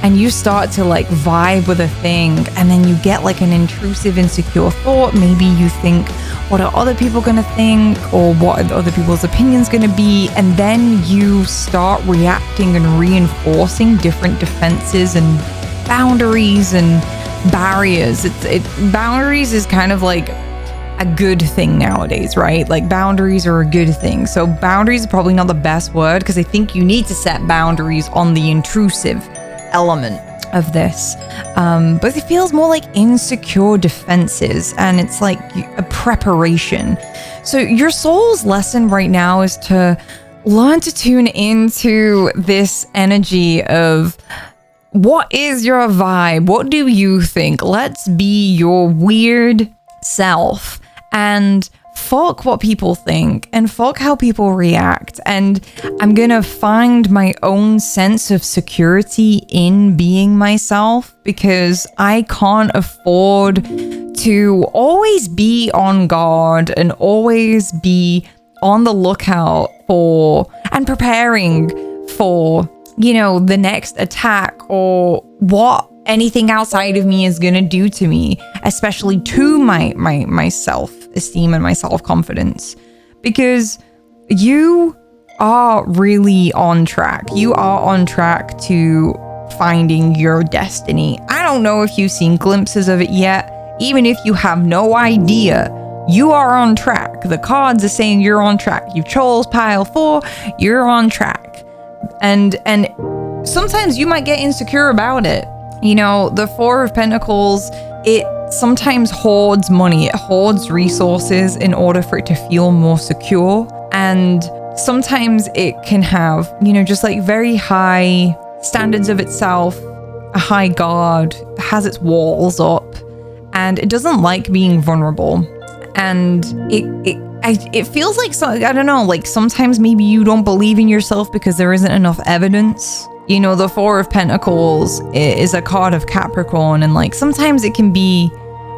and you start to like vibe with a thing, and then you get like an intrusive, insecure thought. Maybe you think, what are other people gonna think, or what are other people's opinions gonna be? And then you start reacting and reinforcing different defenses and boundaries and barriers. Boundaries is kind of like a good thing nowadays, right? Like boundaries are a good thing. So boundaries are probably not the best word, because I think you need to set boundaries on the intrusive element of this. But it feels more like insecure defenses, and it's like a preparation. So your soul's lesson right now is to learn to tune into this energy of, what is your vibe? What do you think? Let's be your weird self and fuck what people think and fuck how people react. And I'm gonna find my own sense of security in being myself, because I can't afford to always be on guard and always be on the lookout for and preparing for, you know, the next attack or what anything outside of me is gonna do to me, especially to my self-esteem and my self-confidence, because you are really on track. You are on track to finding your destiny. I don't know if you've seen glimpses of it yet. Even if you have no idea, you are on track. The cards are saying you're on track. You chose pile 4, you're on track. And sometimes you might get insecure about it. You know, the 4 of Pentacles, it sometimes hoards money. It hoards resources in order for it to feel more secure. And sometimes it can have, you know, just like very high standards of itself, a high guard, has its walls up, and it doesn't like being vulnerable. And it feels like, I don't know, like sometimes maybe you don't believe in yourself because there isn't enough evidence. You know, the 4 of Pentacles is a card of Capricorn, and like sometimes it can be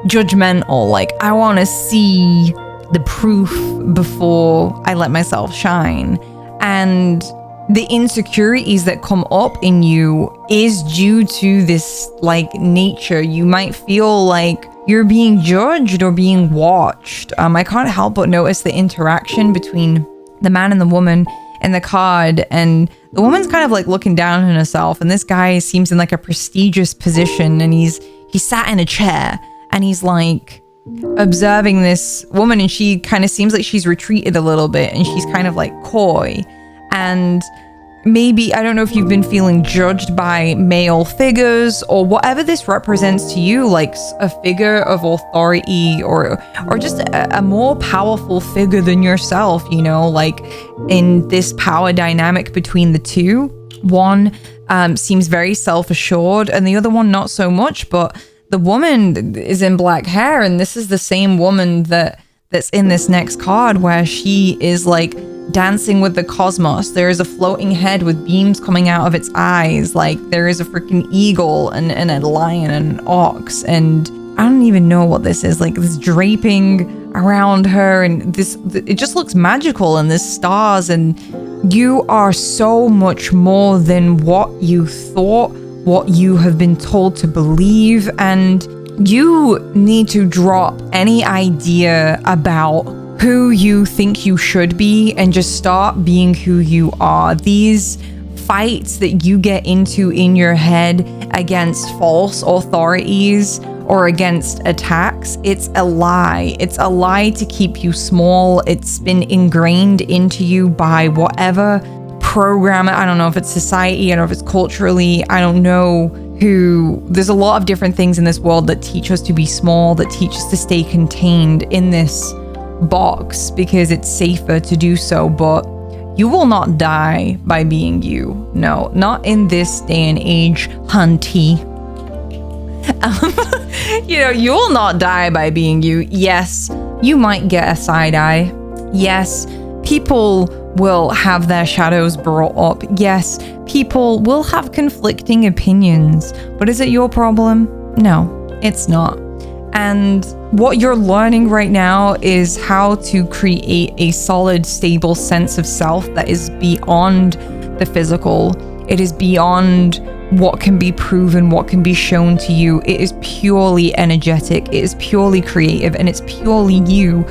judgmental. Like, I want to see the proof before I let myself shine. And the insecurities that come up in you is due to this like nature. You might feel like you're being judged or being watched. I can't help but notice the interaction between the man and the woman in the card, and the woman's kind of like looking down on herself, and this guy seems in like a prestigious position, and he's sat in a chair, and he's like observing this woman, and she kind of seems like she's retreated a little bit, and she's kind of like coy. And maybe, I don't know if you've been feeling judged by male figures or whatever this represents to you, like a figure of authority or just a more powerful figure than yourself, you know, like in this power dynamic between the two. One seems very self-assured and the other one not so much, but the woman is in black hair, and this is the same woman that's in this next card where she is like dancing with the cosmos. There is a floating head with beams coming out of its eyes. Like there is a freaking eagle and a lion and an ox, and I don't even know what this is, like this draping around her, and it just looks magical, and there's stars, and you are so much more than what you thought, what you have been told to believe. And you need to drop any idea about who you think you should be and just start being who you are. These fights that you get into in your head against false authorities or against attacks, it's a lie. It's a lie to keep you small. It's been ingrained into you by whatever program. I don't know if it's society, I don't know if it's culturally, I don't know who. There's a lot of different things in this world that teach us to be small, that teach us to stay contained in this box because it's safer to do so. But you will not die by being you. No, not in this day and age, hunty. You know, you will not die by being you. Yes, you might get a side eye. Yes, people will have their shadows brought up. Yes, people will have conflicting opinions. But is it your problem? No, it's not. And what you're learning right now is how to create a solid, stable sense of self that is beyond the physical. It is beyond what can be proven, what can be shown to you. It is purely energetic, it is purely creative, and it's purely you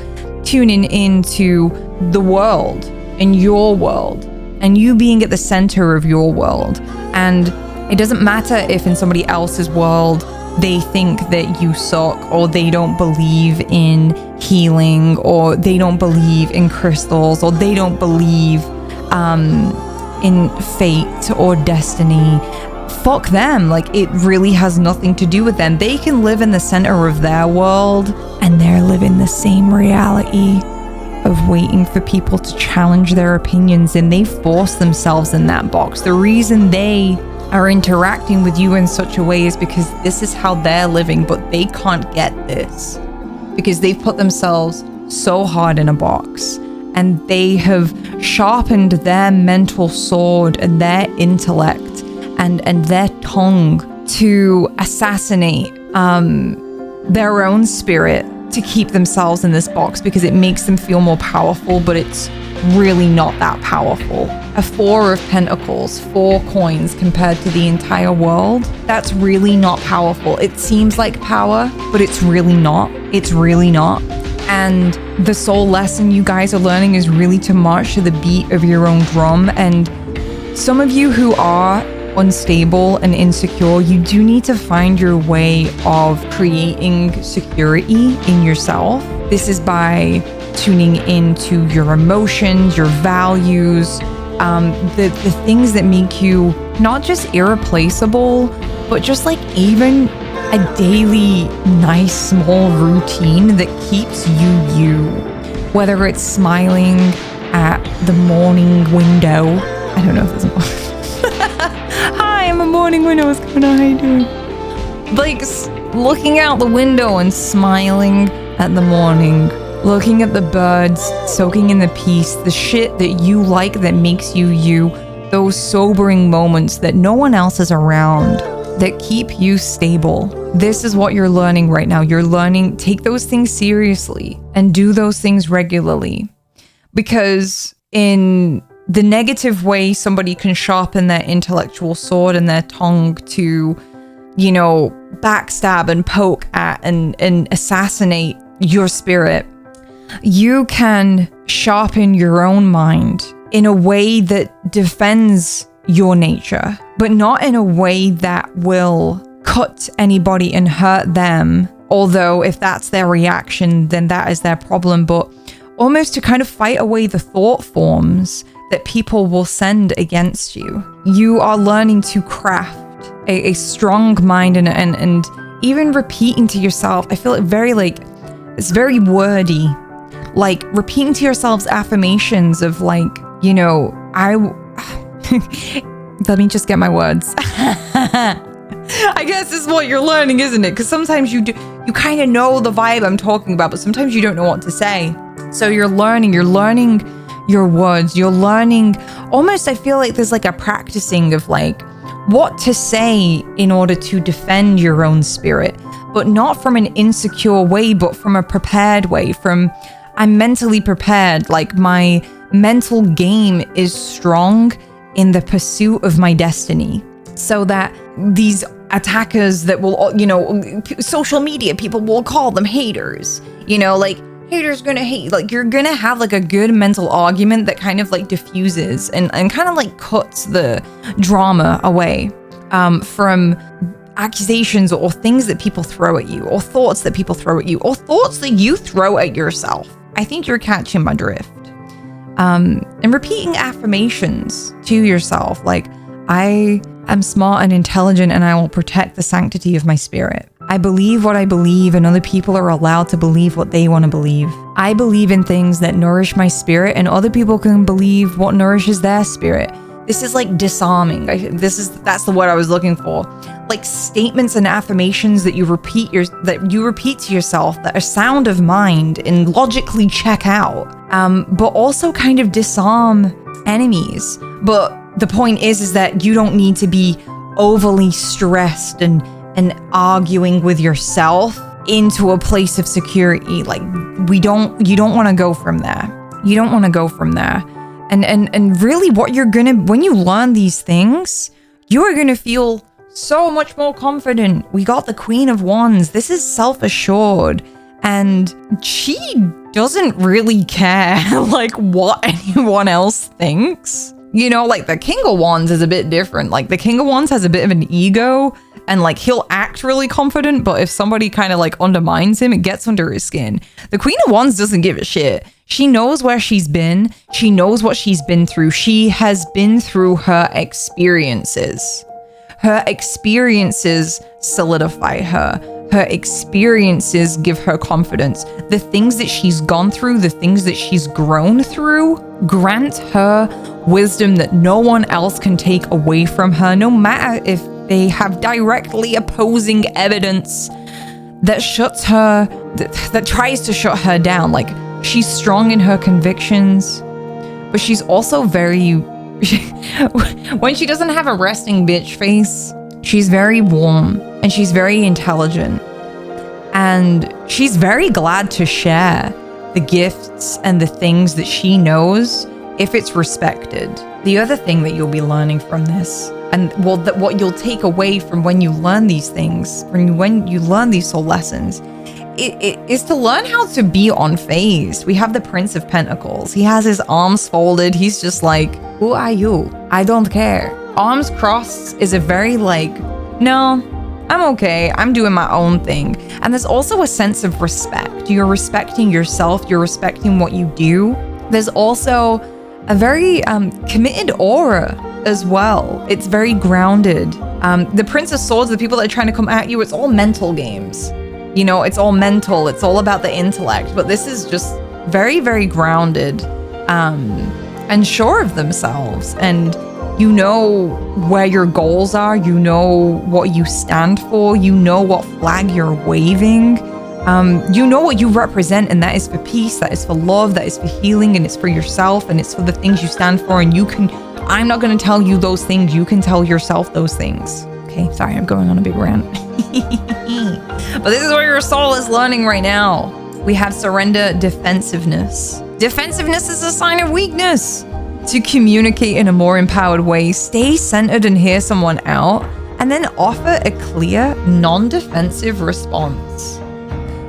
tuning into the world and your world and you being at the center of your world. And it doesn't matter if in somebody else's world they think that you suck, or they don't believe in healing, or they don't believe in crystals, or they don't believe in fate or destiny. Fuck them. Like, it really has nothing to do with them. They can live in the center of their world, and they're living the same reality of waiting for people to challenge their opinions, and they force themselves in that box. The reason they are interacting with you in such a way is because this is how they're living, but they can't get this because they've put themselves so hard in a box, and they have sharpened their mental sword and their intellect and their tongue to assassinate their own spirit to keep themselves in this box because it makes them feel more powerful, but it's really not that powerful. A 4 of Pentacles, 4 coins compared to the entire world, that's really not powerful. It seems like power, but it's really not. It's really not. And the soul lesson you guys are learning is really to march to the beat of your own drum. And some of you who are unstable and insecure, you do need to find your way of creating security in yourself. This is by tuning into your emotions, your values, the things that make you not just irreplaceable, but just like even a daily nice small routine that keeps you. Whether it's smiling at the morning window. I don't know if there's a Hi, I'm a morning window. What's going on? How you doing? Like looking out the window and smiling at the morning. Looking at the birds, soaking in the peace, the shit that you like that makes you you, those sobering moments that no one else is around, that keep you stable. This is what you're learning right now. You're learning, take those things seriously and do those things regularly. Because in the negative way, somebody can sharpen their intellectual sword and their tongue to, you know, backstab and poke at and assassinate your spirit. You can sharpen your own mind in a way that defends your nature, but not in a way that will cut anybody and hurt them. Although if that's their reaction, then that is their problem. But almost to kind of fight away the thought forms that people will send against you. You are learning to craft a strong mind and even repeating to yourself. I feel it very like, it's very wordy. Like repeating to yourselves affirmations of like, you know, let me just get my words. I guess this is what you're learning, isn't it? Because sometimes you kind of know the vibe I'm talking about, but sometimes you don't know what to say. So you're learning your words. You're learning almost, I feel like there's like a practicing of like what to say in order to defend your own spirit, but not from an insecure way, but from a prepared way, from I'm mentally prepared. Like my mental game is strong in the pursuit of my destiny, so that these attackers that will, you know, social media people will call them haters, you know, like haters gonna hate, like you're gonna have like a good mental argument that kind of like diffuses and kind of like cuts the drama away from accusations or things that people throw at you, or thoughts that people throw at you, or thoughts that you throw at yourself. I think you're catching my drift. And repeating affirmations to yourself, like, I am smart and intelligent and I will protect the sanctity of my spirit. I believe what I believe and other people are allowed to believe what they want to believe. I believe in things that nourish my spirit and other people can believe what nourishes their spirit. This is like disarming. That's the word I was looking for. Like statements and affirmations that you repeat to yourself that are sound of mind and logically check out, but also kind of disarm enemies. But the point is that you don't need to be overly stressed and arguing with yourself into a place of security. Like you don't want to go from there. You don't want to go from there. And really what you're when you learn these things, You are going to feel so much more confident. We got the Queen of Wands. This is self-assured. And she doesn't really care like what anyone else thinks. You know, like the King of Wands is a bit different. Like the King of Wands has a bit of an ego and like he'll act really confident, but if somebody kind of like undermines him, it gets under his skin. The Queen of Wands doesn't give a shit. She knows where she's been. She knows what she's been through. She has been through her experiences. Her experiences solidify her. Her experiences give her confidence. The things that she's gone through, the things that she's grown through, grant her wisdom that no one else can take away from her, no matter if they have directly opposing evidence that shuts her, that tries to shut her down. Like, she's strong in her convictions, but she's also very, when she doesn't have a resting bitch face, she's very warm and she's very intelligent. And she's very glad to share the gifts and the things that she knows if it's respected. The other thing that you'll be learning from this, and well, that what you'll take away from when you learn these things, when you learn these soul lessons, it is to learn how to be unfazed. We have the Prince of Pentacles. He has his arms folded. He's just like, who are you? I don't care. Arms crossed is a very like, no, I'm okay. I'm doing my own thing. And there's also a sense of respect. You're respecting yourself. You're respecting what you do. There's also a very committed aura as well. It's very grounded. The Prince of Swords, the people that are trying to come at you, it's all mental games. You know, it's all mental. It's all about the intellect. But this is just very, very grounded and sure of themselves. And you know where your goals are. You know what you stand for. You know what flag you're waving. You know what you represent, and that is for peace, that is for love, that is for healing, and it's for yourself, and it's for the things you stand for. And you can, I'm not going to tell you those things. You can tell yourself those things. Okay, sorry, I'm going on a big rant. But this is where your soul is learning right now. We have surrender defensiveness. Defensiveness is a sign of weakness. To communicate in a more empowered way, stay centered and hear someone out, and then offer a clear, non-defensive response.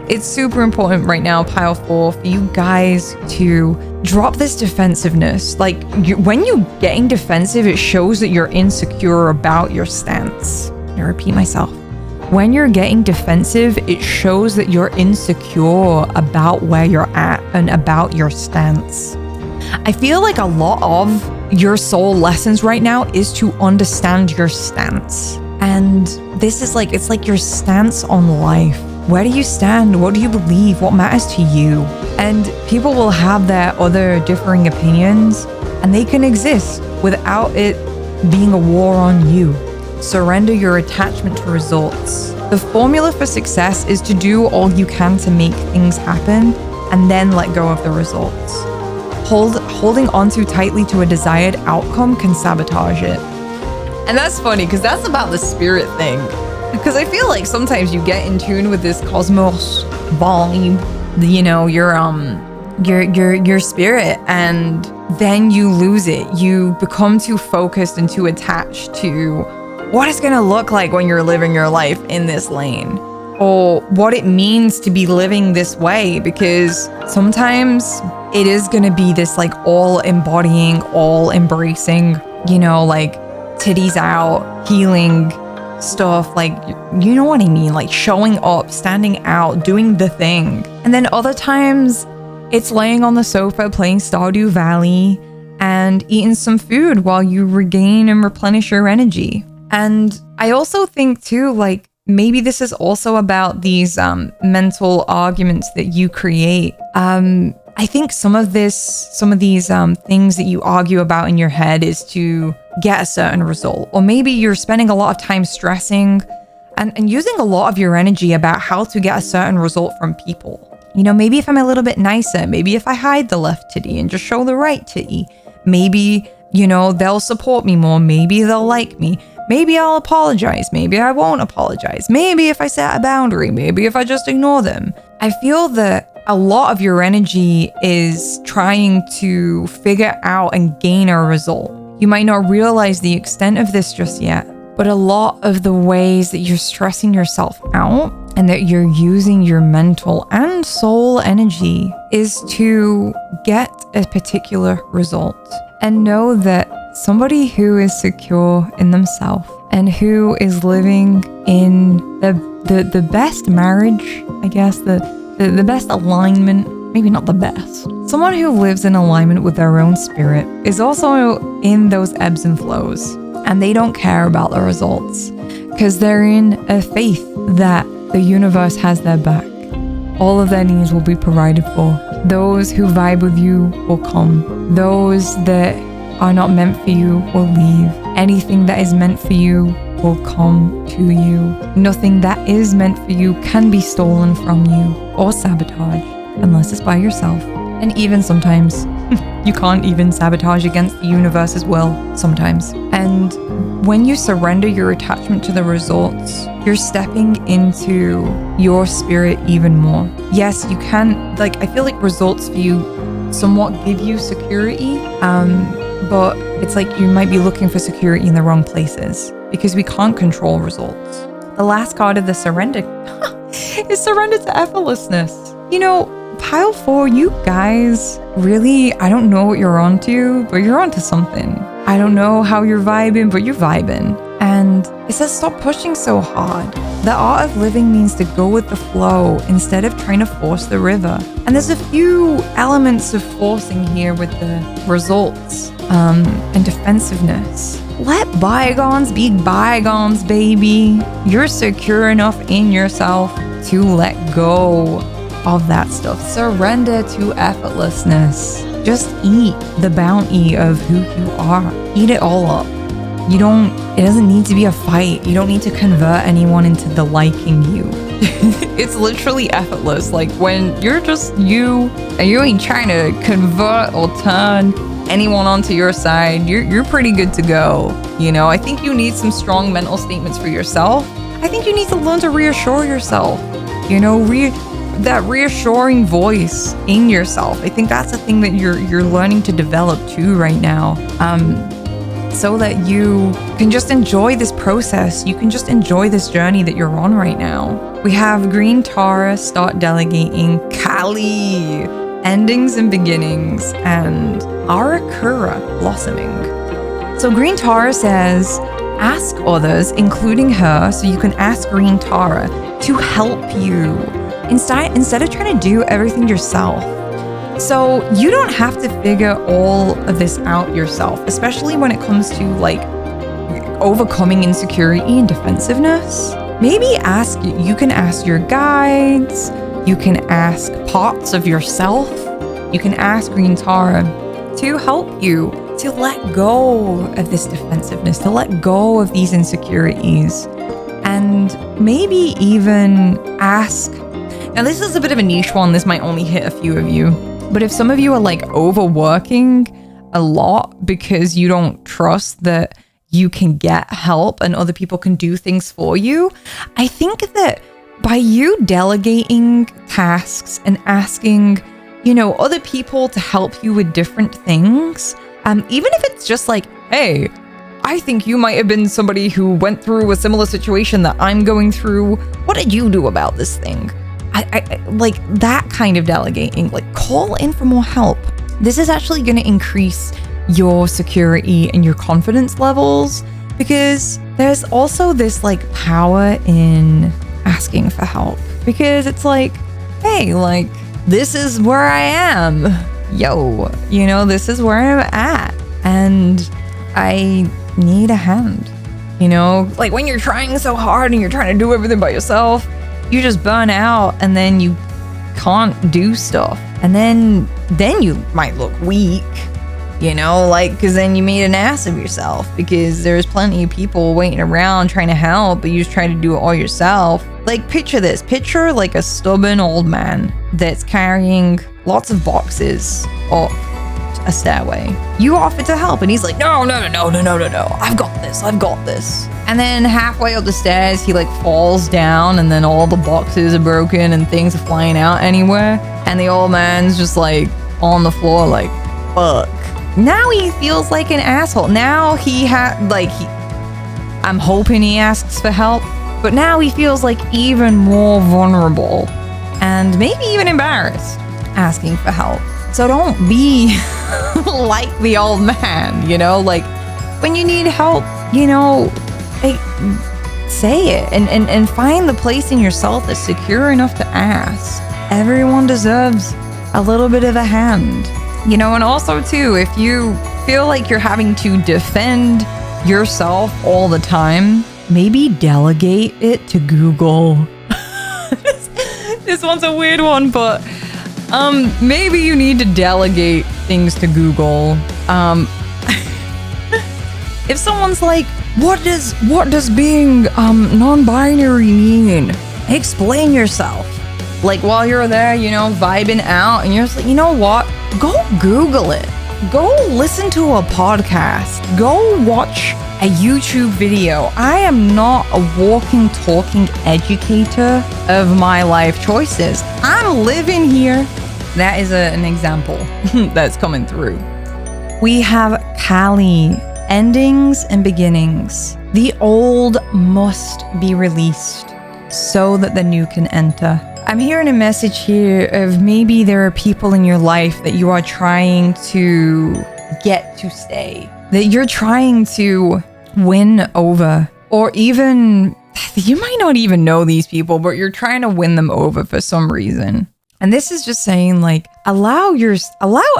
It's super important right now, Pile 4, for you guys to drop this defensiveness. Like, when you're getting defensive, it shows that you're insecure about your stance. I repeat myself. When you're getting defensive, it shows that you're insecure about where you're at and about your stance. I feel like a lot of your soul lessons right now is to understand your stance. And this is like, it's like your stance on life. Where do you stand? What do you believe? What matters to you? And people will have their other differing opinions, and they can exist without it being a war on you. Surrender your attachment to results. The formula for success is to do all you can to make things happen and then let go of the results. Holding on too tightly to a desired outcome can sabotage it. And that's funny because that's about the spirit thing. Because I feel like sometimes you get in tune with this cosmos vibe, you know, your spirit, and then you lose it. You become too focused and too attached to what it's gonna look like when you're living your life in this lane, or what it means to be living this way, because sometimes it is gonna be this like all embodying, all embracing, you know, like titties out, healing stuff, like, you know what I mean, like showing up, standing out, doing the thing. And then other times it's laying on the sofa playing Stardew Valley and eating some food while you regain and replenish your energy. And I also think too, like, maybe this is also about these mental arguments that you create. I think some of these things that you argue about in your head is to get a certain result. Or maybe you're spending a lot of time stressing and using a lot of your energy about how to get a certain result from people. You know, maybe if I'm a little bit nicer, maybe if I hide the left titty and just show the right titty, maybe, you know, they'll support me more. Maybe they'll like me. Maybe I'll apologize. Maybe I won't apologize. Maybe if I set a boundary, maybe if I just ignore them. I feel that a lot of your energy is trying to figure out and gain a result. You might not realize the extent of this just yet, But a lot of the ways that you're stressing yourself out and that you're using your mental and soul energy is to get a particular result. And know that somebody who is secure in themselves and who is living in the best marriage, I guess, the best alignment, maybe not the best. Someone who lives in alignment with their own spirit is also in those ebbs and flows, and they don't care about the results because they're in a faith that the universe has their back. All of their needs will be provided for. Those who vibe with you will come. Those that are not meant for you will leave. Anything that is meant for you will come to you. Nothing that is meant for you can be stolen from you or sabotaged unless it's by yourself. And even sometimes, you can't even sabotage against the universe's will sometimes. And when you surrender your attachment to the results, you're stepping into your spirit even more. Yes, you can, I feel like results for you somewhat give you security, but it's like you might be looking for security in the wrong places because we can't control results. The last card of the surrender is surrender to effortlessness. Pile 4, you guys, really, I don't know what you're onto, but you're onto something. I don't know how you're vibing, but you're vibing. And it says stop pushing so hard. The art of living means to go with the flow instead of trying to force the river. And there's a few elements of forcing here with the results and defensiveness. Let bygones be bygones, baby. You're secure enough in yourself to let go of that stuff. Surrender to effortlessness. Just eat the bounty of who you are. Eat it all up. It doesn't need to be a fight. You don't need to convert anyone into the liking you. It's literally effortless. Like when you're just you and you ain't trying to convert or turn anyone onto your side, you're pretty good to go. I think you need some strong mental statements for yourself. I think you need to learn to reassure yourself. That reassuring voice in yourself. I think that's a thing that you're learning to develop too right now. So that you can just enjoy this process. You can just enjoy this journey that you're on right now. We have Green Tara, start delegating, Kali, endings and beginnings, and Arakura, blossoming. So Green Tara says, ask others, including her, so you can ask Green Tara to help you. Instead of trying to do everything yourself. So you don't have to figure all of this out yourself, especially when it comes to overcoming insecurity and defensiveness. Maybe you can ask your guides, you can ask parts of yourself, you can ask Green Tara to help you to let go of this defensiveness, to let go of these insecurities, and maybe even ask. Now, this is a bit of a niche one. This might only hit a few of you. But if some of you are overworking a lot because you don't trust that you can get help and other people can do things for you, I think that by you delegating tasks and asking, other people to help you with different things, even if it's just hey, I think you might have been somebody who went through a similar situation that I'm going through. What did you do about this thing? I like that kind of delegating, call in for more help. This is actually going to increase your security and your confidence levels because there's also this power in asking for help because it's hey, this is where I am. This is where I'm at and I need a hand. When you're trying so hard and you're trying to do everything by yourself, you just burn out and then you can't do stuff. And then you might look weak, because then you made an ass of yourself because there's plenty of people waiting around trying to help, but you just try to do it all yourself. Picture this. Picture a stubborn old man that's carrying lots of boxes up a stairway. You offer to help and he's like, no. I've got this. And then halfway up the stairs, he falls down and then all the boxes are broken and things are flying out anywhere. And the old man's just on the floor fuck. Now he feels like an asshole. Now he I'm hoping he asks for help, but now he feels like even more vulnerable and maybe even embarrassed asking for help. So don't be like the old man, you know, like when you need help, you know, like, say it and find the place in yourself that's secure enough to ask. Everyone deserves a little bit of a hand, you know, and also too, if you feel like you're having to defend yourself all the time, maybe delegate it to Google. This one's a weird one, but maybe you need to delegate things to Google. If someone's like, what does being non-binary mean? Explain yourself. Like while you're there, you know, vibing out, and you're just like, you know what? Go Google it. Go listen to a podcast. Go watch a YouTube video. I am not a walking, talking educator of my life choices. I'm living here. That is an example that's coming through. We have Kali, endings and beginnings. The old must be released so that the new can enter. I'm hearing a message here of maybe there are people in your life that you are trying to get to stay, that you're trying to win over, or even you might not even know these people, but you're trying to win them over for some reason. And this is just saying, like, allow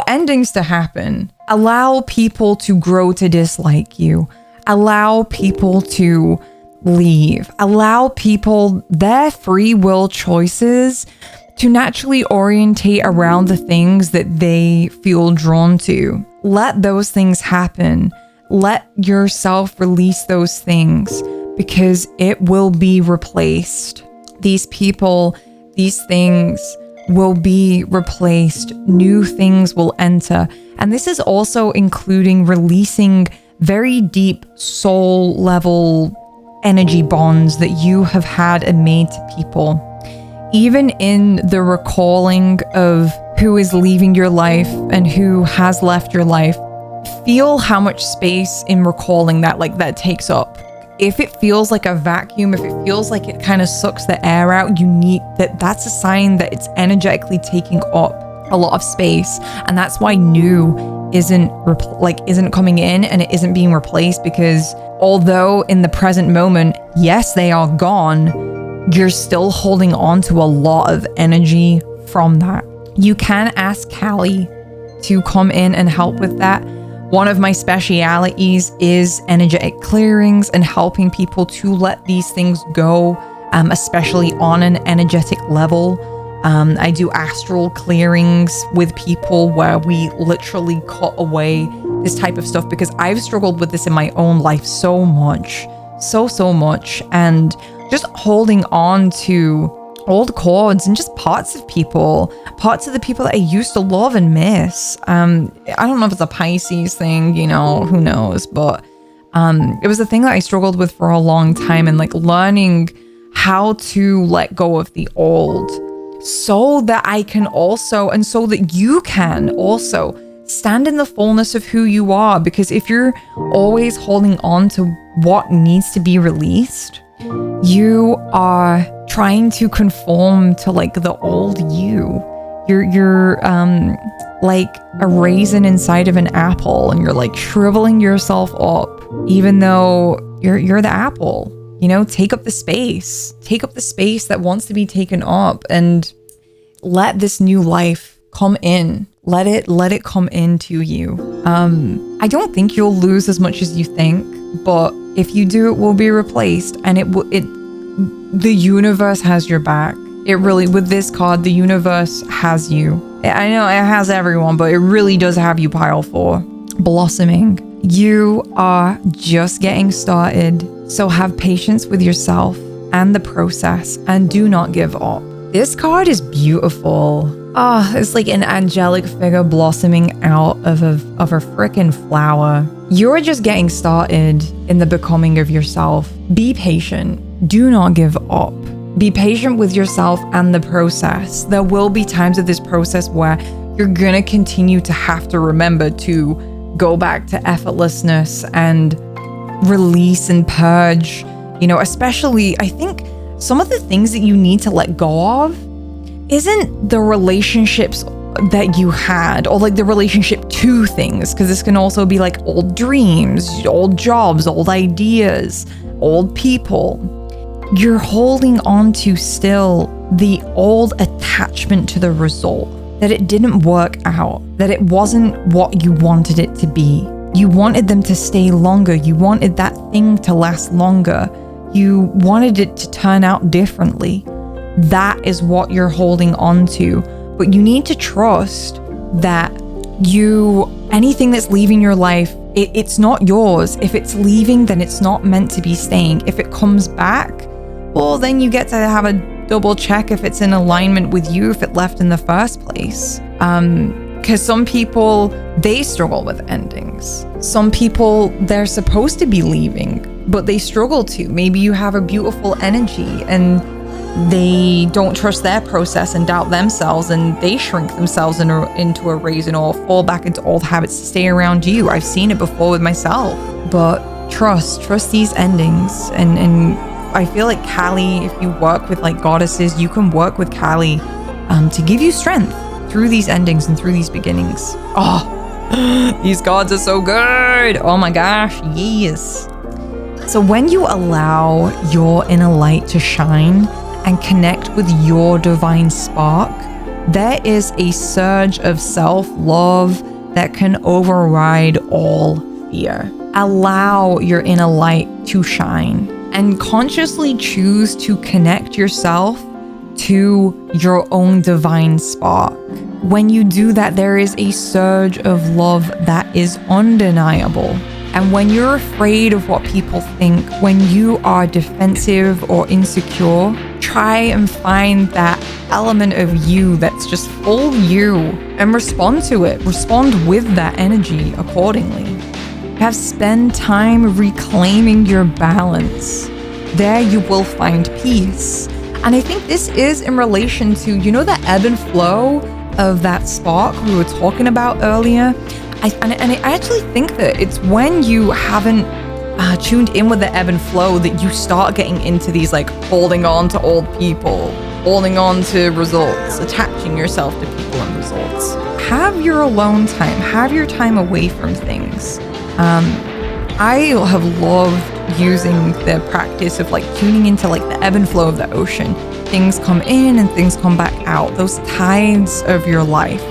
endings to happen. Allow people to grow to dislike you. Allow people to leave. Allow people their free will choices to naturally orientate around the things that they feel drawn to. Let those things happen. Let yourself release those things, because it will be replaced. These people, these things will be replaced. New things will enter. And this is also including releasing very deep soul level energy bonds that you have had and made to people. Even in the recalling of who is leaving your life and who has left your life, feel how much space in recalling that, like, that takes up. If it feels like a vacuum, if it feels like it kind of sucks the air out, that's a sign that it's energetically taking up a lot of space. And that's why new isn't coming in and it isn't being replaced, because although in the present moment, yes, they are gone, you're still holding on to a lot of energy from that. You can ask Kali to come in and help with that. One of my specialities is energetic clearings and helping people to let these things go, especially on an energetic level. I do astral clearings with people where we literally cut away this type of stuff, because I've struggled with this in my own life so much, so much. And just holding on to old cords and just parts of the people that I used to love and miss. I don't know if it's a Pisces thing, you know, who knows, but it was a thing that I struggled with for a long time, and like learning how to let go of the old so that I can also, and so that you can also stand in the fullness of who you are. Because if you're always holding on to what needs to be released, you are trying to conform to like the old you. You're like a raisin inside of an apple, and you're like shriveling yourself up, even though you're the apple. You know, take up the space that wants to be taken up, and let this new life come in. Let it come into you. I don't think you'll lose as much as you think, but if you do, it will be replaced, and the universe has your back. It really, with this card, the universe has you. I know it has everyone, but it really does have you pile 4. Blossoming. You are just getting started, so have patience with yourself and the process, and do not give up. This card is beautiful. It's like an angelic figure blossoming out of a freaking flower. You're just getting started in the becoming of yourself. Be patient. Do not give up. Be patient with yourself and the process. There will be times of this process where you're gonna continue to have to remember to go back to effortlessness and release and purge, you know, especially I think some of the things that you need to let go of isn't the relationships that you had or like the relationship to things, because this can also be like old dreams, old jobs, old ideas, old people. You're holding on to still the old attachment to the result, that it didn't work out, that it wasn't what you wanted it to be. You wanted them to stay longer. You wanted that thing to last longer. You wanted it to turn out differently. That is what you're holding on to. But you need to trust that anything that's leaving your life, it's not yours. If it's leaving, then it's not meant to be staying. If it comes back, well, then you get to have a double check if it's in alignment with you, if it left in the first place. Because some people, they struggle with endings. Some people, they're supposed to be leaving, but they struggle to. Maybe you have a beautiful energy and they don't trust their process and doubt themselves, and they shrink themselves into a raisin or fall back into old habits to stay around you. I've seen it before with myself. But trust these endings. And I feel like Kali, if you work with like goddesses, you can work with Kali to give you strength through these endings and through these beginnings. Oh, these gods are so good. Oh my gosh, yes. So when you allow your inner light to shine and connect with your divine spark, there is a surge of self-love that can override all fear. Allow your inner light to shine and consciously choose to connect yourself to your own divine spark. When you do that, there is a surge of love that is undeniable. And when you're afraid of what people think, when you are defensive or insecure, try and find that element of you that's just full you and respond to it. Respond with that energy accordingly. Spend time reclaiming your balance. There you will find peace. And I think this is in relation to, you know, the ebb and flow of that spark we were talking about earlier. I actually think that it's when you haven't tuned in with the ebb and flow that you start getting into these like holding on to old people, holding on to results, attaching yourself to people and results. Have your alone time, have your time away from things. I have loved using the practice of like tuning into like the ebb and flow of the ocean. Things come in and things come back out. Those tides of your life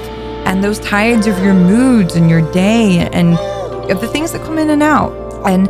and those tides of your moods and your day and of the things that come in and out. And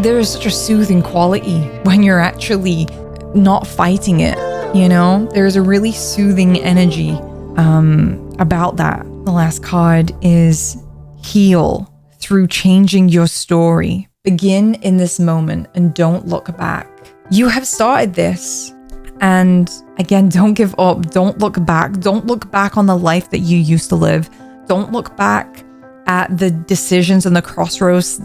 there is such a soothing quality when you're actually not fighting it, you know? There's a really soothing energy about that. The last card is heal through changing your story. Begin in this moment and don't look back. You have started this. And again, don't give up. Don't look back. Don't look back on the life that you used to live. Don't look back at the decisions and the crossroads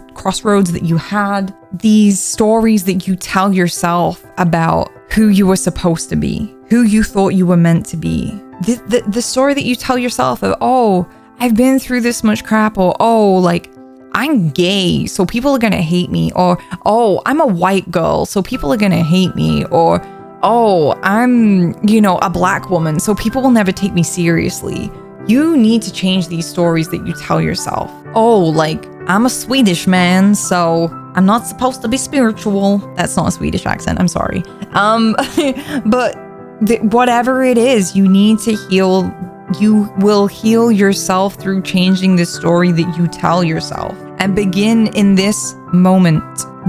that you had. These stories that you tell yourself about who you were supposed to be, who you thought you were meant to be. The story that you tell yourself of, oh, I've been through this much crap, or oh, like, I'm gay, so people are gonna hate me, or oh, I'm a white girl, so people are gonna hate me, or oh, I'm, you know, a black woman, so people will never take me seriously. You need to change these stories that you tell yourself. Oh, like, I'm a Swedish man, so I'm not supposed to be spiritual. That's not a Swedish accent, I'm sorry. But whatever it is, you need to heal. You will heal yourself through changing the story that you tell yourself. And begin in this moment.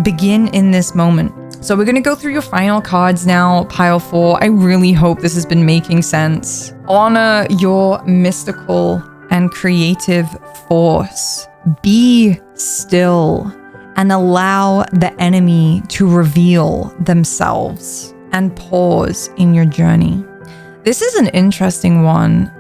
Begin in this moment. So we're going to go through your final cards now, pile 4. I really hope this has been making sense. Honor your mystical and creative force. Be still and allow the enemy to reveal themselves and pause in your journey. This is an interesting one.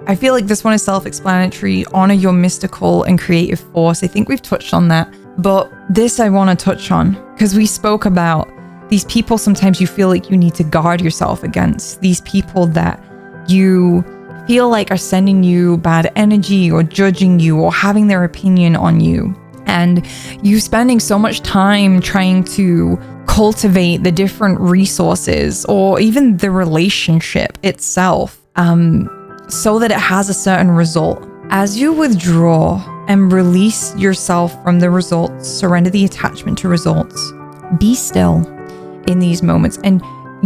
I feel like this one is self-explanatory. Honor your mystical and creative force. I think we've touched on that. But this I want to touch on because we spoke about these people sometimes you feel like you need to guard yourself against. These people that you feel like are sending you bad energy or judging you or having their opinion on you. and you spending so much time trying to cultivate the different resources or even the relationship itself, so that it has a certain result. As you withdraw and release yourself from the results, surrender the attachment to results, be still in these moments. And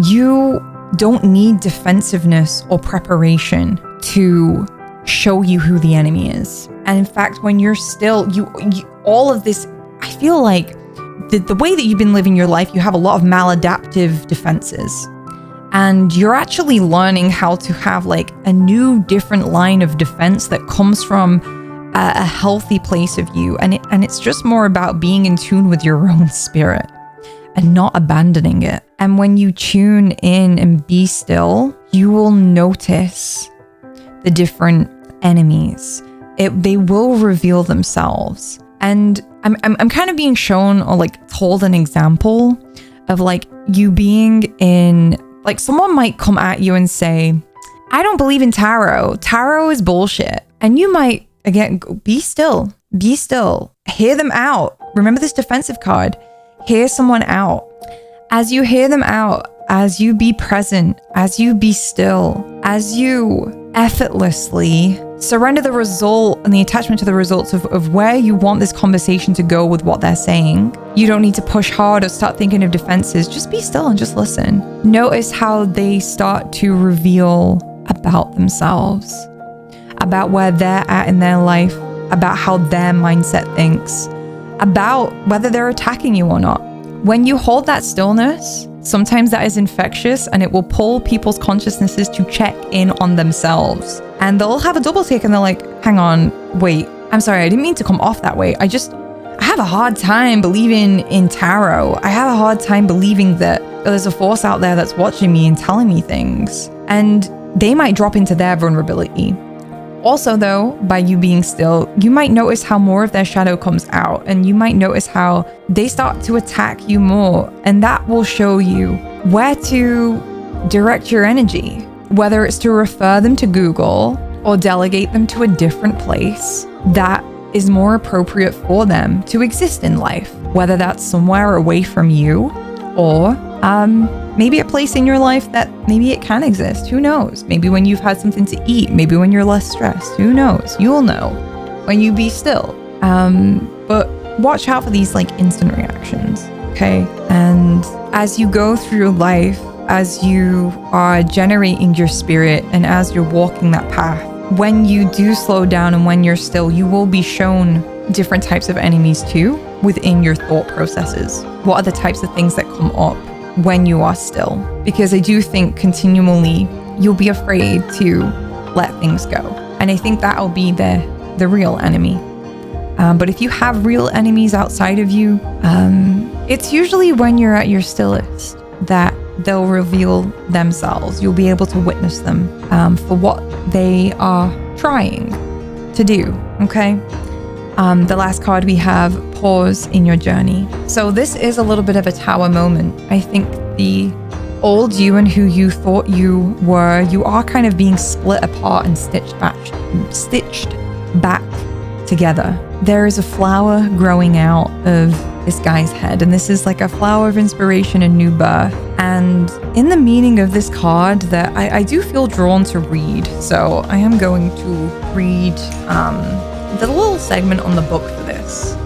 you don't need defensiveness or preparation to show you who the enemy is. And in fact, when you're still, you all of this, I feel like the way that you've been living your life, you have a lot of maladaptive defenses. And you're actually learning how to have like a new, different line of defense that comes from a healthy place of you. And it's just more about being in tune with your own spirit and not abandoning it. And when you tune in and be still, you will notice the different enemies. They will reveal themselves. And I'm kind of being shown or like told an example of like you being in, like someone might come at you and say, I don't believe in tarot. Tarot is bullshit. And you might, again, go, be still, hear them out. Remember this defensive card, hear someone out. As you hear them out, as you be present, as you be still, as you effortlessly surrender the result and the attachment to the results of where you want this conversation to go with what they're saying. You don't need to push hard or start thinking of defenses. Just be still and just listen. Notice how they start to reveal about themselves, about where they're at in their life, about how their mindset thinks, about whether they're attacking you or not. When you hold that stillness, sometimes that is infectious and it will pull people's consciousnesses to check in on themselves. And they'll have a double take and they're like, hang on, wait, I'm sorry, I didn't mean to come off that way. I have a hard time believing in tarot. I have a hard time believing that there's a force out there that's watching me and telling me things. And they might drop into their vulnerability. Also though, by you being still, you might notice how more of their shadow comes out, and you might notice how they start to attack you more. And that will show you where to direct your energy, whether it's to refer them to Google or delegate them to a different place that is more appropriate for them to exist in life, whether that's somewhere away from you or maybe a place in your life that maybe it can exist. Who knows? Maybe when you've had something to eat, maybe when you're less stressed. Who knows? You'll know when you be still. But watch out for these like instant reactions, okay? And as you go through life, as you are generating your spirit and as you're walking that path, when you do slow down and when you're still, you will be shown different types of enemies too within your thought processes. What are the types of things that come up when you are still? Because I do think continually you'll be afraid to let things go. And I think that'll be the real enemy. But if you have real enemies outside of you, it's usually when you're at your stillest that they'll reveal themselves. You'll be able to witness them for what they are trying to do, okay? The last card we have, pause in your journey. So this is a little bit of a tower moment. I think the old you and who you thought you were, you are kind of being split apart and stitched back together. There is a flower growing out of this guy's head, and this is like a flower of inspiration and new birth. And in the meaning of this card that I do feel drawn to read, so I am going to read the little segment on the book for this.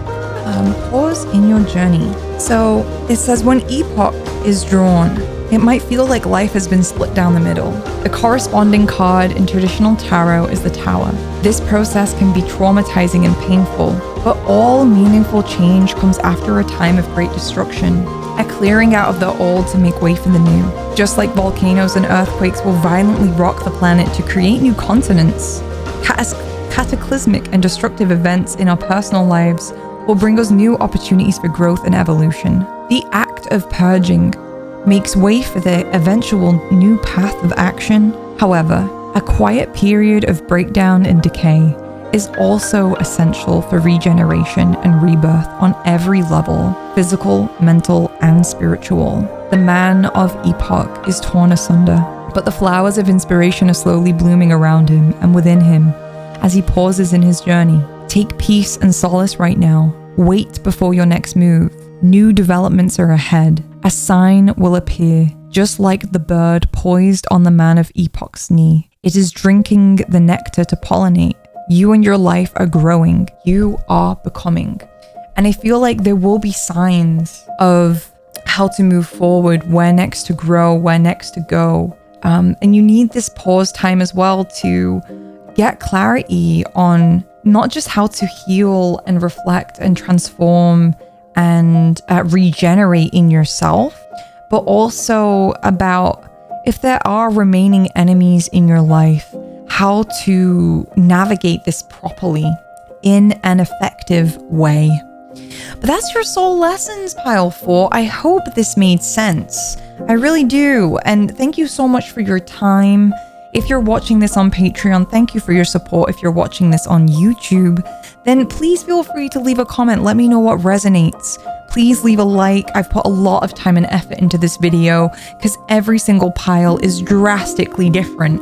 Pause in your journey. So it says, when epoch is drawn, it might feel like life has been split down the middle. The corresponding card in traditional tarot is the Tower. This process can be traumatizing and painful, but all meaningful change comes after a time of great destruction, a clearing out of the old to make way for the new. Just like volcanoes and earthquakes will violently rock the planet to create new continents, cataclysmic and destructive events in our personal lives will bring us new opportunities for growth and evolution. The act of purging makes way for the eventual new path of action. However, a quiet period of breakdown and decay is also essential for regeneration and rebirth on every level, physical, mental, and spiritual. The man of epoch is torn asunder, but the flowers of inspiration are slowly blooming around him and within him as he pauses in his journey. Take peace and solace right now. Wait before your next move. New developments are ahead. A sign will appear, just like the bird poised on the man of Epoch's knee. It is drinking the nectar to pollinate. You and your life are growing. You are becoming. And I feel like there will be signs of how to move forward, where next to grow, where next to go. And you need this pause time as well to get clarity on not just how to heal and reflect and transform and regenerate in yourself, but also about if there are remaining enemies in your life, how to navigate this properly in an effective way. But that's your soul lessons, pile 4. I hope this made sense. I really do. And thank you so much for your time. If you're watching this on Patreon, thank you for your support. If you're watching this on YouTube, then please feel free to leave a comment. Let me know what resonates. Please leave a like. I've put a lot of time and effort into this video because every single pile is drastically different.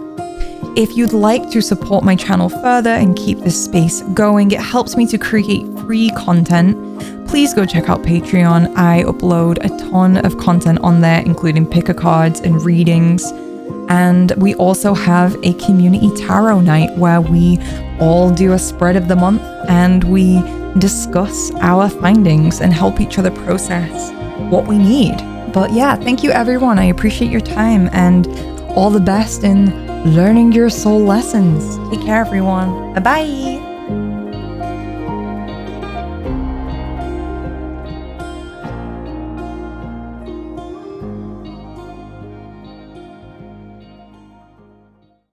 If you'd like to support my channel further and keep this space going, it helps me to create free content. Please go check out Patreon. I upload a ton of content on there, including picker cards and readings. And we also have a community tarot night where we all do a spread of the month and we discuss our findings and help each other process what we need. But yeah, thank you everyone. I appreciate your time and all the best in learning your soul lessons. Take care everyone. Bye-bye.